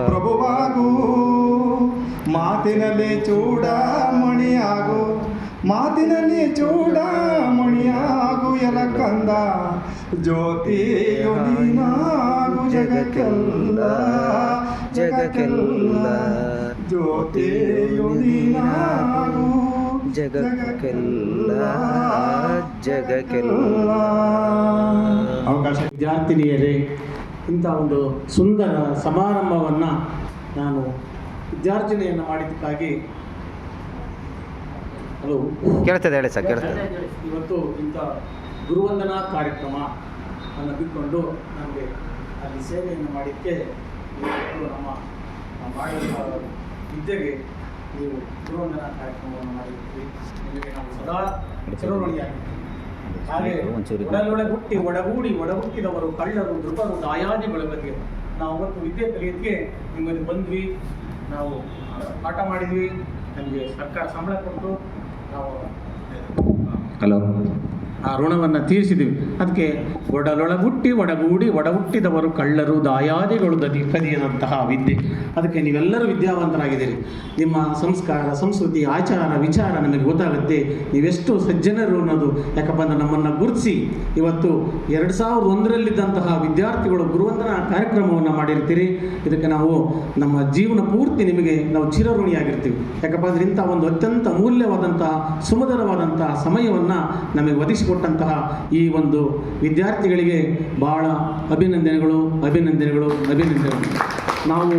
ಪ್ರಭುವಾಗು, ಮಾತಿನಲ್ಲಿ ಚೂಡಮಣಿಯಾಗು, ಮಾತಿನಲ್ಲಿ ಚೂಡಮಣಿಯಾಗು ಎಲಕಂದ, ಜ್ಯೋತಿಯು ನೀನಾಗು ಜಗಕ್ಕೆಲ್ಲ ಜಗಕ್ಕೆಲ್ಲ, ಜ್ಯೋತಿಯು ನೀನಾಗು ಜಗಕ್ಕೆಲ್ಲ ಜಗಕ್ಕೆಲ್ಲ. ಅವಕಾಶ ವಿದ್ಯಾರ್ಥಿನಿಯರೇ, ಇಂಥ ಒಂದು ಸುಂದರ ಸಮಾರಂಭವನ್ನು ನಾನು ವಿದ್ಯಾರ್ಜನೆಯನ್ನು ಮಾಡಿದ್ದಕ್ಕಾಗಿ ಹಲೋ ಕೇಳ್ತದೆ ಹೇಳಿ ಸರ್, ಕೇಳ್ತದೆ. ಇವತ್ತು ಇಂಥ ಗುರುವಂದನಾ ಕಾರ್ಯಕ್ರಮ ಅನ್ನು ಬಿಟ್ಕೊಂಡು ನಮಗೆ ಅಲ್ಲಿ ಸೇವೆಯನ್ನು ಮಾಡಿದ್ದಕ್ಕೆ ನಮ್ಮ ಮಾಡಿದ ವಿದ್ಯೆಗೆ ನೀವು ಗುರುವಂದನಾ ಕಾರ್ಯಕ್ರಮವನ್ನು ಮಾಡಿದ್ದೀವಿ. ನಿಮಗೆ ನಾವು ಸದಾ ಚಿರಋಣಿಯಾಗಿರ್ತೀವಿ. ಹಾಗೆ ಒಡಲೊಳಗೆ ಹುಟ್ಟಿ ಒಡಗೂಡಿ ಒಡಹುಟ್ಟಿದವರು ಕಳ್ಳರು ಧೃತರು ದಾಯಾದಿಗಳ ಬಗ್ಗೆ ನಾವು ಅವತ್ತು ವಿದ್ಯೆ ಕಲಿಯೋದಕ್ಕೆ ನಿಮ್ಮಲ್ಲಿ ಬಂದ್ವಿ, ನಾವು ಪಾಠ ಮಾಡಿದ್ವಿ, ನಮಗೆ ಸರ್ಕಾರ ಸಂಬಳ ಕೊಟ್ಟು ನಾವು ಆ ಋಣವನ್ನು ತೀರಿಸಿದ್ದೀವಿ. ಅದಕ್ಕೆ ಒಡಲೊಳಗುಟ್ಟಿ ಒಡಗೂಡಿ ಒಡಹುಟ್ಟಿದವರು ಕಳ್ಳರು ದಾಯಾದಿಗಳು ಕದಿಯದಂತಹ ವಿದ್ಯೆ. ಅದಕ್ಕೆ ನೀವೆಲ್ಲರೂ ವಿದ್ಯಾವಂತರಾಗಿದ್ದೀರಿ. ನಿಮ್ಮ ಸಂಸ್ಕಾರ, ಸಂಸ್ಕೃತಿ, ಆಚಾರ, ವಿಚಾರ ನಮಗೆ ಗೊತ್ತಾಗುತ್ತೆ. ನೀವೆಷ್ಟು ಸಜ್ಜನರು ಅನ್ನೋದು ಯಾಕಪ್ಪ ಅಂದರೆ ನಮ್ಮನ್ನು ಗುರುತಿಸಿ ಇವತ್ತು 2001ರಲ್ಲಿದ್ದಂತಹ ವಿದ್ಯಾರ್ಥಿಗಳು ಗುರುವಂದನಾ ಕಾರ್ಯಕ್ರಮವನ್ನು ಮಾಡಿರ್ತೀರಿ. ಇದಕ್ಕೆ ನಾವು ನಮ್ಮ ಜೀವನ ಪೂರ್ತಿ ನಿಮಗೆ ನಾವು ಚಿರಋಣಿಯಾಗಿರ್ತೀವಿ. ಯಾಕಪ್ಪ ಅಂದರೆ ಇಂಥ ಒಂದು ಅತ್ಯಂತ ಅಮೂಲ್ಯವಾದಂತಹ ಸುಮಧುರವಾದಂತಹ ಸಮಯವನ್ನು ನಮಗೆ ಒದಗಿಸಿಕೊಟ್ಟಂತಹ ಈ ಒಂದು ವಿದ್ಯಾರ್ಥಿಗಳಿಗೆ ಬಹಳ ಅಭಿನಂದನೆಗಳು. ನಾವು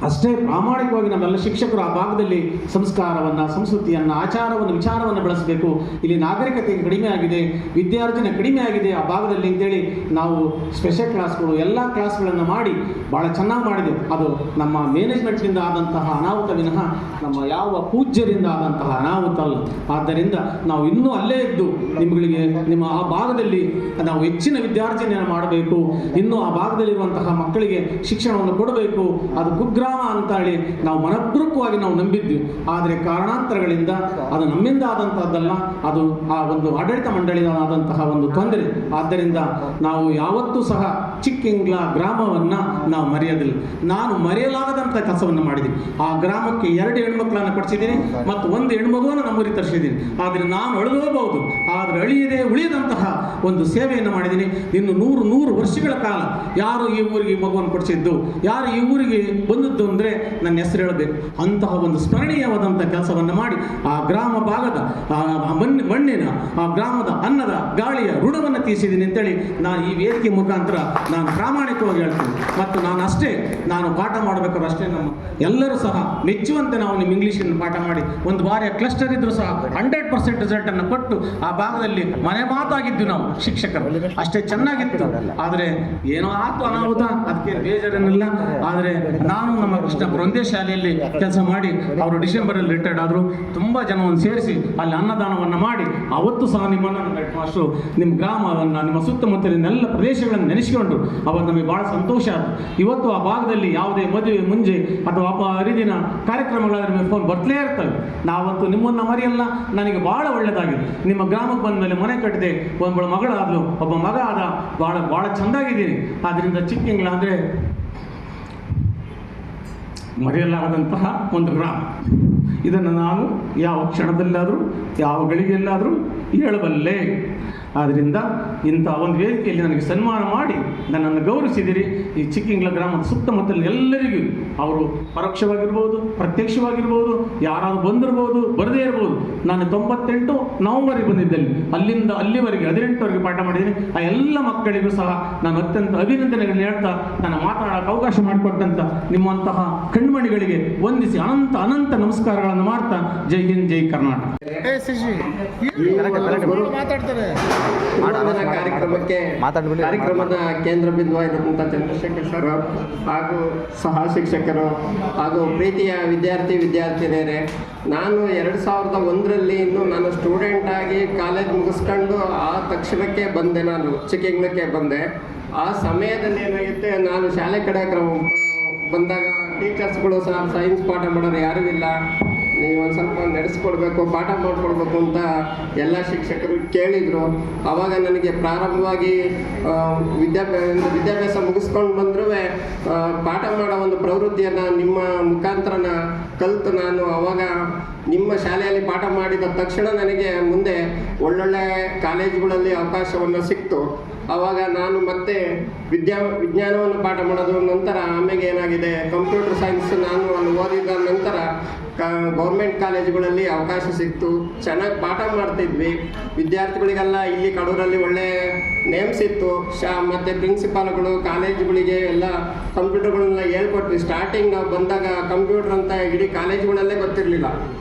ಅಷ್ಟೇ ಪ್ರಾಮಾಣಿಕವಾಗಿ ನಮ್ಮೆಲ್ಲ ಶಿಕ್ಷಕರು ಆ ಭಾಗದಲ್ಲಿ ಸಂಸ್ಕಾರವನ್ನು, ಸಂಸ್ಕೃತಿಯನ್ನು, ಆಚಾರವನ್ನು, ವಿಚಾರವನ್ನು ಬೆಳೆಸಬೇಕು. ಇಲ್ಲಿ ನಾಗರಿಕತೆ ಕಡಿಮೆ ಆಗಿದೆ, ವಿದ್ಯಾರ್ಜನೆ ಕಡಿಮೆ ಆಗಿದೆ ಆ ಭಾಗದಲ್ಲಿ ಅಂತೇಳಿ ನಾವು ಸ್ಪೆಷಲ್ ಕ್ಲಾಸ್ಗಳು ಎಲ್ಲ ಕ್ಲಾಸ್ಗಳನ್ನು ಮಾಡಿ ಭಾಳ ಚೆನ್ನಾಗಿ ಮಾಡಿದೆವು. ಅದು ನಮ್ಮ ಮ್ಯಾನೇಜ್ಮೆಂಟ್ನಿಂದ ಆದಂತಹ ಅನಾಹುತ ವಿನಃ ನಮ್ಮ ಯಾವ ಪೂಜ್ಯರಿಂದ ಆದಂತಹ ಅನಾಹುತ ಅಲ್ಲ. ಆದ್ದರಿಂದ ನಾವು ಇನ್ನೂ ಅಲ್ಲೇ ಇದ್ದು ನಿಮಗೆ ನಿಮ್ಮ ಆ ಭಾಗದಲ್ಲಿ ನಾವು ಹೆಚ್ಚಿನ ವಿದ್ಯಾರ್ಜನೆಯನ್ನು ಮಾಡಬೇಕು. ಇನ್ನೂ ಆ ಭಾಗದಲ್ಲಿರುವಂತಹ ಮಕ್ಕಳಿಗೆ ಶಿಕ್ಷಣವನ್ನು ಕೊಡಬೇಕು. ಅದು ಕುಗ್ರಾಮ ಅಂತ ಹೇಳಿ ನಾವು ಮನಪೂರ್ವಕವಾಗಿ ನಾವು ನಂಬಿದ್ವಿ. ಆದರೆ ಕಾರಣಾಂತರಗಳಿಂದ ಅದು ನಮ್ಮಿಂದ ಆದಂತಹದ್ದಲ್ಲ, ಅದು ಆ ಒಂದು ಆಡಳಿತ ಮಂಡಳಿಯಿಂದ ಆದಂತಹ ಒಂದು ತೊಂದರೆ. ಆದ್ದರಿಂದ ನಾವು ಯಾವತ್ತೂ ಸಹ ಚಿಕ್ಕಿಂಗ್ಲ ಗ್ರಾಮವನ್ನು ನಾವು ಮರೆಯೋದಿಲ್ಲ. ನಾನು ಮರೆಯಲಾಗದಂಥ ಕೆಲಸವನ್ನು ಮಾಡಿದ್ದೀನಿ. ಆ ಗ್ರಾಮಕ್ಕೆ 2 ಹೆಣ್ಮಕ್ಳನ್ನು ಕೊಡಿಸಿದ್ದೀನಿ ಮತ್ತು 1 ಹೆಣ್ಮಗುವನ್ನು ನಮ್ಮೂರಿಗೆ ತರಿಸಿದ್ದೀನಿ. ಆದರೆ ನಾನು ಅಳಿದೋಗಬಹುದು, ಆದರೆ ಅಳಿಯದೆ ಉಳಿಯದಂತಹ ಒಂದು ಸೇವೆಯನ್ನು ಮಾಡಿದ್ದೀನಿ. ಇನ್ನು 100 ವರ್ಷಗಳ ಕಾಲ ಯಾರು ಈ ಊರಿಗೆ ಮಗುವನ್ನು ಕೊಡಿಸಿದ್ದು, ಯಾರು ಈ ಊರಿಗೆ ಬಂದದ್ದು ಅಂದರೆ ನನ್ನ ಹೆಸರು ಹೇಳಬೇಕು. ಅಂತಹ ಒಂದು ಸ್ಮರಣೀಯವಾದಂಥ ಕೆಲಸವನ್ನು ಮಾಡಿ ಆ ಗ್ರಾಮ ಭಾಗದ ಮಣ್ಣಿನ, ಆ ಗ್ರಾಮದ ಅನ್ನದ ಗಾಳಿಯ ಋಣವನ್ನು ತೀರಿಸಿದ್ದೀನಿ ಅಂತೇಳಿ ನಾನು ಈ ವೇದಿಕೆ ಮುಖಾಂತರ ನಾನು ಪ್ರಾಮಾಣಿಕವಾಗಿ ಹೇಳ್ತೀನಿ. ಮತ್ತು ನಾನು ಪಾಠ ಮಾಡಬೇಕಾದ್ರೆ ಅಷ್ಟೇ ನಮ್ಮ ಎಲ್ಲರೂ ಸಹ ಮೆಚ್ಚುವಂತೆ ನಾವು ನಿಮ್ಮ ಇಂಗ್ಲೀಷನ್ನು ಪಾಠ ಮಾಡಿ ಒಂದು ಬಾರಿಯ ಕ್ಲಸ್ಟರ್ ಇದ್ದರೂ ಸಹ 100% ರಿಸಲ್ಟನ್ನು ಕೊಟ್ಟು ಆ ಭಾಗದಲ್ಲಿ ಮನೆ ಮಾತಾಗಿದ್ದು ನಾವು ಶಿಕ್ಷಕರು ಅಷ್ಟೇ ಚೆನ್ನಾಗಿತ್ತು. ಆದರೆ ಏನೋ ಆತು ಅನಾಹುತ, ಅದಕ್ಕೆ ಬೇಜಾರೇನಿಲ್ಲ. ಆದರೆ ನಾನು ನಮ್ಮ ಕೃಷ್ಣಪುರ ಒಂದೇ ಶಾಲೆಯಲ್ಲಿ ಕೆಲಸ ಮಾಡಿ ಅವರು ಡಿಸೆಂಬರಲ್ಲಿ ರಿಟೈರ್ಡ್ ಆದರು. ತುಂಬ ಜನವನ್ನು ಸೇರಿಸಿ ಅಲ್ಲಿ ಅನ್ನದಾನವನ್ನು ಮಾಡಿ ಅವತ್ತು ಸಹ ನಿಮ್ಮನ್ನು ಹೆಡ್ ಮಾಸ್ಟರು ನಿಮ್ಮ ಗ್ರಾಮವನ್ನು, ನಿಮ್ಮ ಸುತ್ತಮುತ್ತಲಿನ ಪ್ರದೇಶಗಳನ್ನು ನೆನೆಸಿಕೊಂಡ್ರು. ಅವತ್ತು ನಮಗೆ ಭಾಳ ಸಂತೋಷ ಆಯಿತು. ಇವತ್ತು ಆ ಭಾಗದಲ್ಲಿ ಯಾವುದೇ ಮದುವೆ ಮುಂಜೆ ಅಥವಾ ಹಬ್ಬ ಹರಿದಿನ ಕಾರ್ಯಕ್ರಮಗಳಾದರೆ ನಿಮಗೆ ಫೋನ್ ಬರ್ತಲೇ ಇರ್ತವೆ. ನಾವಂತೂ ನಿಮ್ಮನ್ನು ಮರೆಯಲ್ಲ. ನನಗೆ ಭಾಳ ಒಳ್ಳೆಯದಾಗಿದೆ. ನಿಮ್ಮ ಗ್ರಾಮಕ್ಕೆ ಬಂದ ಮೇಲೆ ಮನೆ ಕಟ್ಟಿದೆ, ಒಬ್ಬಳು ಮಗಳಾದಳು, ಒಬ್ಬ ಮಗ ಆದ, ಭಾಳ ಚೆಂದಾಗಿದ್ದೀನಿ. ಆದ್ದರಿಂದ ಚಿಕ್ಕಿಂಗ್ಲ ಅಂದರೆ ಮರೆಯಲಾಗದಂತಹ ಒಂದು ಗ್ರಾಮ. ಇದನ್ನು ನಾನು ಯಾವ ಕ್ಷಣದಲ್ಲಾದರೂ ಯಾವ ಗಳಿಗೆಯಲ್ಲಾದರೂ ಹೇಳಬಲ್ಲೆ. ಆದ್ದರಿಂದ ಇಂಥ ಒಂದು ವೇದಿಕೆಯಲ್ಲಿ ನನಗೆ ಸನ್ಮಾನ ಮಾಡಿ ನನ್ನನ್ನು ಗೌರವಿಸಿದಿರಿ. ಈ ಚಿಕ್ಕಿಂಗ್ಲ ಗ್ರಾಮದ ಸುತ್ತಮುತ್ತಲಿನ ಎಲ್ಲರಿಗೂ, ಅವರು ಪರೋಕ್ಷವಾಗಿರ್ಬೋದು, ಪ್ರತ್ಯಕ್ಷವಾಗಿರ್ಬೋದು, ಯಾರಾದರೂ ಬಂದಿರ್ಬೋದು, ಬರದೇ ಇರ್ಬೋದು. ನಾನು 98 ನವಂಬರಿಗೆ ಬಂದಿದ್ದಲ್ಲಿ ಅಲ್ಲಿಂದ ಅಲ್ಲಿವರೆಗೆ 18ವರೆಗೆ ಪಾಠ ಮಾಡಿದ್ದೀನಿ. ಆ ಎಲ್ಲ ಮಕ್ಕಳಿಗೂ ಸಹ ನಾನು ಅತ್ಯಂತ ಅಭಿನಂದನೆಗಳನ್ನು ಹೇಳ್ತಾ ನನ್ನ ಮಾತನಾಡೋಕ್ಕೆ ಅವಕಾಶ ಮಾಡಿಕೊಟ್ಟಂಥ ನಿಮ್ಮಂತಹ ಕಣ್ಮಣಿಗಳಿಗೆ ವಂದಿಸಿ ಅನಂತ ನಮಸ್ಕಾರಗಳನ್ನು ಮಾಡ್ತಾ ಜೈ ಹಿಂದ್, ಜೈ ಕರ್ನಾಟಕ. ಕಾರ್ಯಕ್ರಮದ ಕೇಂದ್ರ ಬಿಂದುವಾಗಿರುವಂಥ ಚಂದ್ರಶೇಖರ್ ಸರ್ ಹಾಗೂ ಸಹ ಶಿಕ್ಷಕರು ಹಾಗೂ ಪ್ರೀತಿಯ ವಿದ್ಯಾರ್ಥಿನಿಯರೇ, ನಾನು 2001ರಲ್ಲಿ ಇನ್ನು ನಾನು ಸ್ಟೂಡೆಂಟ್ ಆಗಿ ಕಾಲೇಜ್ ಮುಗಿಸ್ಕೊಂಡು ಆ ತಕ್ಷಣಕ್ಕೆ ಬಂದೆ. ನಾನು ಚಿಕ್ಕಂಗ್ಳಕ್ಕೆ ಬಂದೆ. ಆ ಸಮಯದಲ್ಲಿ ಏನಾಗುತ್ತೆ, ನಾನು ಶಾಲೆ ಕಡೆ ಬಂದಾಗ ಟೀಚರ್ಸ್ಗಳು ಸಹ ಸೈನ್ಸ್ ಪಾಠ ಮಾಡೋರು ಯಾರೂ ಇಲ್ಲ, ನೀವು ಒಂದು ಸ್ವಲ್ಪ ನಡೆಸ್ಕೊಡ್ಬೇಕು, ಪಾಠ ಮಾಡಿಕೊಡ್ಬೇಕು ಅಂತ ಎಲ್ಲ ಶಿಕ್ಷಕರು ಕೇಳಿದರು. ಆವಾಗ ನನಗೆ ಪ್ರಾರಂಭವಾಗಿ ವಿದ್ಯಾಭ್ಯಾಸ ಮುಗಿಸ್ಕೊಂಡು ಬಂದರೂ ಪಾಠ ಮಾಡೋ ಒಂದು ಪ್ರವೃತ್ತಿಯನ್ನು ನಿಮ್ಮ ಮುಖಾಂತರ ಕಲಿತು ನಾನು ಆವಾಗ ನಿಮ್ಮ ಶಾಲೆಯಲ್ಲಿ ಪಾಠ ಮಾಡಿದ ತಕ್ಷಣ ನನಗೆ ಮುಂದೆ ಒಳ್ಳೊಳ್ಳೆ ಕಾಲೇಜುಗಳಲ್ಲಿ ಅವಕಾಶವನ್ನು ಸಿಕ್ತು. ಆವಾಗ ನಾನು ಮತ್ತೆ ವಿಜ್ಞಾನವನ್ನು ಪಾಠ ಮಾಡೋದು. ನಂತರ ಆಮೇಲೆ ಏನಾಗಿದೆ, ಕಂಪ್ಯೂಟರ್ ಸೈನ್ಸ್ ನಾನು ಅಲ್ಲಿ ಓದಿದ ನಂತರ ಗೌರ್ಮೆಂಟ್ ಕಾಲೇಜುಗಳಲ್ಲಿ ಅವಕಾಶ ಸಿಕ್ತು. ಚೆನ್ನಾಗಿ ಪಾಠ ಮಾಡ್ತಿದ್ವಿ. ವಿದ್ಯಾರ್ಥಿಗಳಿಗೆಲ್ಲ ಇಲ್ಲಿ ಕಡೂರಲ್ಲಿ ಒಳ್ಳೆ ನೇಮ್ಸ್ ಇತ್ತು. ಮತ್ತು ಪ್ರಿನ್ಸಿಪಾಲ್ಗಳು ಕಾಲೇಜುಗಳಿಗೆ ಎಲ್ಲ ಕಂಪ್ಯೂಟರ್ಗಳನ್ನೆಲ್ಲ ಹೇಳ್ಕೊಟ್ವಿ. ಸ್ಟಾರ್ಟಿಂಗ್ ನಾವು ಬಂದಾಗ ಕಂಪ್ಯೂಟರ್ ಅಂತ ಇಡೀ ಕಾಲೇಜುಗಳಲ್ಲೇ ಗೊತ್ತಿರಲಿಲ್ಲ,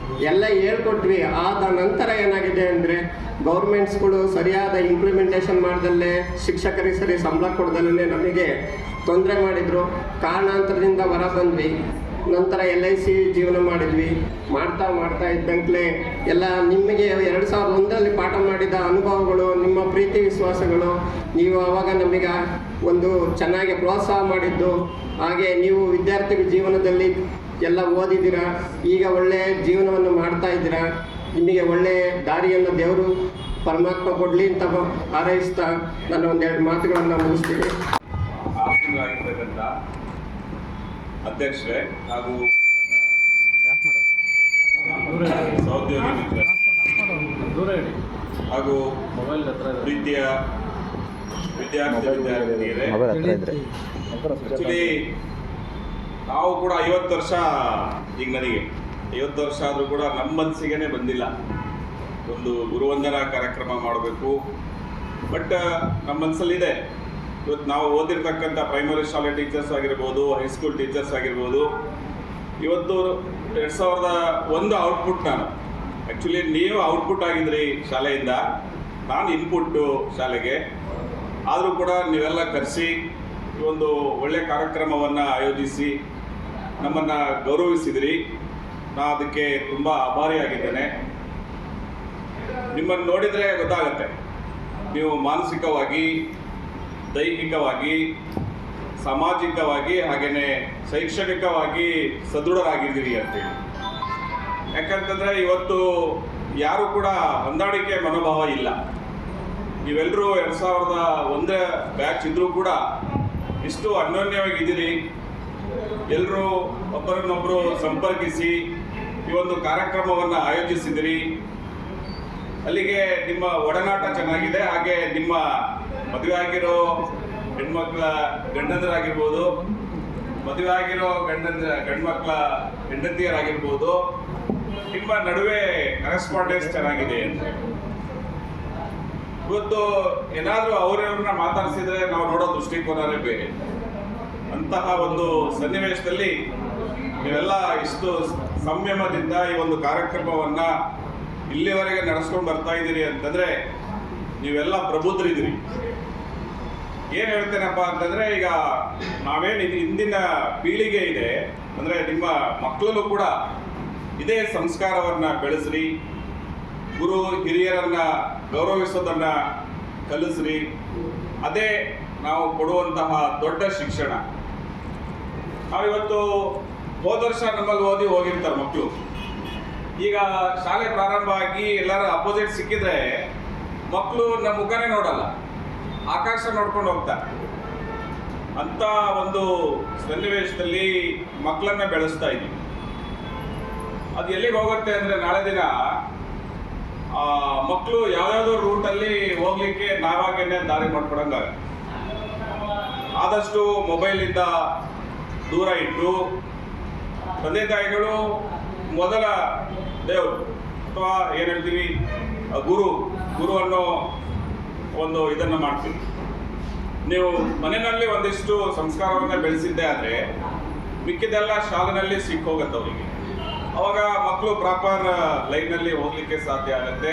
ಎಲ್ಲ ಹೇಳ್ಕೊಟ್ವಿ. ಆದ ನಂತರ ಏನಾಗಿದೆ ಅಂದರೆ ಗೌರ್ಮೆಂಟ್ಸ್ಗಳು ಸರಿಯಾದ ಇಂಪ್ಲಿಮೆಂಟೇಷನ್ ಮಾಡ್ದಲ್ಲೇ, ಶಿಕ್ಷಕರಿಗೆ ಸರಿ ಸಂಬಳ ಕೊಡ್ದಲ್ಲೇ ನಮಗೆ ತೊಂದರೆ ಮಾಡಿದರು. ಕಾರಣಾಂತರದಿಂದ ಹೊರ ಬಂದ್ವಿ. ನಂತರ LIC ಜೀವನ ಮಾಡಿದ್ವಿ. ಮಾಡ್ತಾ ಇದ್ದಂತಲೇ ಎಲ್ಲ ನಿಮಗೆ 2001ರಲ್ಲಿ ಪಾಠ ಮಾಡಿದ ಅನುಭವಗಳು, ನಿಮ್ಮ ಪ್ರೀತಿ ವಿಶ್ವಾಸಗಳು, ನೀವು ಆವಾಗ ನಮಗೆ ಒಂದು ಚೆನ್ನಾಗಿ ಪ್ರೋತ್ಸಾಹ ಮಾಡಿದ್ದು, ಹಾಗೆ ನೀವು ವಿದ್ಯಾರ್ಥಿ ಜೀವನದಲ್ಲಿ ಎಲ್ಲ ಓದಿದ್ದೀರಾ, ಈಗ ಒಳ್ಳೆಯ ಜೀವನವನ್ನು ಮಾಡ್ತಾ ಇದ್ದೀರಾ. ನಿಮಗೆ ಒಳ್ಳೆಯ ದಾರಿಯನ್ನು ದೇವರು ಪರಮಾತ್ಮ ಕೊಡಲಿ ಅಂತ ಹಾರೈಸ್ತಾ ನಾನು ಒಂದೆರಡು ಮಾತುಗಳನ್ನು ಮುಗಿಸ್ತೀನಿ. ಆಗಿರ್ತಕ್ಕಂಥ ಅಧ್ಯಕ್ಷರೇ ಹಾಗೂ ಸಹೋದ್ಯೋಗಿ ಮಿತ್ರ ಹಾಗೂ ಪ್ರೀತಿಯ ವಿದ್ಯಾರ್ಥಿನಿಯರೇ, ಆ್ಯಕ್ಚುಲಿ ನಾವು ಕೂಡ 50 ವರ್ಷ, ಈಗ ನನಗೆ 50 ವರ್ಷ ಆದರೂ ಕೂಡ ನಮ್ಮ ಮನಸ್ಸಿಗೆ ಬಂದಿಲ್ಲ ಒಂದು ಗುರುವಂದನಾ ಕಾರ್ಯಕ್ರಮ ಮಾಡಬೇಕು. ಬಟ್ ನಮ್ಮ ಮನಸ್ಸಲ್ಲಿದೆ. ಇವತ್ತು ನಾವು ಓದಿರ್ತಕ್ಕಂಥ ಪ್ರೈಮರಿ ಶಾಲೆ ಟೀಚರ್ಸ್ ಆಗಿರ್ಬೋದು, ಹೈಸ್ಕೂಲ್ ಟೀಚರ್ಸ್ ಆಗಿರ್ಬೋದು, ಇವತ್ತು 2001 ಔಟ್ಪುಟ್ ನಾನು. ಆ್ಯಕ್ಚುಲಿ ನೀವು ಔಟ್ಪುಟ್ ಆಗಿದ್ರಿ ಶಾಲೆಯಿಂದ, ನಾನು ಇನ್ಪುಟ್ಟು ಶಾಲೆಗೆ. ಆದರೂ ಕೂಡ ನೀವೆಲ್ಲ ಕರೆಸಿ ಈ ಒಂದು ಒಳ್ಳೆಯ ಕಾರ್ಯಕ್ರಮವನ್ನು ಆಯೋಜಿಸಿ ನಮ್ಮನ್ನು ಗೌರವಿಸಿದ್ರಿ. ನಾನು ಅದಕ್ಕೆ ತುಂಬ ಆಭಾರಿಯಾಗಿದ್ದೇನೆ. ನಿಮ್ಮನ್ನು ನೋಡಿದರೆ ಗೊತ್ತಾಗುತ್ತೆ ನೀವು ಮಾನಸಿಕವಾಗಿ, ದೈಹಿಕವಾಗಿ, ಸಾಮಾಜಿಕವಾಗಿ, ಹಾಗೆಯೇ ಶೈಕ್ಷಣಿಕವಾಗಿ ಸದೃಢರಾಗಿದ್ದೀರಿ ಅಂತೇಳಿ. ಯಾಕಂತಂದರೆ ಇವತ್ತು ಯಾರು ಕೂಡ ಹೊಂದಾಣಿಕೆ ಮನೋಭಾವ ಇಲ್ಲ. ನೀವೆಲ್ಲರೂ 2001 ಬ್ಯಾಚ್ ಇದ್ದರೂ ಕೂಡ ಇಷ್ಟು ಅನ್ಯೋನ್ಯವಾಗಿದ್ದೀರಿ. ಎಲ್ಲರೂ ಒಬ್ಬರನ್ನೊಬ್ಬರು ಸಂಪರ್ಕಿಸಿ ಈ ಒಂದು ಕಾರ್ಯಕ್ರಮವನ್ನು ಆಯೋಜಿಸಿದಿರಿ. ಅಲ್ಲಿಗೆ ನಿಮ್ಮ ಒಡನಾಟ ಚೆನ್ನಾಗಿದೆ. ಹಾಗೆ ನಿಮ್ಮ ಮದುವೆ ಆಗಿರೋ ಹೆಣ್ಮಕ್ಳ ಗಂಡಂದರಾಗಿರ್ಬೋದು, ಮದುವೆ ಆಗಿರೋ ಗಂಡ್ಮಕ್ಳ ಹೆಂಡತಿಯರಾಗಿರ್ಬೋದು, ನಿಮ್ಮ ನಡುವೆ ಕರೆಸ್ಪಾಂಡೆನ್ಸ್ ಚೆನ್ನಾಗಿದೆ. ಇವತ್ತು ಏನಾದರೂ ಅವರವ್ರನ್ನ ಮಾತಾಡಿಸಿದ್ರೆ ನಾವು ನೋಡೋ ದೃಷ್ಟಿಕೋನವೇ ಬೇರೆ. ಅಂತಹ ಒಂದು ಸನ್ನಿವೇಶದಲ್ಲಿ ನೀವೆಲ್ಲ ಇಷ್ಟು ಸಂಯಮದಿಂದ ಈ ಒಂದು ಕಾರ್ಯಕ್ರಮವನ್ನು ಇಲ್ಲಿವರೆಗೆ ನಡೆಸ್ಕೊಂಡು ಬರ್ತಾ ಇದ್ದೀರಿ ಅಂತಂದರೆ ನೀವೆಲ್ಲ ಪ್ರಬುದ್ಧರಿದ್ದೀರಿ. ಏನು ಹೇಳ್ತೇನಪ್ಪ ಅಂತಂದರೆ, ಈಗ ನಾವೇನು ಇಂದಿನ ಪೀಳಿಗೆ ಇದೆ ಅಂದರೆ ನಿಮ್ಮ ಮಕ್ಕಳಲ್ಲೂ ಕೂಡ ಇದೇ ಸಂಸ್ಕಾರವನ್ನು ಬೆಳೆಸ್ರಿ, ಗುರು ಹಿರಿಯರನ್ನು ಗೌರವಿಸೋದನ್ನು ಕಲಿಸ್ರಿ. ಅದೇ ನಾವು ಕೊಡುವಂತಹ ದೊಡ್ಡ ಶಿಕ್ಷಣ. ನಾವಿವತ್ತು ಹೋದ ವರ್ಷ ನಮ್ಮಲ್ಲಿ ಓದಿ ಹೋಗಿರ್ತಾರೆ ಮಕ್ಕಳು. ಈಗ ಶಾಲೆ ಪ್ರಾರಂಭ ಆಗಿ ಎಲ್ಲರ ಅಪೋಸಿಟ್ ಸಿಕ್ಕಿದ್ರೆ ಮಕ್ಕಳು ನಮ್ಮ ಮುಖನೇ ನೋಡಲ್ಲ, ಆಕಾಶ ನೋಡ್ಕೊಂಡು ಹೋಗ್ತಾರೆ. ಅಂತ ಒಂದು ಸನ್ನಿವೇಶದಲ್ಲಿ ಮಕ್ಕಳನ್ನ ಬೆಳೆಸ್ತಾ ಇದ್ದೀವಿ. ಅದು ಎಲ್ಲಿಗೆ ಹೋಗುತ್ತೆ ಅಂದರೆ, ನಾಳೆ ದಿನ ಮಕ್ಕಳು ಯಾವ್ಯಾವುದೋ ರೂಟಲ್ಲಿ ಹೋಗ್ಲಿಕ್ಕೆ ನಾವಾಗೇನೆ ದಾರಿ ಮಾಡ್ಕೊಡಂಗಾಗುತ್ತೆ. ಆದಷ್ಟು ಮೊಬೈಲಿಂದ ದೂರ ಇಟ್ಟು ತಂದೆ ತಾಯಿಗಳು ಮೊದಲ ದೇವರು ಅಥವಾ ಏನು ಹೇಳ್ತೀವಿ ಗುರು ಅನ್ನೋ ಒಂದು ಇದನ್ನು ಮಾಡ್ತೀವಿ. ನೀವು ಮನೆಯಲ್ಲಿ ಒಂದಿಷ್ಟು ಸಂಸ್ಕಾರವನ್ನು ಬೆಳೆಸಿದ್ದೆ ಆದರೆ ಮಿಕ್ಕಿದೆಲ್ಲ ಶಾಲೆನಲ್ಲಿ ಸಿಕ್ಕೋಗತ್ತೆ ಅವರಿಗೆ. ಅವಾಗ ಮಕ್ಕಳು ಪ್ರಾಪರ್ ಲೈನಲ್ಲಿ ಹೋಗ್ಲಿಕ್ಕೆ ಸಾಧ್ಯ ಆಗುತ್ತೆ.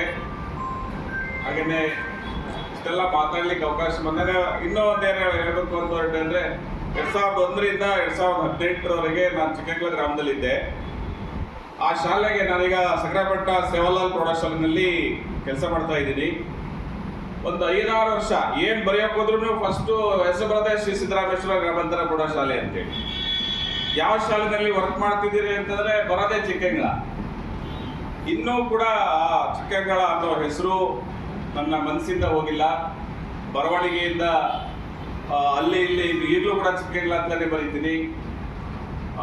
ಹಾಗೆಯೇ ಇಷ್ಟೆಲ್ಲ ಮಾತಾಡ್ಲಿಕ್ಕೆ ಅವಕಾಶ ಬಂದಾಗ ಇನ್ನೂ ಒಂದೇನು ಹೇಳಬೇಕು ಅಂತ ಹೊರಟೆ ಅಂದರೆ, 2001ರಿಂದ 2018ರವರೆಗೆ ನಾನು ಚಿಕ್ಕಂಗ್ಲ ಗ್ರಾಮದಲ್ಲಿದ್ದೆ. ಆ ಶಾಲೆಗೆ ನಾನೀಗ ಸಕ್ರಾಪಟ್ಟ ಸೇವಾಲಾಲ್ ಪ್ರೌಢಶಾಲೆಯಲ್ಲಿ ಕೆಲಸ ಮಾಡ್ತಾ ಇದ್ದೀನಿ. ಒಂದು 5-6 ವರ್ಷ ಏನು ಬರೆಯೋಕೆ ಹೋದ್ರೂ ಫಸ್ಟು ಹೆಸರು ಬರೋದೇ ಶ್ರೀ ಸಿದ್ದರಾಮೇಶ್ವರ ಗ್ರಾಮಾಂತರ ಪ್ರೌಢಶಾಲೆ ಅಂತೇಳಿ. ಯಾವ ಶಾಲೆಯಲ್ಲಿ ವರ್ಕ್ ಮಾಡ್ತಿದ್ದೀರಿ ಅಂತಂದರೆ ಬರೋದೇ ಚಿಕ್ಕಂಗ್ಲ. ಇನ್ನೂ ಕೂಡ ಚಿಕ್ಕಂಗಳ ಅನ್ನೋ ಹೆಸರು ನನ್ನ ಮನಸ್ಸಿಂದ ಹೋಗಿಲ್ಲ. ಬರವಣಿಗೆಯಿಂದ ಅಲ್ಲಿ ಇಲ್ಲಿ ಈಗಲೂ ಕೂಡ ಚಿಕ್ಕಂಗ್ಲ ಅಂತಲೇ ಬರೀತೀನಿ.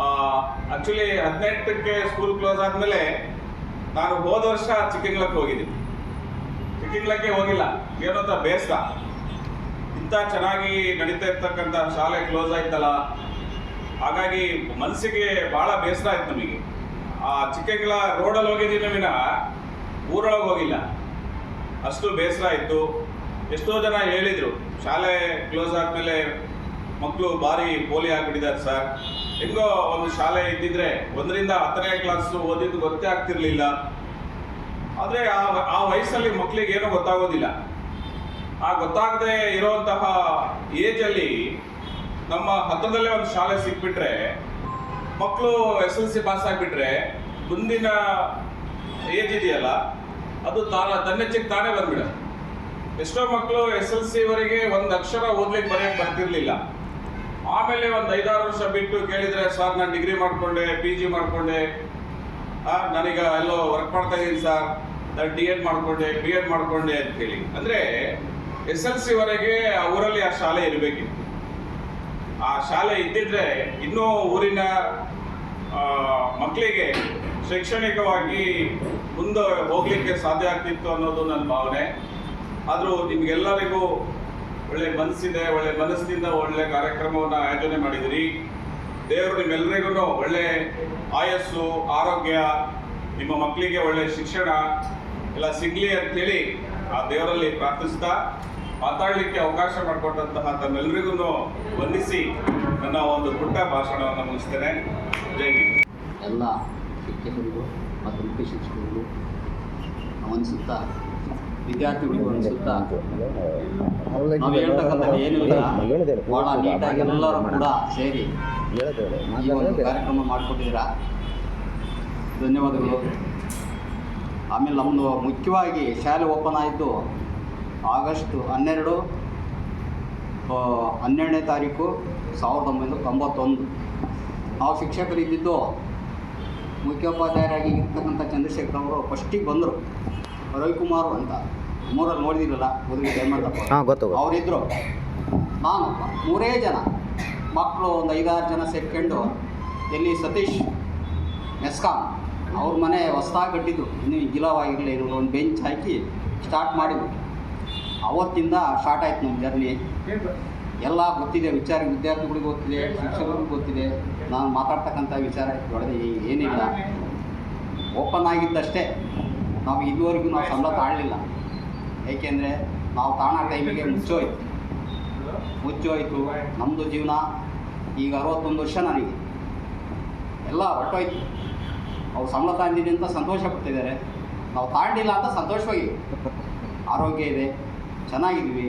ಆ್ಯಕ್ಚುಲಿ 18ಕ್ಕೆ ಸ್ಕೂಲ್ ಕ್ಲೋಸ್ ಆದಮೇಲೆ ನಾನು ಹೋದ ವರ್ಷ ಚಿಕ್ಕಂಗ್ಲಕ್ಕೆ ಹೋಗಿದ್ದೀನಿ. ಚಿಕ್ಕಂಗ್ಲಕ್ಕೆ ಹೋಗಿಲ್ಲ, ಏನಂತ ಬೇಸರ. ಇಂಥ ಚೆನ್ನಾಗಿ ನಡೀತಾ ಇರ್ತಕ್ಕಂಥ ಶಾಲೆ ಕ್ಲೋಸ್ ಆಯ್ತಲ್ಲ, ಹಾಗಾಗಿ ಮನಸ್ಸಿಗೆ ಭಾಳ ಬೇಸರ ಆಯ್ತು ನಮಗೆ. ಆ ಚಿಕ್ಕಂಗ್ಲ ರೋಡಲ್ಲಿ ಹೋಗಿದ್ದೀನಿ ವಿನಃ ಊರೊಳಗೆ ಹೋಗಿಲ್ಲ, ಅಷ್ಟು ಬೇಸರ ಆಯಿತು. ಎಷ್ಟೋ ಜನ ಹೇಳಿದರು ಶಾಲೆ ಕ್ಲೋಸ್ ಆದಮೇಲೆ ಮಕ್ಕಳು ಭಾರಿ ಪೋಲಿ ಆಗಿಬಿಟ್ಟಿದ್ದಾರೆ ಸರ್. ಹೆಂಗೋ ಒಂದು ಶಾಲೆ ಇದ್ದಿದ್ರೆ 1ರಿಂದ 10ನೇ ಕ್ಲಾಸು ಓದಿದ್ದು ಗೊತ್ತೇ ಆಗ್ತಿರ್ಲಿಲ್ಲ. ಆದರೆ ಆ ವಯಸ್ಸಲ್ಲಿ ಮಕ್ಕಳಿಗೆ ಏನೂ ಗೊತ್ತಾಗೋದಿಲ್ಲ. ಆ ಗೊತ್ತಾಗದೆ ಇರೋವಂತಹ ಏಜಲ್ಲಿ ನಮ್ಮ ಹತ್ತಿರದಲ್ಲೇ ಒಂದು ಶಾಲೆ ಸಿಕ್ಬಿಟ್ರೆ ಮಕ್ಕಳು SLC ಪಾಸ್ ಆಗಿಬಿಟ್ರೆ ಮುಂದಿನ ಏಜ್ ಇದೆಯಲ್ಲ ಅದು ತನ್ನೆಚ್ಚಿಗೆ ತಾನೇ ಬಂದ್ಬಿಡುತ್ತೆ. ಎಷ್ಟೋ ಮಕ್ಕಳು SLC ವರೆಗೆ ಒಂದು ಅಕ್ಷರ ಓದ್ಲಿಕ್ಕೆ ಬರೆಯಕ್ಕೆ ಬರ್ತಿರ್ಲಿಲ್ಲ. ಆಮೇಲೆ ಒಂದು 5-6 ವರ್ಷ ಬಿಟ್ಟು ಕೇಳಿದರೆ ಸರ್ ನಾನು ಡಿಗ್ರಿ ಮಾಡಿಕೊಂಡೆ, PG ಮಾಡಿಕೊಂಡೆ, ನಾನೀಗ ಎಲ್ಲೋ ವರ್ಕ್ ಮಾಡ್ತಾ ಇದ್ದೀನಿ ಸರ್, ನಾನು D.Ed ಮಾಡಿಕೊಂಡೆ, B.Ed ಮಾಡಿಕೊಂಡೆ ಅಂತ ಹೇಳಿ. ಅಂದರೆ SLC ವರೆಗೆ ಆ ಊರಲ್ಲಿ ಆ ಶಾಲೆ ಇರಬೇಕಿತ್ತು. ಆ ಶಾಲೆ ಇದ್ದಿದ್ರೆ ಇನ್ನೂ ಊರಿನ ಮಕ್ಕಳಿಗೆ ಶೈಕ್ಷಣಿಕವಾಗಿ ಮುಂದೆ ಹೋಗ್ಲಿಕ್ಕೆ ಸಾಧ್ಯ ಆಗ್ತಿತ್ತು ಅನ್ನೋದು ನನ್ನ ಭಾವನೆ. ಆದರೂ ನಿಮಗೆಲ್ಲರಿಗೂ ಒಳ್ಳೆ ಮನಸ್ಸಿದೆ, ಒಳ್ಳೆ ಮನಸ್ಸಿನಿಂದ ಒಳ್ಳೆ ಕಾರ್ಯಕ್ರಮವನ್ನು ಆಯೋಜನೆ ಮಾಡಿದಿರಿ. ದೇವರು ನಿಮ್ಮೆಲ್ಲರಿಗೂ ಒಳ್ಳೆ ಆಯಸ್ಸು, ಆರೋಗ್ಯ, ನಿಮ್ಮ ಮಕ್ಕಳಿಗೆ ಒಳ್ಳೆ ಶಿಕ್ಷಣ ಎಲ್ಲ ಸಿಗಲಿ ಅಂತೇಳಿ ಆ ದೇವರಲ್ಲಿ ಪ್ರಾರ್ಥಿಸ್ತಾ ಮಾತಾಡಲಿಕ್ಕೆ ಅವಕಾಶ ಮಾಡಿಕೊಟ್ಟಂತಹ ತಮ್ಮೆಲ್ಲರಿಗೂ ವಂದಿಸಿ ನನ್ನ ಒಂದು ಪುಟ್ಟ ಭಾಷಣವನ್ನು ಮುಗಿಸ್ತೇನೆ. ಜೈ ಹಿಂದ್. ಎಲ್ಲ ಶಿಕ್ಷಕರಿಗೂ ಮತ್ತು ಮುಖ್ಯ ಶಿಕ್ಷಕರಿಗೂ ವಂದಿಸುತ್ತಾ, ವಿದ್ಯಾರ್ಥಿಗಳಿಗೂ ವಂದಿಸುತ್ತಾ, ನಾವು ಹೇಳ್ತಕ್ಕಂಥದ್ದು ಏನೂ ಇಲ್ಲ, ಭಾಳ ನೀಟಾಗಿ ಎಲ್ಲರೂ ಕೂಡ ಸೇರಿ ಈ ಒಂದು ಕಾರ್ಯಕ್ರಮ ಮಾಡಿಕೊಟ್ಟಿದ್ದೀರಾ, ಧನ್ಯವಾದಗಳು. ಆಮೇಲೆ ನಮ್ಮದು ಮುಖ್ಯವಾಗಿ ಶಾಲೆ ಓಪನ್ ಆಯಿತು ಆಗಸ್ಟ್ 12ನೇ ತಾರೀಕು 1991. ನಾವು ಶಿಕ್ಷಕರಿದ್ದಿದ್ದು ಮುಖ್ಯೋಪಾಧ್ಯಾಯರಾಗಿ ಇರ್ತಕ್ಕಂಥ ಚಂದ್ರಶೇಖರ್ ಅವರು ಫಸ್ಟಿಗೆ ಬಂದರು. ರವಿಕುಮಾರ್ ಅಂತ ಮೂರಲ್ಲಿ ನೋಡಿದಿರಲ್ಲ, ಮೊದಲಿಗೆ ಜಯಮಂತಪ್ಪ ಅವರಿದ್ದರು, ನಾನು 3 ಜನ ಮಕ್ಕಳು, ಒಂದು 5-6 ಜನ ಸೇರ್ಕೊಂಡು ಎಲ್ಲಿ ಸತೀಶ್ ಮೆಸ್ಕಾಮ್ ಅವ್ರ ಮನೆ ಹೊಸ್ದಾಗಿ ಕಟ್ಟಿದ್ದು, ಇನ್ನೂ ಗಿಲವಾಗಿರಲಿ, ಒಂದು ಬೆಂಚ್ ಹಾಕಿ ಸ್ಟಾರ್ಟ್ ಮಾಡಿದ್ರು. ಅವತ್ತಿಂದ ಸ್ಟಾರ್ಟ್ ಆಯ್ತು ನಮ್ಮ ಜರ್ನಿ. ಎಲ್ಲ ಗೊತ್ತಿದೆ, ವಿದ್ಯಾರ್ಥಿಗಳಿಗೆ ಗೊತ್ತಿದೆ, ಶಿಕ್ಷಕರಿಗೂ ಗೊತ್ತಿದೆ. ನಾನು ಮಾತಾಡ್ತಕ್ಕಂಥ ವಿಚಾರ ಒಳಗೆ ಏನಿಲ್ಲ, ಓಪನ್ ಆಗಿದ್ದಷ್ಟೇ. ನಾವು ಇದುವರೆಗೂ ನಾವು ಸಂಬಳ ತಾಳಲಿಲ್ಲ, ಏಕೆಂದರೆ ನಾವು ತಾಣ ಟೈಮಿಗೆ ಮುಚ್ಚೋಯ್ತು. ನಮ್ಮದು ಜೀವನ ಈಗ 61 ವರ್ಷ, ನನಗೆ ಎಲ್ಲ ಹೊರಟೋಯ್ತು. ಅವ್ರು ಸಂಬಳ ತಾಂದಿನಿ ಅಂತ ಸಂತೋಷ ಪಡ್ತಿದ್ದಾರೆ, ನಾವು ತಾಂಡಿಲ್ಲ ಅಂತ ಸಂತೋಷವಾಗಿ. ಆರೋಗ್ಯ ಇದೆ, ಚೆನ್ನಾಗಿದ್ವಿ.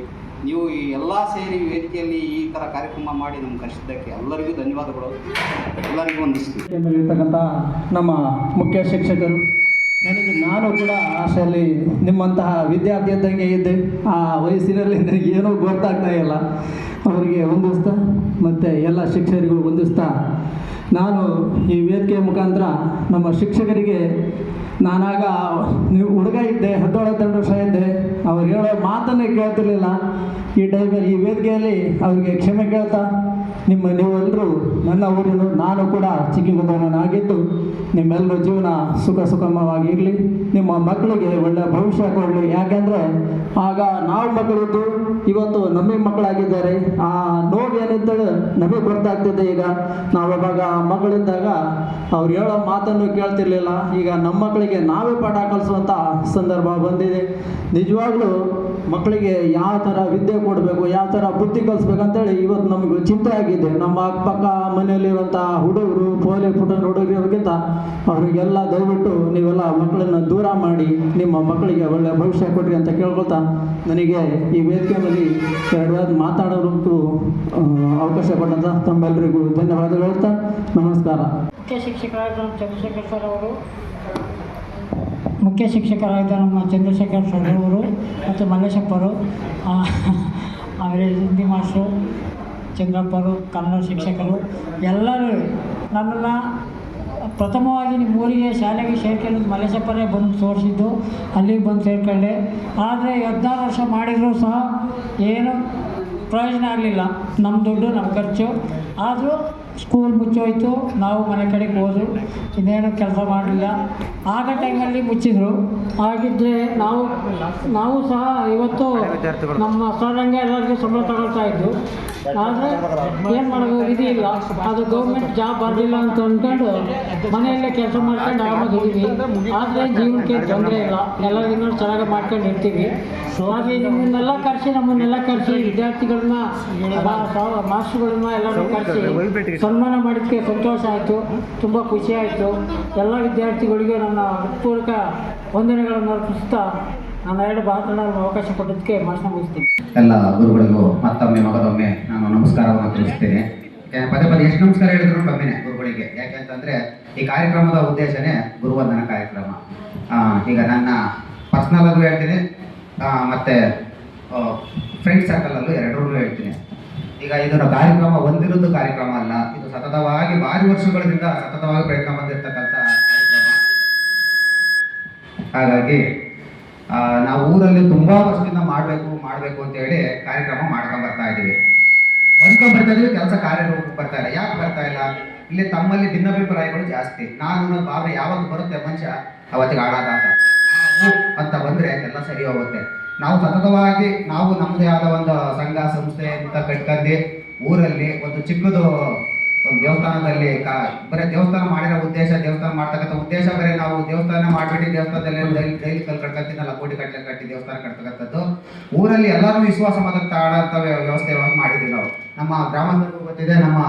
ನೀವು ಈ ಎಲ್ಲ ಸೇರಿ ವೇದಿಕೆಯಲ್ಲಿ ಈ ಥರ ಕಾರ್ಯಕ್ರಮ ಮಾಡಿ ನಮ್ಗೆ ಕರೆಸಿದ್ದಕ್ಕೆ ಎಲ್ಲರಿಗೂ ಧನ್ಯವಾದಗಳು, ಎಲ್ಲರಿಗೂ ವಂದಿಸ್ತೀವಿ. ಇರ್ತಕ್ಕಂಥ ನಮ್ಮ ಮುಖ್ಯ ಶಿಕ್ಷಕರು, ನಾನು ಕೂಡ ಆಶೆಯಲ್ಲಿ ನಿಮ್ಮಂತಹ ವಿದ್ಯಾರ್ಥಿ ಇದ್ದಂಗೆ ಇದ್ದೆ. ಆ ವಯಸ್ಸಿನಲ್ಲಿ ನನಗೆ ಏನೂ ಗೊತ್ತಾಗ್ತಾ ಇಲ್ಲ. ಅವರಿಗೆ ವಂದಿಸ್ತಾ ಮತ್ತು ಎಲ್ಲ ಶಿಕ್ಷಕರಿಗೂ ವಂದಿಸ್ತಾ, ನಾನು ಈ ವೇದಿಕೆ ಮುಖಾಂತರ ನಮ್ಮ ಶಿಕ್ಷಕರಿಗೆ, ನಾನಾಗ ನೀವು ಹುಡುಗ ಇದ್ದೆ, 17 ವರ್ಷ ಇದ್ದೆ, ಅವ್ರು ಹೇಳೋ ಮಾತನ್ನೇ ಕೇಳ್ತಿರ್ಲಿಲ್ಲ. ಈ ಟೈಮಲ್ಲಿ ಈ ವೇದಿಕೆಯಲ್ಲಿ ಅವರಿಗೆ ಕ್ಷಮೆ ಕೇಳ್ತಾ, ನೀವೆಲ್ಲರೂ ನನ್ನ ಊರಿನ, ನಾನು ಕೂಡ ಚಿಕ್ಕಬಳ್ಳಾಪುರನಾಗಿದ್ದು, ನಿಮ್ಮೆಲ್ಲರ ಜೀವನ ಸುಖಮವಾಗಿರಲಿ, ನಿಮ್ಮ ಮಕ್ಕಳಿಗೆ ಒಳ್ಳೆಯ ಭವಿಷ್ಯ ಕೊಡಲಿ. ಯಾಕೆಂದರೆ ಆಗ ನಾವು ಮಕ್ಕಳಿದ್ದು ಇವತ್ತು ನಮಗೆ ಮಕ್ಕಳಾಗಿದ್ದಾರೆ. ಆ ನೋವು ಏನಿದ್ದಳು ನಮಗೆ ಗೊತ್ತಾಗ್ತಿದೆ. ಈಗ ನಾವಾಗ ಮಕ್ಕಳಿದ್ದಾಗ ಅವ್ರು ಹೇಳೋ ಮಾತನ್ನು ಕೇಳ್ತಿರ್ಲಿಲ್ಲ. ಈಗ ನಮ್ಮ ಮಕ್ಕಳಿಗೆ ನಾವೇ ಪಾಠ ಕಲಿಸುವಂಥ ಸಂದರ್ಭ ಬಂದಿದೆ. ನಿಜವಾಗ್ಲೂ ಮಕ್ಕಳಿಗೆ ಯಾವ ಥರ ವಿದ್ಯೆ ಕೊಡಬೇಕು, ಯಾವ ಥರ ಬುದ್ಧಿ ಕಲಿಸ್ಬೇಕಂತೇಳಿ ಇವತ್ತು ನಮಗೆ ಚಿಂತೆ ಆಗಿದೆ. ನಮ್ಮ ಅಕ್ಕಪಕ್ಕ ಮನೆಯಲ್ಲಿರುವಂಥ ಹುಡುಗರು, ಪೋಲೆ ಪುಟನ್ ಹುಡುಗರಿಗಿಂತ ಅವರಿಗೆಲ್ಲ ದಯವಿಟ್ಟು ನೀವೆಲ್ಲ ಮಕ್ಕಳನ್ನು ದೂರ ಮಾಡಿ ನಿಮ್ಮ ಮಕ್ಕಳಿಗೆ ಒಳ್ಳೆಯ ಭವಿಷ್ಯ ಕೊಡ್ರಿ ಅಂತ ಕೇಳ್ಕೊಳ್ತಾ, ನನಗೆ ಈ ವೇದಿಕೆಯಲ್ಲಿ 2 ವಾರ ಮಾತಾಡೋದಕ್ಕೂ ಅವಕಾಶ ಕೊಟ್ಟಂತ ತಮ್ಮೆಲ್ಲರಿಗೂ ಧನ್ಯವಾದಗಳು ಹೇಳ್ತಾ ನಮಸ್ಕಾರ. ಮುಖ್ಯ ಶಿಕ್ಷಕರಾದ ಚಂದ್ರಶೇಖರ್ ಸರ್ ಅವರು, ಮುಖ್ಯ ಶಿಕ್ಷಕರಾದ ನಮ್ಮ ಚಂದ್ರಶೇಖರ್ ಸರ್ ಅವರು ಮತ್ತು ಮಲ್ಲೇಶಪ್ಪರು, ಆಮೇಲೆ ಹಿಂದಿ ಮಾಸ್ಟರು, ಚಂದ್ರಪ್ಪರು, ಕನ್ನಡ ಶಿಕ್ಷಕರು ಎಲ್ಲರೂ ನನ್ನನ್ನು ಪ್ರಥಮವಾಗಿ ನಿಮ್ಮ ಊರಿಗೆ ಶಾಲೆಗೆ ಸೇರ್ಕೊಂಡು ಮಲ್ಲೇಶಪ್ಪನೇ ಬಂದು ತೋರಿಸಿದ್ದು. ಅಲ್ಲಿಗೆ ಬಂದು ಸೇರ್ಕೊಂಡೆ. ಆದರೆ 14 ವರ್ಷ ಮಾಡಿದರೂ ಸಹ ಏನು ಪ್ರಯೋಜನ ಆಗಲಿಲ್ಲ. ನಮ್ಮ ದುಡ್ಡು, ನಮ್ಮ ಖರ್ಚು. ಆದರೂ ಸ್ಕೂಲ್ ಮುಚ್ಚೋಯ್ತು, ನಾವು ಮನೆ ಕಡೆಗೆ ಹೋದ್ರು, ಇನ್ನೇನು ಕೆಲಸ ಮಾಡಲಿಲ್ಲ. ಆಗ ಟೈಮಲ್ಲಿ ಮುಚ್ಚಿದ್ರು. ಹಾಗಿದ್ದರೆ ನಾವು ಸಹ ಇವತ್ತು ನಮ್ಮ ಸರಂಗೆ ಎಲ್ಲರಿಗೂ ಸಂಬಳ ತಗೊಳ್ತಾ ಇದ್ದು. ಆದರೆ ಏನು ಮಾಡೋದು, ವಿಧಿ ಇಲ್ಲ. ಅದು ಗೌರ್ಮೆಂಟ್ ಜಾಬ್ ಬರಲಿಲ್ಲ ಅಂತ ಅಂದ್ಕೊಂಡು ಮನೆಯಲ್ಲೇ ಕೆಲಸ ಮಾಡ್ಕೊಂಡು ಆರಾಮಾಗಿದ್ದೀವಿ. ಆದರೆ ಜೀವನಕ್ಕೆ ತೊಂದರೆ ಇಲ್ಲ, ಎಲ್ಲರಿಗೂ ಚೆನ್ನಾಗಿ ಮಾಡ್ಕೊಂಡು ಇರ್ತೀವಿ. ಹಾಗೆ ನಮ್ಮನ್ನೆಲ್ಲ ಕರೆಸಿ ವಿದ್ಯಾರ್ಥಿಗಳನ್ನ, ಮಾಸ್ಟರ್ಗಳನ್ನ ಎಲ್ಲರೂ ಕರೆಸಿ ಸನ್ಮಾನ ಮಾಡಿದ್ದಕ್ಕೆ ಸಂತೋಷ ಆಯಿತು, ತುಂಬ ಖುಷಿ ಆಯಿತು. ಎಲ್ಲ ವಿದ್ಯಾರ್ಥಿಗಳಿಗೆ ನನ್ನ ಹೃತ್ಪೂರ್ವಕ ವಂದನೆಗಳನ್ನು ಅರ್ಪಿಸ್ತಾ ನಾನು 2 ಮಾತನಾಡಲು ಅವಕಾಶ ಕೊಟ್ಟದಕ್ಕೆ ಭಾಷಣ ಮುಗಿಸ್ತೀನಿ. ಎಲ್ಲ ಗುರುಗಳಿಗೂ ಮತ್ತೊಮ್ಮೆ ಮಗದೊಮ್ಮೆ ನಾನು ನಮಸ್ಕಾರವನ್ನು ತಿಳಿಸ್ತೇನೆ. ಪದೇ ಪದೇ ಎಷ್ಟು ನಮಸ್ಕಾರ ಹೇಳಿದ್ರು ಕಮ್ಮಿನೇ ಗುರುಗಳಿಗೆ. ಯಾಕೆ ಅಂತಂದರೆ ಈ ಕಾರ್ಯಕ್ರಮದ ಉದ್ದೇಶನೇ ಗುರುವಂದನ ಕಾರ್ಯಕ್ರಮ. ಈಗ ನನ್ನ ಪರ್ಸ್ನಲ್ ಆಗೂ ಹೇಳ್ತೀನಿ, ಮತ್ತು ಫ್ರೆಂಡ್ ಸರ್ಕಲಲ್ಲೂ ಎರಡರೂ ಹೇಳ್ತೀನಿ. ಈಗ ಇದರ ಕಾರ್ಯಕ್ರಮ ಒಂದಿರೋದು ಕಾರ್ಯಕ್ರಮ ಅಲ್ಲ, ಇದು ಸತತವಾಗಿ ಭಾರಿ ವರ್ಷಗಳಿಂದ ಸತತವಾಗಿ ಪ್ರಯತ್ನ ಬಂದಿರತಕ್ಕಂಥ ಕಾರ್ಯಕ್ರಮ. ಹಾಗಾಗಿ ನಾವು ಊರಲ್ಲಿ ತುಂಬ ವರ್ಷದಿಂದ ಮಾಡಬೇಕು ಅಂತೇಳಿ ಕಾರ್ಯಕ್ರಮ ಮಾಡ್ಕೊಂಬರ್ತಾ ಇದ್ದೀವಿ. ಕೆಲಸ ಕಾರ್ಯರೂಪಕ್ಕೆ ಬರ್ತಾ ಇಲ್ಲ. ಯಾಕೆ ಬರ್ತಾ ಇಲ್ಲ? ಇಲ್ಲಿ ತಮ್ಮಲ್ಲಿ ಭಿನ್ನಾಭಿಪ್ರಾಯಗಳು ಜಾಸ್ತಿ. ನಾನು ಅನ್ನೋ ಭಾವನೆ ಯಾವಾಗ ಬರುತ್ತೆ ಮನುಷ್ಯ ಅವತ್ತಿಗೆ ಹಾಳಾದಾಗ ನಾವು ಅಂತ ಬಂದರೆ ಎಲ್ಲ ಸರಿ ಹೋಗುತ್ತೆ. ನಾವು ಸತತವಾಗಿ ನಾವು ನಮ್ಮದೇ ಆದ ಒಂದು ಸಂಘ ಸಂಸ್ಥೆ ಅಂತ ಕಟ್ಕೊಂಡು ಊರಲ್ಲಿ ಒಂದು ಚಿಕ್ಕದು ಒಂದು ದೇವಸ್ಥಾನದಲ್ಲಿ ಬರೀ ದೇವಸ್ಥಾನ ಮಾಡಿರೋ ಉದ್ದೇಶ, ದೇವಸ್ಥಾನ ಮಾಡ್ತಕ್ಕಂಥ ಉದ್ದೇಶ ಬರೀ ನಾವು ದೇವಸ್ಥಾನ ಮಾಡಿಬಿಟ್ಟು ದೇವಸ್ಥಾನದಲ್ಲಿ ಡೈಲಿ ಕಲ್ಲು ಕಟ್ಕೊತೀನಲ್ಲ, ಕೋಟಿ ಕಟ್ಟಿ ದೇವಸ್ಥಾನ ಕಟ್ತಕ್ಕಂಥದ್ದು. ಊರಲ್ಲಿ ಎಲ್ಲರೂ ವಿಶ್ವಾಸ ಮತ ಆಡೋಂಥ ವ್ಯವಸ್ಥೆ ಮಾಡಿದ್ದೀವಿ ನಾವು. ನಮ್ಮ ಗ್ರಾಮದವರಿಗೂ ಗೊತ್ತಿದೆ, ನಮ್ಮ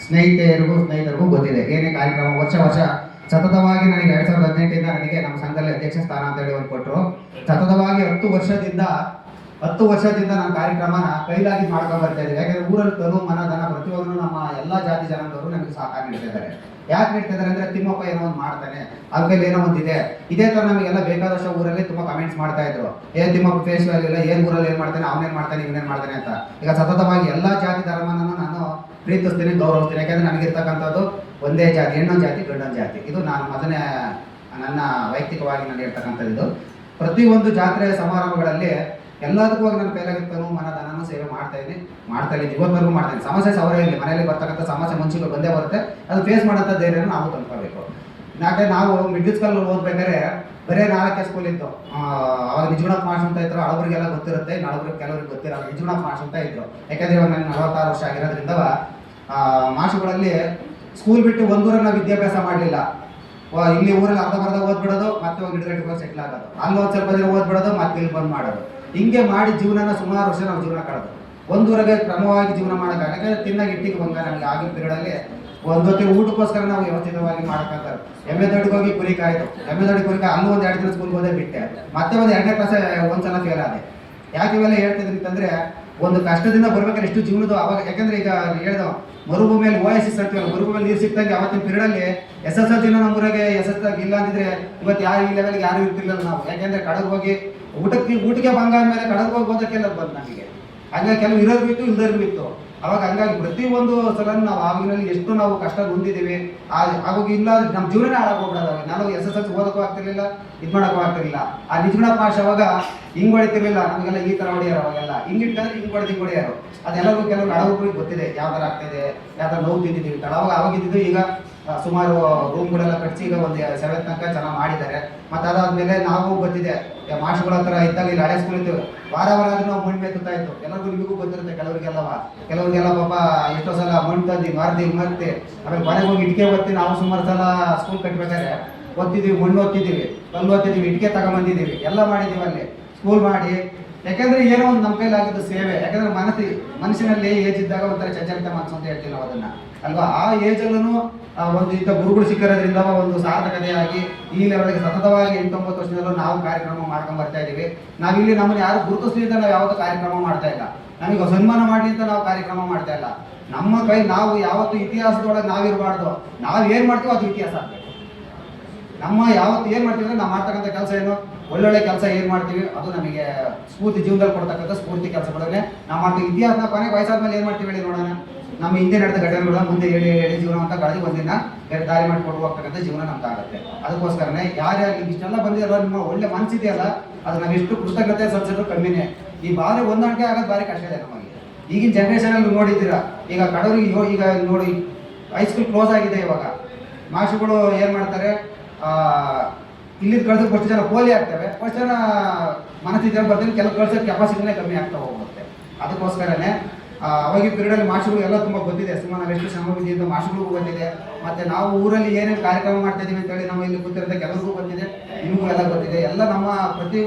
ಸ್ನೇಹಿತರಿಗೂ ಗೊತ್ತಿದೆ. ಏನೇ ಕಾರ್ಯಕ್ರಮ ವರ್ಷ ಸತತವಾಗಿ ನನಗೆ 2018 ನನಗೆ ನಮ್ಮ ಸಂಘದಲ್ಲಿ ಅಧ್ಯಕ್ಷ ಸ್ಥಾನ ಅಂತ ಹೇಳಿ ಒಂದು ಕೊಟ್ಟರು. ಸತತವಾಗಿ 10 ವರ್ಷದಿಂದ ನಾನು ಕಾರ್ಯಕ್ರಮನ ಕೈಲಾಗಿ ಮಾಡ್ಕೊಂಡು ಬರ್ತಾ ಇದ್ದೀವಿ. ಯಾಕಂದರೆ ಊರಲ್ಲಿ ತರು ಮನ ದನ ಪ್ರತಿಯೊಂದು ನಮ್ಮ ಎಲ್ಲ ಜಾತಿ ಜನಾಂಗದವರು ನಮಗೆ ಸಹಕಾರ ನೀಡ್ತಿದ್ದಾರೆ. ಯಾಕೆ ನೀಡ್ತಿದ್ದಾರೆ ಅಂದರೆ ತಿಮ್ಮಪ್ಪ ಏನೋ ಒಂದು ಮಾಡ್ತಾನೆ, ಅವ್ರ ಕೈಲಿ ಏನೋ ಒಂದಿದೆ. ಇದೇ ಥರ ನಮಗೆಲ್ಲ ಬೇಕಾದಷ್ಟು ಊರಲ್ಲಿ ತುಂಬ ಕಮೆಂಟ್ಸ್ ಮಾಡ್ತಾ ಇದ್ರು, ತಿಮ್ಮಪ್ಪ ಫೇಸ್ ವ್ಯಾಲ್ಯೂ ಇಲ್ಲ, ಏನು ಊರಲ್ಲಿ ಏನು ಮಾಡ್ತಾನೆ, ಅವನೇನು ಮಾಡ್ತಾನೆ, ಇವನೇನು ಮಾಡ್ತಾನೆ ಅಂತ. ಈಗ ಸತತವಾಗಿ ಎಲ್ಲ ಜಾತಿ ಧರ್ಮನೂ ನಾನು ಪ್ರೀತಿಸ್ತೀನಿ, ಗೌರವಿಸ್ತೀನಿ. ಯಾಕೆಂದರೆ ನನಗಿರ್ತಕ್ಕಂಥದ್ದು ಒಂದೇ ಜಾತಿ, ಹೆಣ್ಣು ಜಾತಿ, ಗಂಡನ ಜಾತಿ. ಇದು ನಾನು ಮೊದಲನೇ ನನ್ನ ವೈಯಕ್ತಿಕವಾಗಿ ನಾನು ಹೇಳ್ತಕ್ಕಂಥದ್ದು. ಪ್ರತಿಯೊಂದು ಜಾತ್ರೆ ಸಮಾರಂಭಗಳಲ್ಲಿ ಎಲ್ಲದಕ್ಕೂ ಹೋಗಿ ನನ್ನ ಕೈಲಾಗಿರ್ತನೂ ಮನದಾನನೂ ಸೇವೆ ಮಾಡ್ತಾ ಇದ್ದೀನಿ. ಇವತ್ತವರೆಗೂ ಮಾಡ್ತೀನಿ. ಸಮಸ್ಯೆ ಅವರೇ ಇರಲಿ, ಮನೆಯಲ್ಲಿ ಬರ್ತಕ್ಕಂಥ ಸಮಸ್ಯೆ ಮನುಷ್ಯಗಳು ಬಂದೇ ಬರುತ್ತೆ. ಅದು ಫೇಸ್ ಮಾಡೋಂಥ ಧೈರ್ಯನ ನಾವು ತಂದ್ಕೋಬೇಕು. ಯಾಕೆ ನಾವು ಮಿಡ್ಲ್ ಸ್ಕೂಲ್ ಓದ್ಬೇಕಾದ್ರೆ ಬರೀ 4 ಸ್ಕೂಲ್ ಇತ್ತು. ಅವಾಗ ನಿಜಗುಣಪ್ಪ ಮಾಸ್ಟರ್ ಅಂತ ಇದ್ರು, ಹಳಬರಿಗೆಲ್ಲ ಗೊತ್ತಿರುತ್ತೆ, ಕೆಲವರಿಗೆ ಗೊತ್ತಿರಲ್ಲ. ನಿಜಗುಣಪ್ಪ ಮಾಸ್ಟರ್ ಅಂತ ಇದ್ರು. ಯಾಕಂದರೆ ಇವಾಗ ನನಗೆ 46 ವರ್ಷ ಆಗಿರೋದ್ರಿಂದ ಮಾಸ್ಟರ್ಗಳಲ್ಲಿ ಸ್ಕೂಲ್ ಬಿಟ್ಟು ಒಂದೂರಲ್ಲಿ ನಾವು ವಿದ್ಯಾಭ್ಯಾಸ ಮಾಡಲಿಲ್ಲ. ಇಲ್ಲಿ ಊರಲ್ಲಿ ಅರ್ಧ ಓದ್ಬಿಡೋದು, ಮತ್ತೆ ಹೋಗಿ ಗಿಡಗಟ್ಟಿಗೆ ಸೆಟ್ಲ್ ಆಗೋದು, ಅಲ್ಲಿ ಒಂದು ಸ್ವಲ್ಪ ದಿನ ಓದ್ಬಿಡೋದು, ಮತ್ತೆ ಇಲ್ಲಿ ಬಂದು ಮಾಡೋದು. ಹಿಂಗೆ ಮಾಡಿ ಜೀವನನ ಸುಮಾರು ವರ್ಷ ನಾವು ಜೀವನ ಕಳೆದು ಒಂದೂವರೆಗೆ ಕ್ರಮವಾಗಿ ಜೀವನ ಮಾಡೋಕ್ಕಾಗ. ಯಾಕಂದರೆ ತಿನ್ನಾಗಿ ಇಟ್ಟಿಗೆ ಬಂಗ ನಮಗೆ ಆಗಿನ ಪೀರಿಯಡಲ್ಲಿ ಒಂದೊತ್ತಿಗೆ ಊಟಕ್ಕೋಸ್ಕರ ನಾವು ವ್ಯವಸ್ಥಿತವಾಗಿ ಮಾಡೋಕ್ಕಂತಾರೆ. ಎಮ್ಮೆ ದೊಡ್ಡಿಗೆ ಹೋಗಿ ಕುರಿ ಕಾಯ್ತು, ಎಮ್ಮೆ ದೊಡ್ಡಿ ಕುರಿ ಕಾಯಿ ಅಲ್ಲೂ ಒಂದು 2 ದಿನ ಸ್ಕೂಲ್ಗೆ ಹೋದೇ ಬಿಟ್ಟೆ. ಮತ್ತೆ ಒಂದು 2ನೇ ಕ್ಲಾಸ್ ಒಂದ್ಸಲ ಫೇಲ್ ಆದೆ. ಯಾಕೆ ಇವೆಲ್ಲ ಹೇಳ್ತಿದ್ರಿ ಅಂತಂದರೆ ಒಂದು ಕಷ್ಟದಿಂದ ಬರ್ಬೇಕಾದ್ರೆ ಎಷ್ಟು ಜೀವನದ ಅವಾಗ. ಯಾಕಂದರೆ ಈಗ ಹೇಳ್ದೋ ಮರುಭೂಮಿಯಲ್ಲಿ OSS ಅಂತೀವಲ್ಲ, ಮರುಭೂಮಿಯಲ್ಲಿ ನೀರು ಸಿಕ್ತಂಗೆ ಅವತ್ತಿನ ಪೀರಿಯಡಲ್ಲಿ SSLC ನಮ್ಮೂರಾಗೆ SSLC ಇಲ್ಲ ಅಂದಿದ್ರೆ ಇವತ್ತು ಯಾರು ಈ ಲೆವೆಲ್ಗೆ ಯಾರು ಇರ್ತಿರ್ಲಿಲ್ಲ ನಾವು. ಯಾಕೆಂದರೆ ಕಡಗೆ ಹೋಗಿ ಊಟಕ್ಕೆ ಬಂಗ ಅಂದಮೇಲೆ ಕಡಗೆ ಹೋಗಿ ಓದಕ್ಕೆಲ್ಲ ಬಂದು ನಮಗೆ. ಹಂಗಾಗಿ ಕೆಲವು ಇರೋರು ಬಿತ್ತು, ಇಲ್ದೋರ್ಗೂ ಇತ್ತು. ಅವಾಗ ಹಂಗಾಗಿ ಪ್ರತಿಯೊಂದು ಸಲ ನಾವು ಆಗಿನಲ್ಲಿ ಎಷ್ಟು ನಾವು ಕಷ್ಟ ಹೊಂದಿದ್ದೀವಿ. ಆವಾಗ ಇಲ್ಲ ನಮ್ಮ ಜೀವನ ಹಾಳಾಗೋಗ್ಬಿಡೋದು. ನಾನು SSLC ಓದೋಕ್ಕೂ ಆಗ್ತಿರ್ಲಿಲ್ಲ, ಇದು ಮಾಡೋಕ್ಕೂ ಆಗ್ತಿರ್ಲಿಲ್ಲ. ಆ ನಿಜಗುಣಪ್ಪ ಮಾಸ್ಟರ್ ಅವಾಗ ಹಿಂಗೆ ಹೊಡಿತಿರ್ಲಿಲ್ಲ, ನಮಗೆಲ್ಲ ಈ ಥರ ಹೊಡಿಯಾರು. ಅವಾಗೆಲ್ಲ ಹಿಂಗೆ ಇಟ್ಕೊಂಡ್ರೆ ಹಿಂಗೆ ಹೊಡೆಯಾರು. ಅದೆಲ್ಲರಿಗೂ ಕೆಲವರು ಹಳಬರಿಗೆ ಗೊತ್ತಿದೆ ಯಾವ ಥರ ಆಗ್ತಾಯಿದೆ, ಯಾವ ಥರ ನೋವು ತಿಂದಿದ್ದೀವಿ ಅಂತ. ಅವಾಗ ಇದ್ದಿದ್ದು ಈಗ ಸುಮಾರು ರೂಮ್ಗಳೆಲ್ಲ ಕಟ್ಟಿಸಿ ಈಗ ಒಂದು 7th ತನಕ ಚೆನ್ನಾಗಿ ಮಾಡಿದ್ದಾರೆ. ಮತ್ತು ಅದಾದಮೇಲೆ ನಾವು ಗೊತ್ತಿದೆ ಮಾಸ್ಟರ್ಗಳ ಹತ್ರ ಇದ್ದಾಗ ಇಲ್ಲಿ ಹಳೆ ಸ್ಕೂಲ್ ಇತ್ತು, ವಾರ ಆದ್ರೂ ನಾವು ಮಣ್ಣು ಮೇಯ್ತಾ ಇತ್ತು. ಎಲ್ಲರಿಗೂ ನಿಮಗೂ ಗೊತ್ತಿರುತ್ತೆ, ಕೆಲವರಿಗೆಲ್ಲ ಪಾಪ ಎಷ್ಟೋ ಸಲ ಮಣ್ಣು ತಂದು ಮಾರ್ದಿ ಮತ್ತೆ ಆಮೇಲೆ ಮನೆಗೆ ಹೋಗಿ ಇಟ್ಕೆ ಓದ್ತೀವಿ. ನಾವು ಸುಮಾರು ಸಲ ಸ್ಕೂಲ್ ಕಟ್ಟಬೇಕಾದ್ರೆ ಓದ್ತಿದ್ದೀವಿ, ಮಣ್ಣು ಓದ್ತಿದ್ದೀವಿ, ಕಲ್ಲು ಓದ್ತಿದ್ದೀವಿ, ಇಟ್ಕೆ ತಗೊಂಬಂದಿದ್ದೀವಿ, ಎಲ್ಲ ಮಾಡಿದ್ದೀವಿ ಅಲ್ಲಿ ಸ್ಕೂಲ್ ಮಾಡಿ. ಯಾಕೆಂದರೆ ಏನೋ ಒಂದು ನಮ್ಮ ಕೈಲಾಗಿದ್ದು ಸೇವೆ. ಯಾಕಂದರೆ ಮನಸ್ಸಿನಲ್ಲಿ ಏಜ್ ಇದ್ದಾಗ ಒಂಥರ ಚಂಚಲಿತ ಮನಸ್ಸು ಅಂತ ಹೇಳ್ತೀವಿ ನಾವು ಅದನ್ನು ಅಲ್ವಾ. ಆ ಏಜಲ್ಲೂ ಒಂದು ಇಂಥ ಗುರುಗಳು ಸಿಕ್ಕಿರೋದ್ರಿಂದ ಒಂದು ಸಾರ್ಥಕತೆಯಾಗಿ ಈ ಲೆವೆಲ್ಗೆ ಸತತವಾಗಿ 8-9 ವರ್ಷದಲ್ಲೂ ನಾವು ಕಾರ್ಯಕ್ರಮ ಮಾಡ್ಕೊಂಡು ಬರ್ತಾ ಇದ್ದೀವಿ. ನಾವಿಲ್ಲಿ ನಮ್ಮನ್ನು ಯಾರು ಗುರುತಿಸ್ಲಿಂದ ನಾವು ಯಾವತ್ತೂ ಕಾರ್ಯಕ್ರಮ ಮಾಡ್ತಾ ಇಲ್ಲ. ನಮಗೆ ಸನ್ಮಾನ ಮಾಡಲಿ ಅಂತ ನಾವು ಕಾರ್ಯಕ್ರಮ ಮಾಡ್ತಾ ಇಲ್ಲ. ನಮ್ಮ ಕೈ ನಾವು ಯಾವತ್ತು ಇತಿಹಾಸದೊಳಗೆ ನಾವಿರಬಾರ್ದು. ನಾವು ಏನು ಮಾಡ್ತೀವೋ ಅದು ಇತಿಹಾಸ ಆಗಬೇಕು. ನಮ್ಮ ಯಾವತ್ತು ಏನು ಮಾಡ್ತೀವಿ ಅಂದರೆ ನಾವು ಮಾಡ್ತಕ್ಕಂಥ ಕೆಲಸ ಏನು, ಒಳ್ಳೊಳ್ಳೆ ಕೆಲಸ ಏನು ಮಾಡ್ತೀವಿ ಅದು ನಮಗೆ ಸ್ಫೂರ್ತಿ, ಜೀವನದಲ್ಲಿ ಕೊಡ್ತಕ್ಕಂಥ ಸ್ಫೂರ್ತಿ ಕೆಲಸಗಳನ್ನೇ ನಾವು ಮಾಡ್ತೀವಿ. ಇತಿಹಾಸನ ಕೊನೆಗೆ ವಯಸ್ಸಾದ್ಮೇಲೆ ಏನು ಮಾಡ್ತೀವಿ ಹೇಳಿ ನೋಡೋಣ. ನಮ್ಮ ಹಿಂದೆ ನಡೆದ ಘಟನೆಗಳನ್ನ ಮುಂದೆ ಹೇಳಿ ಜೀವನ ಅಂತ ಕಳೆದು ಒಂದಿನ ಬೇರೆ ದಾರಿ ಮಾಡಿಕೊಂಡು ಹೋಗ್ತಕ್ಕಂಥ ಜೀವನ ನಮ್ದಾಗುತ್ತೆ. ಅದಕ್ಕೋಸ್ಕರನೇ ಯಾರೇ ಇಷ್ಟೆಲ್ಲ ಬಂದಿರಲ್ಲ, ನಿಮ್ಮ ಒಳ್ಳೆ ಮನಸ್ಸಿದೆಯಲ್ಲ, ಅದು ನಾವು ಎಷ್ಟು ಕೃತಜ್ಞತೆ ಸಲ್ಲಿಸಿದ್ರು ಕಮ್ಮಿನೇ. ಈ ಬಾರಿ ಹೊಂದಾಣಿಕೆ ಆಗೋದು ಭಾರಿ ಕಷ್ಟ ಇದೆ ನಮಗೆ. ಈಗಿನ ಜನ್ರೇಷನಲ್ಲಿ ನೋಡಿದ್ದೀರಾ, ಈಗ ಕಡೂರಿಗೆ ಈಗ ನೋಡಿ ಹೈಸ್ಕೂಲ್ ಕ್ಲೋಸ್ ಆಗಿದೆ. ಇವಾಗ ಮಾಸ್ಟರ್ಗಳು ಏನು ಮಾಡ್ತಾರೆ, ಇಲ್ಲಿದ್ದು ಕಳ್ಸೋಕೆ ಫಸ್ಟ್ ಜನ ಪೋಲಿ ಆಗ್ತವೆ, ಫಸ್ಟ್ ಜನ ಮನಸ್ಥಿತಿ ಬರ್ತೀನಿ, ಕೆಲವು ಕಳ್ಸೋಕ್ಕೆ ಕೆಪಾಸಿಟಿನೇ ಕಮ್ಮಿ ಆಗ್ತಾ ಹೋಗುತ್ತೆ. ಅದಕ್ಕೋಸ್ಕರನೇ ಅವಾಗಿನ ಪೀರಿಯಡಲ್ಲಿ ಮಾಸ್ಟರ್ಗಳು ಎಲ್ಲ ತುಂಬ ಗೊತ್ತಿದೆ. ಸುಮಾರು ನಾವು ಎಷ್ಟು ಶ್ರಮ ಬಿದ್ದಿದ್ದು ಮಾಸ್ಟರ್ಗಳಿಗೂ ಗೊತ್ತಿದೆ. ಮತ್ತು ನಾವು ಊರಲ್ಲಿ ಏನೇನು ಕಾರ್ಯಕ್ರಮ ಮಾಡ್ತಾ ಇದ್ದೀವಿ ಅಂತೇಳಿ ನಾವು ಇಲ್ಲಿ ಕೂತಿರುತ್ತೆ ಕೆಲವ್ರಿಗೂ ಗೊತ್ತಿದೆ, ನಿಮಗೂ ಎಲ್ಲ ಗೊತ್ತಿದೆ. ಎಲ್ಲ ನಮ್ಮ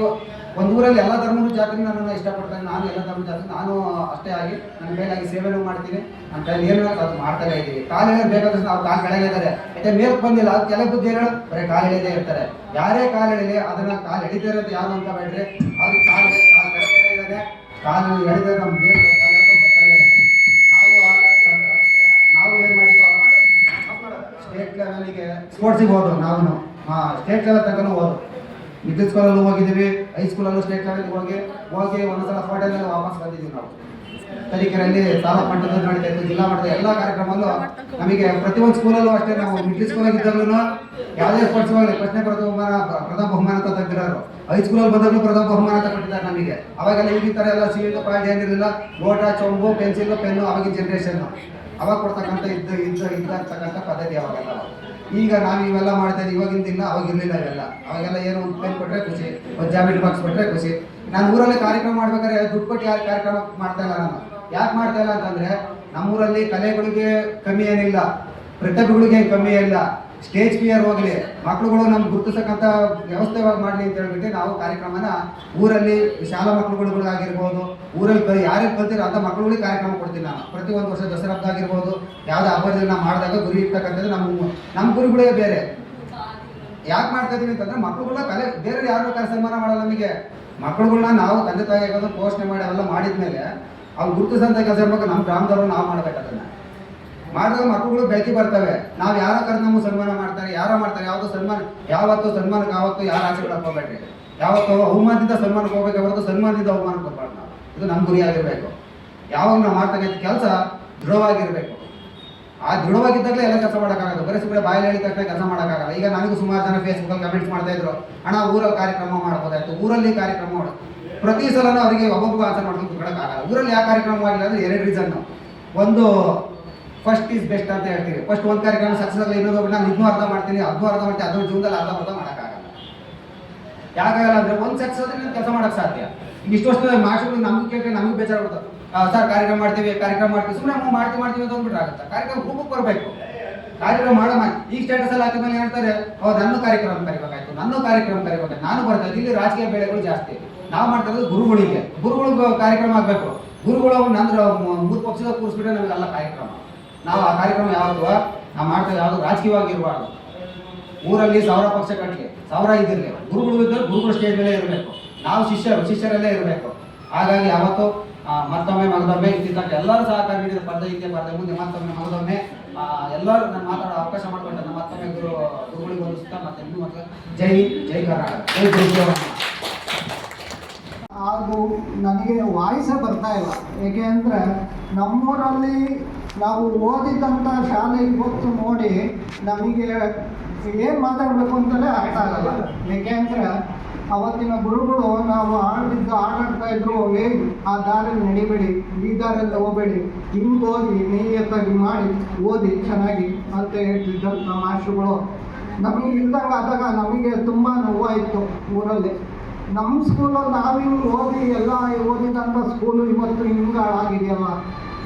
ಒಂದು ಊರಲ್ಲಿ ಎಲ್ಲ ಧರ್ಮದ ಜಾತಿ ನನ್ನನ್ನು ಇಷ್ಟಪಡ್ತಾನೆ. ನಾನು ಎಲ್ಲ ಧರ್ಮದ ಜಾತಿ ನಾನು ಅಷ್ಟೇ ಆಗಿ ನನ್ನ ಮೇಲಾಗಿ ಸೇವೆನೂ ಮಾಡ್ತೀನಿ. ನನ್ನ ಕೈಲಿ ಏನು ಅದು ಮಾಡ್ತಾನೆ ಇದ್ದೀವಿ. ಕಾಲು ಎಳೆದು ಬೇಕಾದ್ರೆ ನಾವು ಕಾಲು ಕೆಳಗಿದ್ದಾರೆ, ಯಾಕೆ ಮೇಲ್ಗೆ ಬಂದಿಲ್ಲ, ಅದು ಕೆಲ ಬುದ್ಧಿ ಹೇಳೋ ಬರೀ ಕಾಲು ಎಳೆದೇ ಇರ್ತಾರೆ. ಯಾರೇ ಕಾಲು ಎಳಿಲಿ ಅದನ್ನು ಕಾಲು ಎಳಿತಾ ಇರೋದು ಯಾರು ಅಂತ ಬೇಡ್ರಿ, ಅವ್ರಿಗೆ ಕಾಲು ಕೆಳಗಡೆ ಇರೋದೆ, ಕಾಲು ಎಳೆದ್ರೆ ನಮ್ಮ ಮೇಲ್ ಬರ್ತಾನೆ ಇರುತ್ತೆ. ನಾವು ಸ್ಪೋರ್ಟ್ಸಿಗೆ ಹೋದ್ರು ನಾವು ಸ್ಟೇಟ್ ಲೆವೆಲ್ ತನಕ ಹೋದ್ರು. ಮಿಡ್ಲ್ ಸ್ಕೂಲಲ್ಲೂ ಹೋಗಿದ್ದೀವಿ, ಹೈಸ್ಕೂಲಲ್ಲೂ ಸ್ಟೇಟ್ ಲೆವೆಲ್ಗೆ ಹೋಗಿ ಒಂದೊಂದ್ಸಲ ಫೋಟೋದಲ್ಲಿ ವಾಪಸ್ ಬಂದಿದ್ದೀವಿ ನಾವು. ತರೀಕೆರೆಯಲ್ಲಿ ತಾಲೂಕು ಮಟ್ಟದಲ್ಲಿ ನಡೀತಾ ಇತ್ತು, ಜಿಲ್ಲಾ ಮಟ್ಟದ ಎಲ್ಲ ಕಾರ್ಯಕ್ರಮದಲ್ಲೂ ನಮಗೆ ಪ್ರತಿಯೊಂದು ಸ್ಕೂಲಲ್ಲೂ ಅಷ್ಟೇ. ನಾವು ಮಿಡ್ಲ್ ಸ್ಕೂಲಾಗಿ ಇದ್ದಾಗಲೂ ಯಾವುದೇ ಸ್ಪೋರ್ಟ್ಸ್ ಹೋಗಲಿ ಪ್ರಶ್ನೆ ಪ್ರಥಮ ಬಹುಮಾನ ಅಂತ ತೆಗೆದಿರೋರು. ಹೈಸ್ಕೂಲಲ್ಲಿ ಬಂದಾಗಲೂ ಪ್ರಥಮ ಬಹುಮಾನ ಅಂತ ಕೊಟ್ಟಿದ್ದಾರೆ ನಮಗೆ. ಅವಾಗೆಲ್ಲ ಈ ಥರ ಎಲ್ಲ ಸಿವಿಲ್ ಪಾಯಿಂಟ್ ಏನಿರಲಿಲ್ಲ, ಲೋಟ, ಚೊಂಬು, ಪೆನ್ಸಿಲ್, ಪೆನ್ನು ಅವಾಗಿನ ಜನ್ರೇಷನ್ನು ಅವಾಗ ಕೊಡ್ತಕ್ಕಂಥ ಇದ್ದಕ್ಕಂಥ ಪದ್ಧತಿ ಅವಾಗೆಲ್ಲ. ಈಗ ನಾವು ಇವೆಲ್ಲ ಮಾಡ್ತಾ ಇದ್ದೀವಿ, ಇವಾಗಿಂದಿಲ್ಲ, ಅವಾಗ ಇರಲಿಲ್ಲ ಇವೆಲ್ಲ. ಅವಾಗೆಲ್ಲ ಏನು ಒಂದು ಪೆನ್ ಕೊಟ್ಟರೆ ಖುಷಿ, ಒಂದು ಜಾಮಿಟ್ರಿ ಬಾಕ್ಸ್ ಕೊಟ್ಟರೆ ಖುಷಿ. ನಾನು ಊರಲ್ಲಿ ಕಾರ್ಯಕ್ರಮ ಮಾಡ್ಬೇಕಾದ್ರೆ ದುಡ್ಡು ಕೊಟ್ಟು ಯಾರು ಕಾರ್ಯಕ್ರಮ ಮಾಡ್ತಾ ಇಲ್ಲ. ನಾನು ಯಾಕೆ ಮಾಡ್ತಾ ಇಲ್ಲ ಅಂತಂದರೆ, ನಮ್ಮೂರಲ್ಲಿ ಕಲೆಗಳಿಗೆ ಕಮ್ಮಿ ಏನಿಲ್ಲ, ಪ್ರತಿಭೆಗಳಿಗೆ ಕಮ್ಮಿ ಇಲ್ಲ. ಸ್ಟೇಜ್ ಫಿಯರ್ ಹೋಗಲಿ, ಮಕ್ಕಳುಗಳು ನಮ್ಗೆ ಗುರುತಿಸಕ್ಕಂಥ ವ್ಯವಸ್ಥೆ ಮಾಡಲಿ ಅಂತ ಹೇಳ್ಬಿಟ್ಟು ನಾವು ಕಾರ್ಯಕ್ರಮನ ಊರಲ್ಲಿ ಶಾಲಾ ಮಕ್ಕಳುಗಳಿಗಾಗಿರ್ಬೋದು, ಊರಲ್ಲಿ ಯಾರಿಗೆ ಕಲ್ತಿರೋ ಅಂಥ ಮಕ್ಕಳುಗಳಿಗೆ ಕಾರ್ಯಕ್ರಮ ಕೊಡ್ತೀನಿ ನಾನು. ಪ್ರತಿ ಒಂದು ವರ್ಷ ದಸರಾ ಹಬ್ಬ ಆಗಿರ್ಬೋದು, ಯಾವುದೇ ಹಬ್ಬದಲ್ಲಿ ನಾವು ಮಾಡಿದಾಗ ಗುರಿ ಇರ್ತಕ್ಕಂಥದ್ದು ನಮ್ಮ ಗುರುಗಳೇ ಬೇರೆ. ಯಾಕೆ ಮಾಡ್ತಾ ಇದೀವಿ ಅಂತಂದರೆ, ಮಕ್ಕಳುಗಳನ್ನ ಕಲೆ ಬೇರೆ ಯಾರು ಸನ್ಮಾನ ಮಾಡಲ್ಲ. ನಮಗೆ ಮಕ್ಕಳುಗಳನ್ನ ನಾವು ತಂದೆ ತಾಯಿ ಆಗೋದು ಪೋಷಣೆ ಮಾಡಿ ಅವೆಲ್ಲ ಮಾಡಿದ್ಮೇಲೆ ಅವ್ರು ಗುರುತಿಸೋಂಥ ಕೆಲಸ ಇರ್ಬೇಕು. ನಮ್ಮ ಗ್ರಾಮದವರು ನಾವು ಮಾಡ್ಬೇಕು. ಅದನ್ನು ಮಾಡಿದಾಗ ಮಕ್ಕಳುಗಳು ಬೆಳಕಿ ಬರ್ತವೆ. ನಾವು ಯಾರೋ ಕರೆದು ನಮಗೆ ಸನ್ಮಾನ ಮಾಡ್ತಾರೆ, ಯಾರೋ ಮಾಡ್ತಾರೆ. ಯಾವತ್ತೂ ಸನ್ಮಾನಕ್ಕೆ ಆವತ್ತು ಯಾರು ಆಸೆ ಬಿಡಕ್ಕೆ ಹೋಗ್ಬೇಡ್ರಿ. ಯಾವತ್ತೂ ಅವಮಾನದಿಂದ ಸನ್ಮಾನಕ್ಕೆ ಹೋಗ್ಬೇಕು, ಯಾವತ್ತೂ ಸನ್ಮಾನದಿಂದ ಅವಮಾನಕ್ಕೆ ಹೋಗ್ಬಾರ್ದು. ನಾವು ಇದು ನಮ್ಮ ಗುರಿಯಾಗಿರಬೇಕು. ಯಾವಾಗ ನಾವು ಮಾಡ್ತಕ್ಕಂಥ ಕೆಲಸ ದೃಢವಾಗಿರಬೇಕು. ಆ ದೃಢವಾಗಿದ್ದಾಗಲೇ ಎಲ್ಲ ಕೆಲಸ ಮಾಡೋಕ್ಕಾಗಲ್ಲ. ಬರೀ ಸುಮ್ಮನೆ ಬಾಯಲ್ಲಿ ಹೇಳಿದ ತಕ್ಷಣ ಕೆಲಸ ಮಾಡೋಕ್ಕಾಗಲ್ಲ. ಈಗ ನನಗೂ ಸುಮಾರು ಜನ ಫೇಸ್ಬುಕ್ಕಲ್ಲಿ ಕಮೆಂಟ್ಸ್ ಮಾಡ್ತಾ ಇದ್ರು, ಅಣ್ಣ ಊರಲ್ಲಿ ಕಾರ್ಯಕ್ರಮ ಮಾಡ್ಬೋದಾಯ್ತು, ಊರಲ್ಲಿ ಕಾರ್ಯಕ್ರಮ ಮಾಡೋದು. ಪ್ರತಿ ಸಲನೂ ಅವರಿಗೆ ಒಬ್ಬೊಬ್ಬರು ಆನ್ಸರ್ ಮಾಡ್ಕೊಂಡು ಕೂತ್ಕೊಳ್ಳೋಕ್ಕಾಗಲ್ಲ. ಊರಲ್ಲಿ ಯಾವ ಕಾರ್ಯಕ್ರಮ ಆಗಿಲ್ಲ ಅಂದರೆ 2 ರೀಸನ್ನು. ಒಂದು, ಫಸ್ಟ್ ಈಸ್ ಬೆಸ್ಟ್ ಅಂತ ಹೇಳ್ತೀವಿ. ಫಸ್ಟ್ ಒಂದು ಕಾರ್ಯಕ್ರಮ ಸಕ್ಸಸ್ ಆಗಲಿ, ಇನ್ನೊಂದು ನಾನು ಇದನ್ನೂ ಅರ್ಧ ಮಾಡ್ತೀನಿ, ಅದನ್ನೂ ಅರ್ಧ ಮಾಡ್ತೀನಿ, ಅದನ್ನು ಜೀವನದಲ್ಲಿ ಅರ್ಧ ಮಾಡೋಕ್ಕಾಗಲ್ಲ. ಯಾಕಾಗಲ್ಲ ಅಂದರೆ, ಒಂದು ಸಕ್ಸಸ್ ಆದರೆ ನೀವು ಕೆಲಸ ಮಾಡೋಕ್ಕೆ ಸಾಧ್ಯ. ಇಷ್ಟು ವರ್ಷದ ಮಾಸ್ಟರ್ಗಳು ನಮ್ಗೆ ಕೇಳಿದ್ರೆ ನಮಗೆ ಬೇಜಾರಾಗ್ಬಿಡ್ತಾರೆ. ಸರ್ ಕಾರ್ಯಕ್ರಮ ಮಾಡ್ತೀವಿ ಸುಮ್ಮನೆ ಮಾಡ್ತೀವಿ ಅಂತ ಅಂದ್ಬಿಟ್ರೆ ಆಗುತ್ತೆ. ಕಾರ್ಯಕ್ರಮ ರೂಪಕ್ಕೆ ಬರಬೇಕು. ಕಾರ್ಯಕ್ರಮ ಮಾಡೋ ಈಗ ಸ್ಟೇಟಸಲ್ಲಿ ಹಾಕಿದ ಮೇಲೆ ಹೇಳ್ತಾರೆ, ನನ್ನ ಕಾರ್ಯಕ್ರಮ ಕರಿಬೇಕಾಯ್ತು, ನಾನು ಬರ್ತಾ ಇದ್ದೀನಿ. ಇಲ್ಲಿ ರಾಜಕೀಯ ಬೇಳೆಗಳು ಜಾಸ್ತಿ. ನಾವು ಮಾಡ್ತಾ ಇರೋದು ಗುರುಗಳು ಕಾರ್ಯಕ್ರಮ ಆಗಬೇಕು. ಗುರುಗಳು ನಂತರ 3 ಪಕ್ಷದ ಕೂರಿಸ್ಬಿಟ್ರೆ ನಮಗೆಲ್ಲ ಕಾರ್ಯಕ್ರಮ. ನಾವು ಆ ಕಾರ್ಯಕ್ರಮ ಯಾವುದು ನಾವು ಮಾಡ್ತಾ ಯಾವುದು ರಾಜಕೀಯವಾಗಿರಬಾರ್ದು. ಊರಲ್ಲಿ 1000 ಪಕ್ಷ ಕಟ್ಟಲಿ, 1000 ಇದಿರಲಿ, ಗುರುಗಳು ಇದ್ದರೆ ಗುರುಗಳು ಸ್ಟೇಜ್ ಮೇಲೆ ಇರಬೇಕು. ನಾವು ಶಿಷ್ಯರಲ್ಲೇ ಇರಬೇಕು. ಹಾಗಾಗಿ ಯಾವತ್ತು ಮತ್ತೊಮ್ಮೆ ಮಗದೊಮ್ಮೆ ಇದ್ದಿದ್ದಾಗ ಎಲ್ಲರೂ ಸಹಕಾರ ನೀಡಿದ ಪರ್ದೆ ಮುಂದೆ ಮತ್ತೊಮ್ಮೆ ಎಲ್ಲರೂ ನಾನು ಮಾತಾಡೋ ಅವಕಾಶ ಮಾಡಿಕೊಂಡ ಮತ್ತೊಮ್ಮೆ ಗುರುಗಳಿಗೆ ಹೋಲಿಸ್ತಾ ಮತ್ತೆ ಜೈ ಕರ್ನಾಟಕ, ಜೈ ಗುರುದೇವ. ಹಾಗೂ ನನಗೆ ವಾಯ್ಸೇ ಬರ್ತಾ ಇಲ್ಲ. ಏಕೆಂದರೆ ನಮ್ಮೂರಲ್ಲಿ ನಾವು ಓದಿದ್ದಂಥ ಶಾಲೆ ಇವತ್ತು ನೋಡಿ ನಮಗೆ ಏನು ಮಾತಾಡಬೇಕು ಅಂತಲೇ ಅರ್ಥ ಆಗಲ್ಲ. ಏಕೆಂದರೆ ಅವತ್ತಿನ ಗುರುಗಳು ನಾವು ಆಟಾಡ್ತಾ ಇದ್ರು, ಆ ದಾರಿಯಲ್ಲಿ ನಡಿಬೇಡಿ, ಈ ದಾರಿಯಲ್ಲಿ ಹೋಗಬೇಡಿ, ಹಿಂಗೆ ಓದಿ ನಿಯತ್ತಾಗಿ ಮಾಡಿ ಓದಿ ಚೆನ್ನಾಗಿ ಅಂತ ಹೇಳ್ತಿದ್ದಂಥ ಮಾಸ್ಟ್ರುಗಳು. ನಮಗೆ ಇಲ್ದಂಗೆ ಆದಾಗ ನಮಗೆ ತುಂಬ ನೋವಾಯಿತು. ಊರಲ್ಲಿ ನಮ್ಮ ಸ್ಕೂಲಲ್ಲಿ ನಾವು ಹಿಂಗೆ ಓದಿದಂಥ ಸ್ಕೂಲು ಇವತ್ತು ಹಿಂಗೆ ಹಾಳಾಗಿದೆಯಲ್ಲ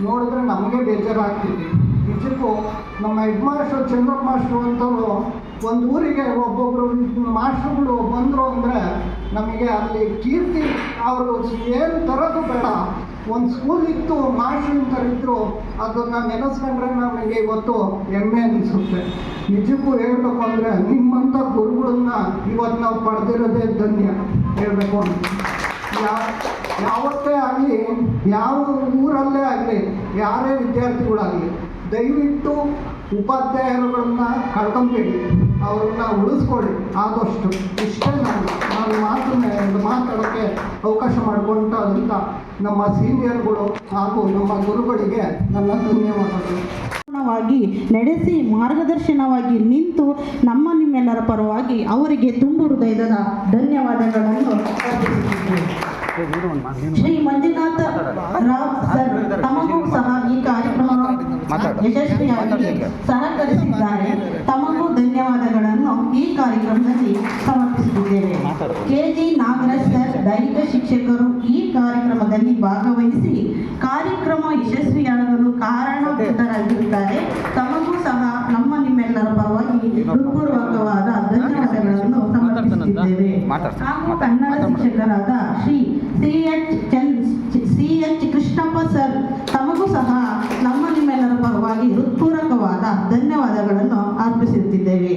ನೋಡಿದ್ರೆ ನಮಗೆ ಬೇಜಾರಾಗ್ತಿದೆ. ನಿಜಕ್ಕೂ ನಮ್ಮ ಹೆಡ್ ಮಾಸ್ಟ್ರು ಚಂದ್ರಪ್ಪ ಮಾಸ್ಟ್ರು ಅಂತವರು ಒಂದು ಊರಿಗೆ ಒಬ್ಬೊಬ್ಬರು ಮಾಸ್ಟ್ರುಗಳು ಬಂದರು ಅಂದರೆ ನಮಗೆ ಅಲ್ಲಿ ಕೀರ್ತಿ. ಅವರು ಏನು ತರೋದು ಬೇಡ, ಒಂದು ಸ್ಕೂಲ್ ಇತ್ತು, ಮಾಸ್ಟ್ರು ಇಂಥರಿದ್ರು, ಅದನ್ನು ನೆನೆಸ್ಕೊಂಡ್ರೆ ನಮಗೆ ಇವತ್ತು ಹೆಮ್ಮೆ ಅನಿಸುತ್ತೆ. ನಿಜಕ್ಕೂ ಹೇಳಬೇಕು ಅಂದರೆ ನಿಮ್ಮಂಥ ಗುರುಗಳನ್ನ ಇವತ್ತು ನಾವು ಪಡೆದಿರೋದೇ ಧನ್ಯ ಹೇಳಬೇಕು ಅಂತ. ಯಾವತ್ತೇ ಆಗಲಿ, ಯಾವ ಊರಲ್ಲೇ ಆಗಲಿ, ಯಾರೇ ವಿದ್ಯಾರ್ಥಿಗಳಾಗಲಿ, ದಯವಿಟ್ಟು ಉಪಾಧ್ಯಾಯರುಗಳನ್ನ ಕಳ್ಕೊಂಬೇಡಿ, ಅವ್ರನ್ನ ಉಳಿಸ್ಕೊಳ್ಳಿ ಆದಷ್ಟು. ಇಷ್ಟೇ ನಾನು ಮಾತಾಡೋಕ್ಕೆ ಅವಕಾಶ ಮಾಡಿಕೊಂಡಂಥ ನಮ್ಮ ಸೀನಿಯರ್ಗಳು ಹಾಗೂ ನಮ್ಮ ಗುರುಗಳಿಗೆ ನನ್ನ ಧನ್ಯವಾದಗಳು. ನಡೆಸಿ ಮಾರ್ಗದರ್ಶನವಾಗಿ ನಿಂತು ನಿಮ್ಮೆಲ್ಲರ ಪರವಾಗಿ ಅವರಿಗೆ ತುಂಬ ಹೃದಯದ ಧನ್ಯವಾದಗಳನ್ನು ಅರ್ಪಿಸುತ್ತಿದ್ದೇವೆ. ಶ್ರೀ ಮಂಜುನಾಥ ರಾವ್ ಸರ್ ತಮಗೂ ಸಹ ಈ ಕಾರ್ಯಕ್ರಮ ಯಶಸ್ವಿಯಾಗಿ ಸಹಕರಿಸಿದ್ದಾರೆ. ತಮಗೂ ಧನ್ಯವಾದಗಳನ್ನು ಈ ಕಾರ್ಯಕ್ರಮದಲ್ಲಿ ಸಮರ್ಪಿಸುತ್ತಿದ್ದೇವೆ. KG ನಾಗರಾಜ್ ಸರ್ ದೈಹಿಕ ಶಿಕ್ಷಕರು ಈ ಕಾರ್ಯಕ್ರಮದಲ್ಲಿ ಭಾಗವಹಿಸಿ ಕಾರ್ಯಕ್ರಮ ಯಶಸ್ವಿಯಾಗಲು ಕಾರಣಭೂತರಾಗಿರುತ್ತಾರೆ. ತಮಗೂ ಸಹ ನಿಮ್ಮೆಲ್ಲರ ಪರವಾಗಿ ಹೃತ್ಪೂರ್ವಕವಾದ ಧನ್ಯವಾದಗಳನ್ನು ಸಮರ್ಪಿಸುತ್ತಿದ್ದೇವೆ. ಹಾಗೂ ಕನ್ನಡ ಶಿಕ್ಷಕರಾದ ಶ್ರೀ CH ಕೃಷ್ಣಪ್ಪ ಸರ್ ತಮಗೂ ಸಹ ನಿಮ್ಮೆಲ್ಲರ ಪರವಾಗಿ ಹೃತ್ಪೂರ್ವಕವಾದ ಧನ್ಯವಾದಗಳನ್ನು ಅರ್ಪಿಸುತ್ತಿದ್ದೇವೆ.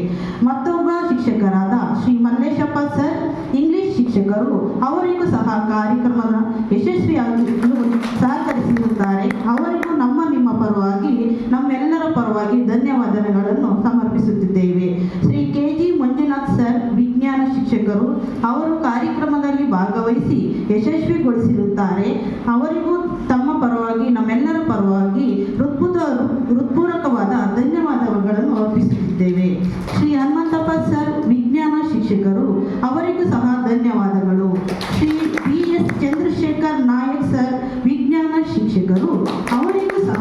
ಮತ್ತೊಬ್ಬ ಶಿಕ್ಷಕರಾದ ಶ್ರೀ ಮಲ್ಲೇಶಪ್ಪ ಸರ್ ಇಂಗ್ಲಿಷ್ ಶಿಕ್ಷಕರು, ಅವರಿಗೂ ಸಹ ಕಾರ್ಯಕ್ರಮದ ಯಶಸ್ವಿಯಾಗಲು ಸಹಕರಿಸಿರುತ್ತಾರೆ. ಅವರಿಗೂ ನಿಮ್ಮ ಪರವಾಗಿ ನಮ್ಮೆಲ್ಲರ ಪರವಾಗಿ ಧನ್ಯವಾದಗಳನ್ನು ಸಮರ್ಪಿಸುತ್ತಿದ್ದೇವೆ. ಶ್ರೀ KG ಮಂಜುನಾಥ್ ಸರ್ ವಿಜ್ಞಾನ ಶಿಕ್ಷಕರು ಅವರು ಕಾರ್ಯಕ್ರಮದಲ್ಲಿ ಭಾಗವಹಿಸಿ ಯಶಸ್ವಿಗೊಳಿಸಿರುತ್ತಾರೆ. ಅವರಿಗೂ ತಮ್ಮ ಪರವಾಗಿ ನಮ್ಮೆಲ್ಲರ ಪರವಾಗಿ ಹೃತ್ಪೂರ್ವಕವಾದ ಧನ್ಯವಾದಗಳನ್ನು ಅರ್ಪಿಸುತ್ತಿದ್ದೇವೆ. ಶ್ರೀ ಹನುಮಂತಪ್ಪ ಸರ್ ವಿಜ್ಞಾನ ಶಿಕ್ಷಕರು ಅವರಿಗೂ ಸಹ ಧನ್ಯವಾದಗಳು. ಶ್ರೀ BS ಚಂದ್ರಶೇಖರ್ ನಾಯಕ್ ಸರ್ ವಿಜ್ಞಾನ ಶಿಕ್ಷಕರು ಅವರಿಗೂ ಸಹ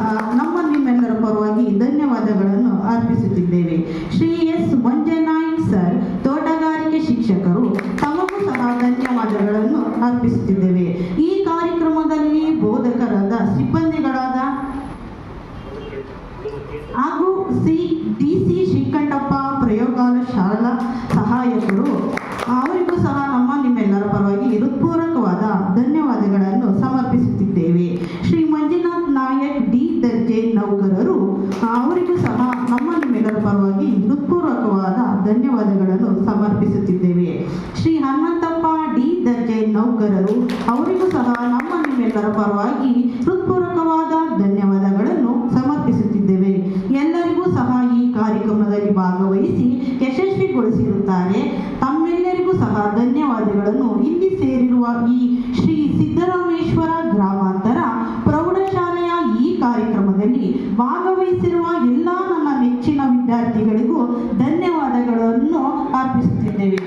ನಿಮ್ಮೆಲ್ಲರ ಪರವಾಗಿ ಧನ್ಯವಾದಗಳನ್ನು ಅರ್ಪಿಸುತ್ತಿದ್ದೇವೆ. ಶ್ರೀ S ಮಂಜನಾಯ್ಕ್ ಸರ್ ತೋಟಗಾರಿಕೆ ಶಿಕ್ಷಕರು ತಮಗೂ ಸಹ ಧನ್ಯವಾದಗಳನ್ನು ಅರ್ಪಿಸುತ್ತಿದ್ದೇವೆ. ಈ ಕಾರ್ಯಕ್ರಮದಲ್ಲಿ ಬೋಧಕರಾದ ಸಿಬ್ಬಂದಿಗಳಾದ ಹಾಗೂ DC ಶ್ರೀಕಂಠಪ್ಪ ಪ್ರಯೋಗಾಲಯ ಶಾಲಾ ಸಹಾಯಕರು ಅವರಿಗೂ ಸಹ ನಿಮ್ಮೆಲ್ಲರ ಪರವಾಗಿ ಹೃತ್ಪೂರ್ವಕವಾದ ಧನ್ಯವಾದಗಳನ್ನು ಸಮರ್ಪಿಸುತ್ತಿದ್ದೇವೆ. ಶ್ರೀ ಮಂಜುನಾಥ್ ನಾಯಕ್ D ದರ್ಜೆ ನೌಕರರು ಅವರಿಗೂ ಸಹ ನಿಮ್ಮೆಲ್ಲರ ಪರವಾಗಿ ಹೃತ್ಪೂರ್ವಕವಾದ ಧನ್ಯವಾದಗಳನ್ನು ಸಮರ್ಪಿಸುತ್ತಿದ್ದೇವೆ. ಶ್ರೀ ಹನುಮಂತಪ್ಪ D ದರ್ಜೆ ನೌಕರರು ಅವರಿಗೂ ಸಹ ನಿಮ್ಮೆಲ್ಲರ ಪರವಾಗಿ ಹೃತ್ಪೂರ್ವಕವಾದ ಧನ್ಯವಾದಗಳನ್ನು ಸಮರ್ಪಿಸುತ್ತಿದ್ದೇವೆ. ಎಲ್ಲರಿಗೂ ಸಹ ಈ ಕಾರ್ಯಕ್ರಮದಲ್ಲಿ ಭಾಗವಹಿಸಿ ಯಶಸ್ವಿಗೊಳಿಸಿರುತ್ತಾರೆ. ತಮ್ಮೆಲ್ಲರಿಗೂ ಸಹ ಧನ್ಯವಾದಗಳನ್ನು. ಇಲ್ಲಿ ಸೇರಿರುವ ಈ ಶ್ರೀ ಸಿದ್ದರಾಮೇಶ್ವರ ಗ್ರಾಮಾಂತರ ಪ್ರೌಢಶಾಲೆಯ ಈ ಕಾರ್ಯಕ್ರಮದಲ್ಲಿ ಭಾಗವಹಿಸಿರುವ ಎಲ್ಲ ನನ್ನ ನೆಚ್ಚಿನ ವಿದ್ಯಾರ್ಥಿಗಳಿಗೂ ಧನ್ಯವಾದಗಳನ್ನು ಅರ್ಪಿಸುತ್ತಿದ್ದೇವೆ.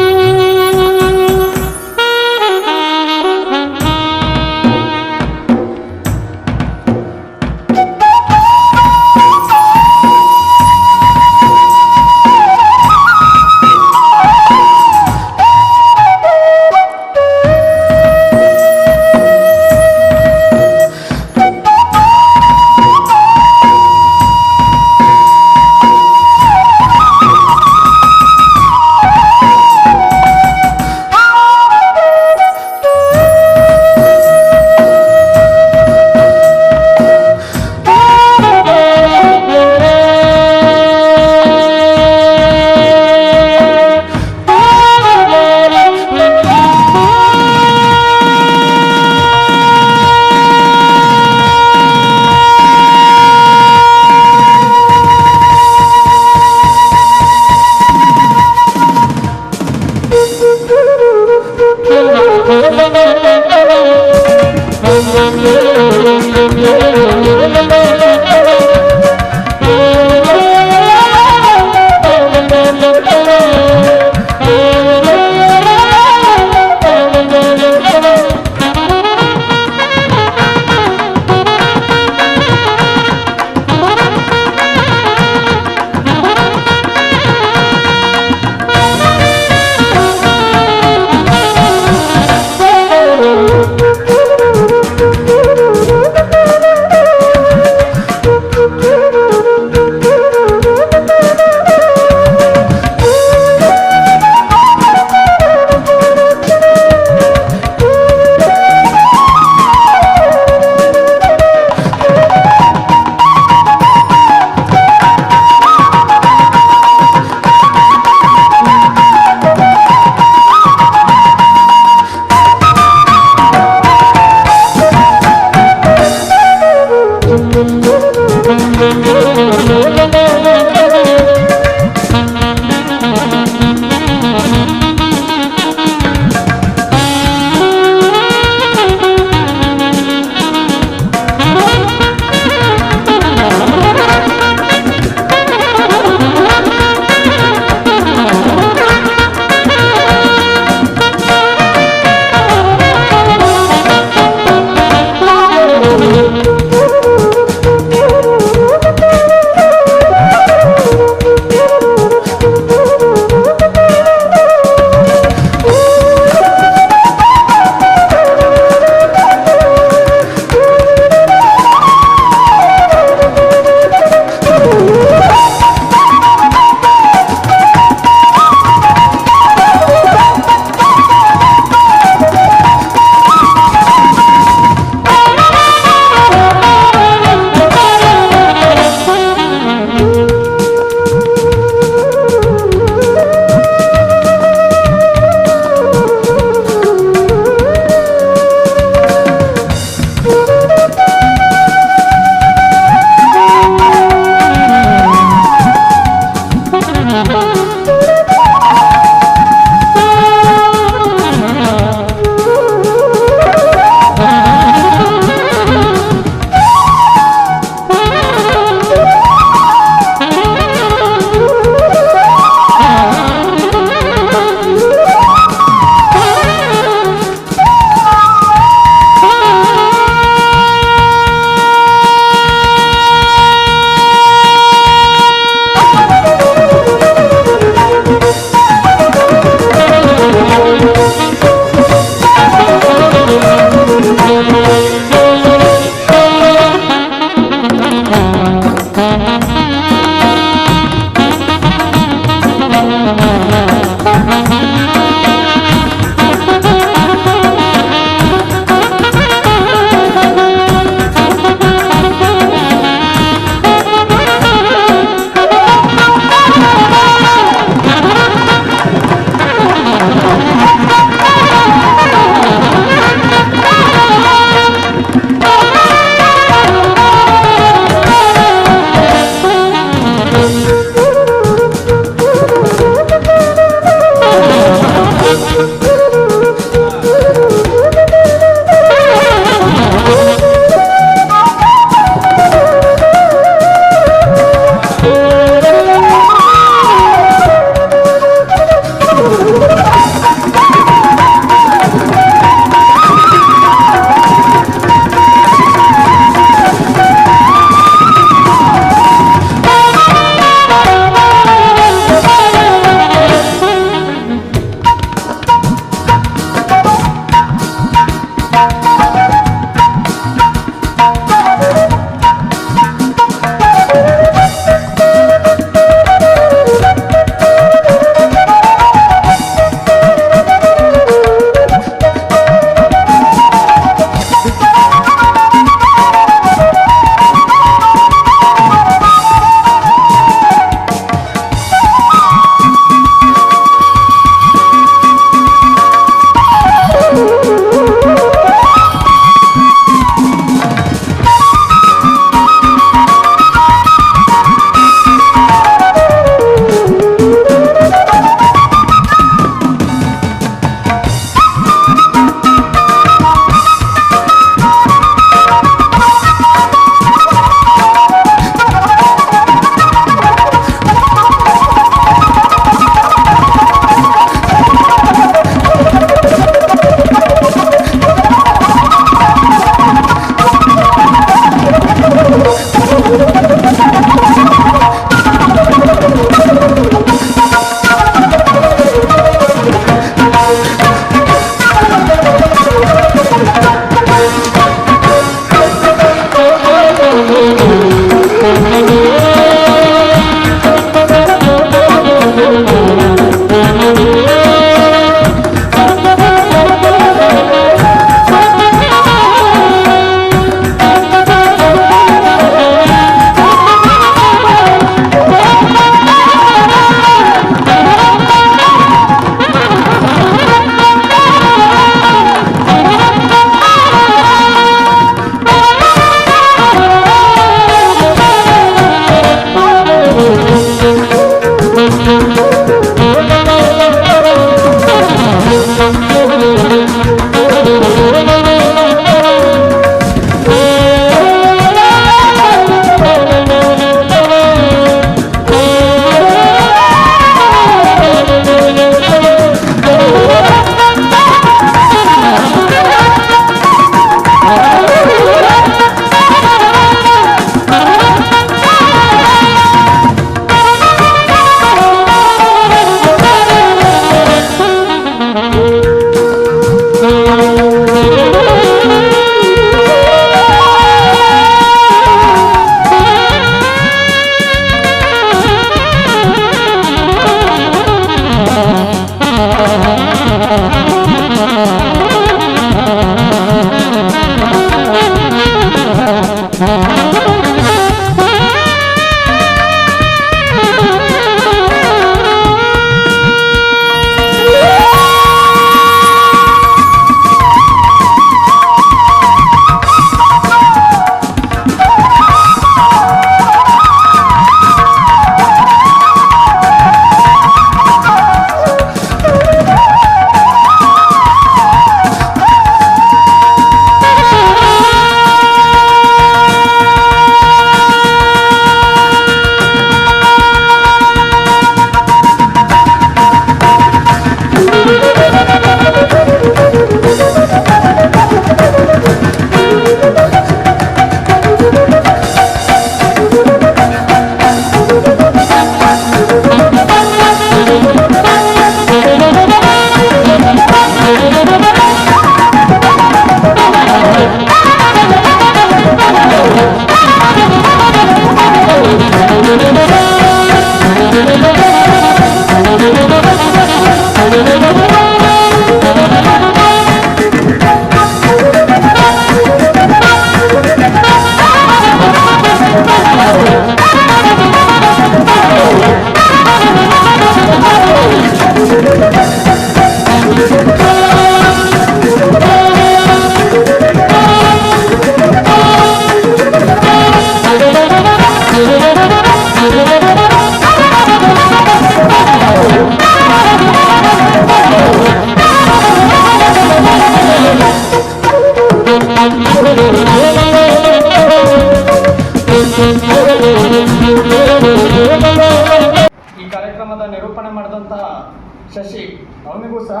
ಶಶಿ ಅವನಿಗೂ ಸಹ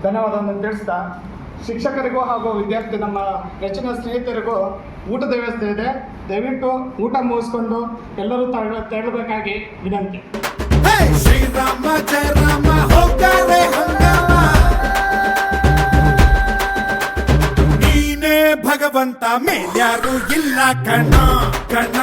ಧನ್ಯವಾದವನ್ನು ತಿಳಿಸ್ತಾ, ಶಿಕ್ಷಕರಿಗೂ ಹಾಗೂ ವಿದ್ಯಾರ್ಥಿ ನಮ್ಮ ನೆಚ್ಚಿನ ಸ್ನೇಹಿತರಿಗೂ ಊಟದ ವ್ಯವಸ್ಥೆ ಇದೆ. ದಯವಿಟ್ಟು ಊಟ ಮುಗಿಸ್ಕೊಂಡು ಎಲ್ಲರೂ ತೆರಳಬೇಕಾಗಿ ವಿನಂತಿ. ಶ್ರೀರಾಮ ಜಯ ರಾಮ ಹೋಗಾರೆ ಹಂಗಾಮ, ನೀನೇ ಭಗವಂತ ಮೇಲ್ಯಾರು ಇಲ್ಲ ಕಣ ಕಣ.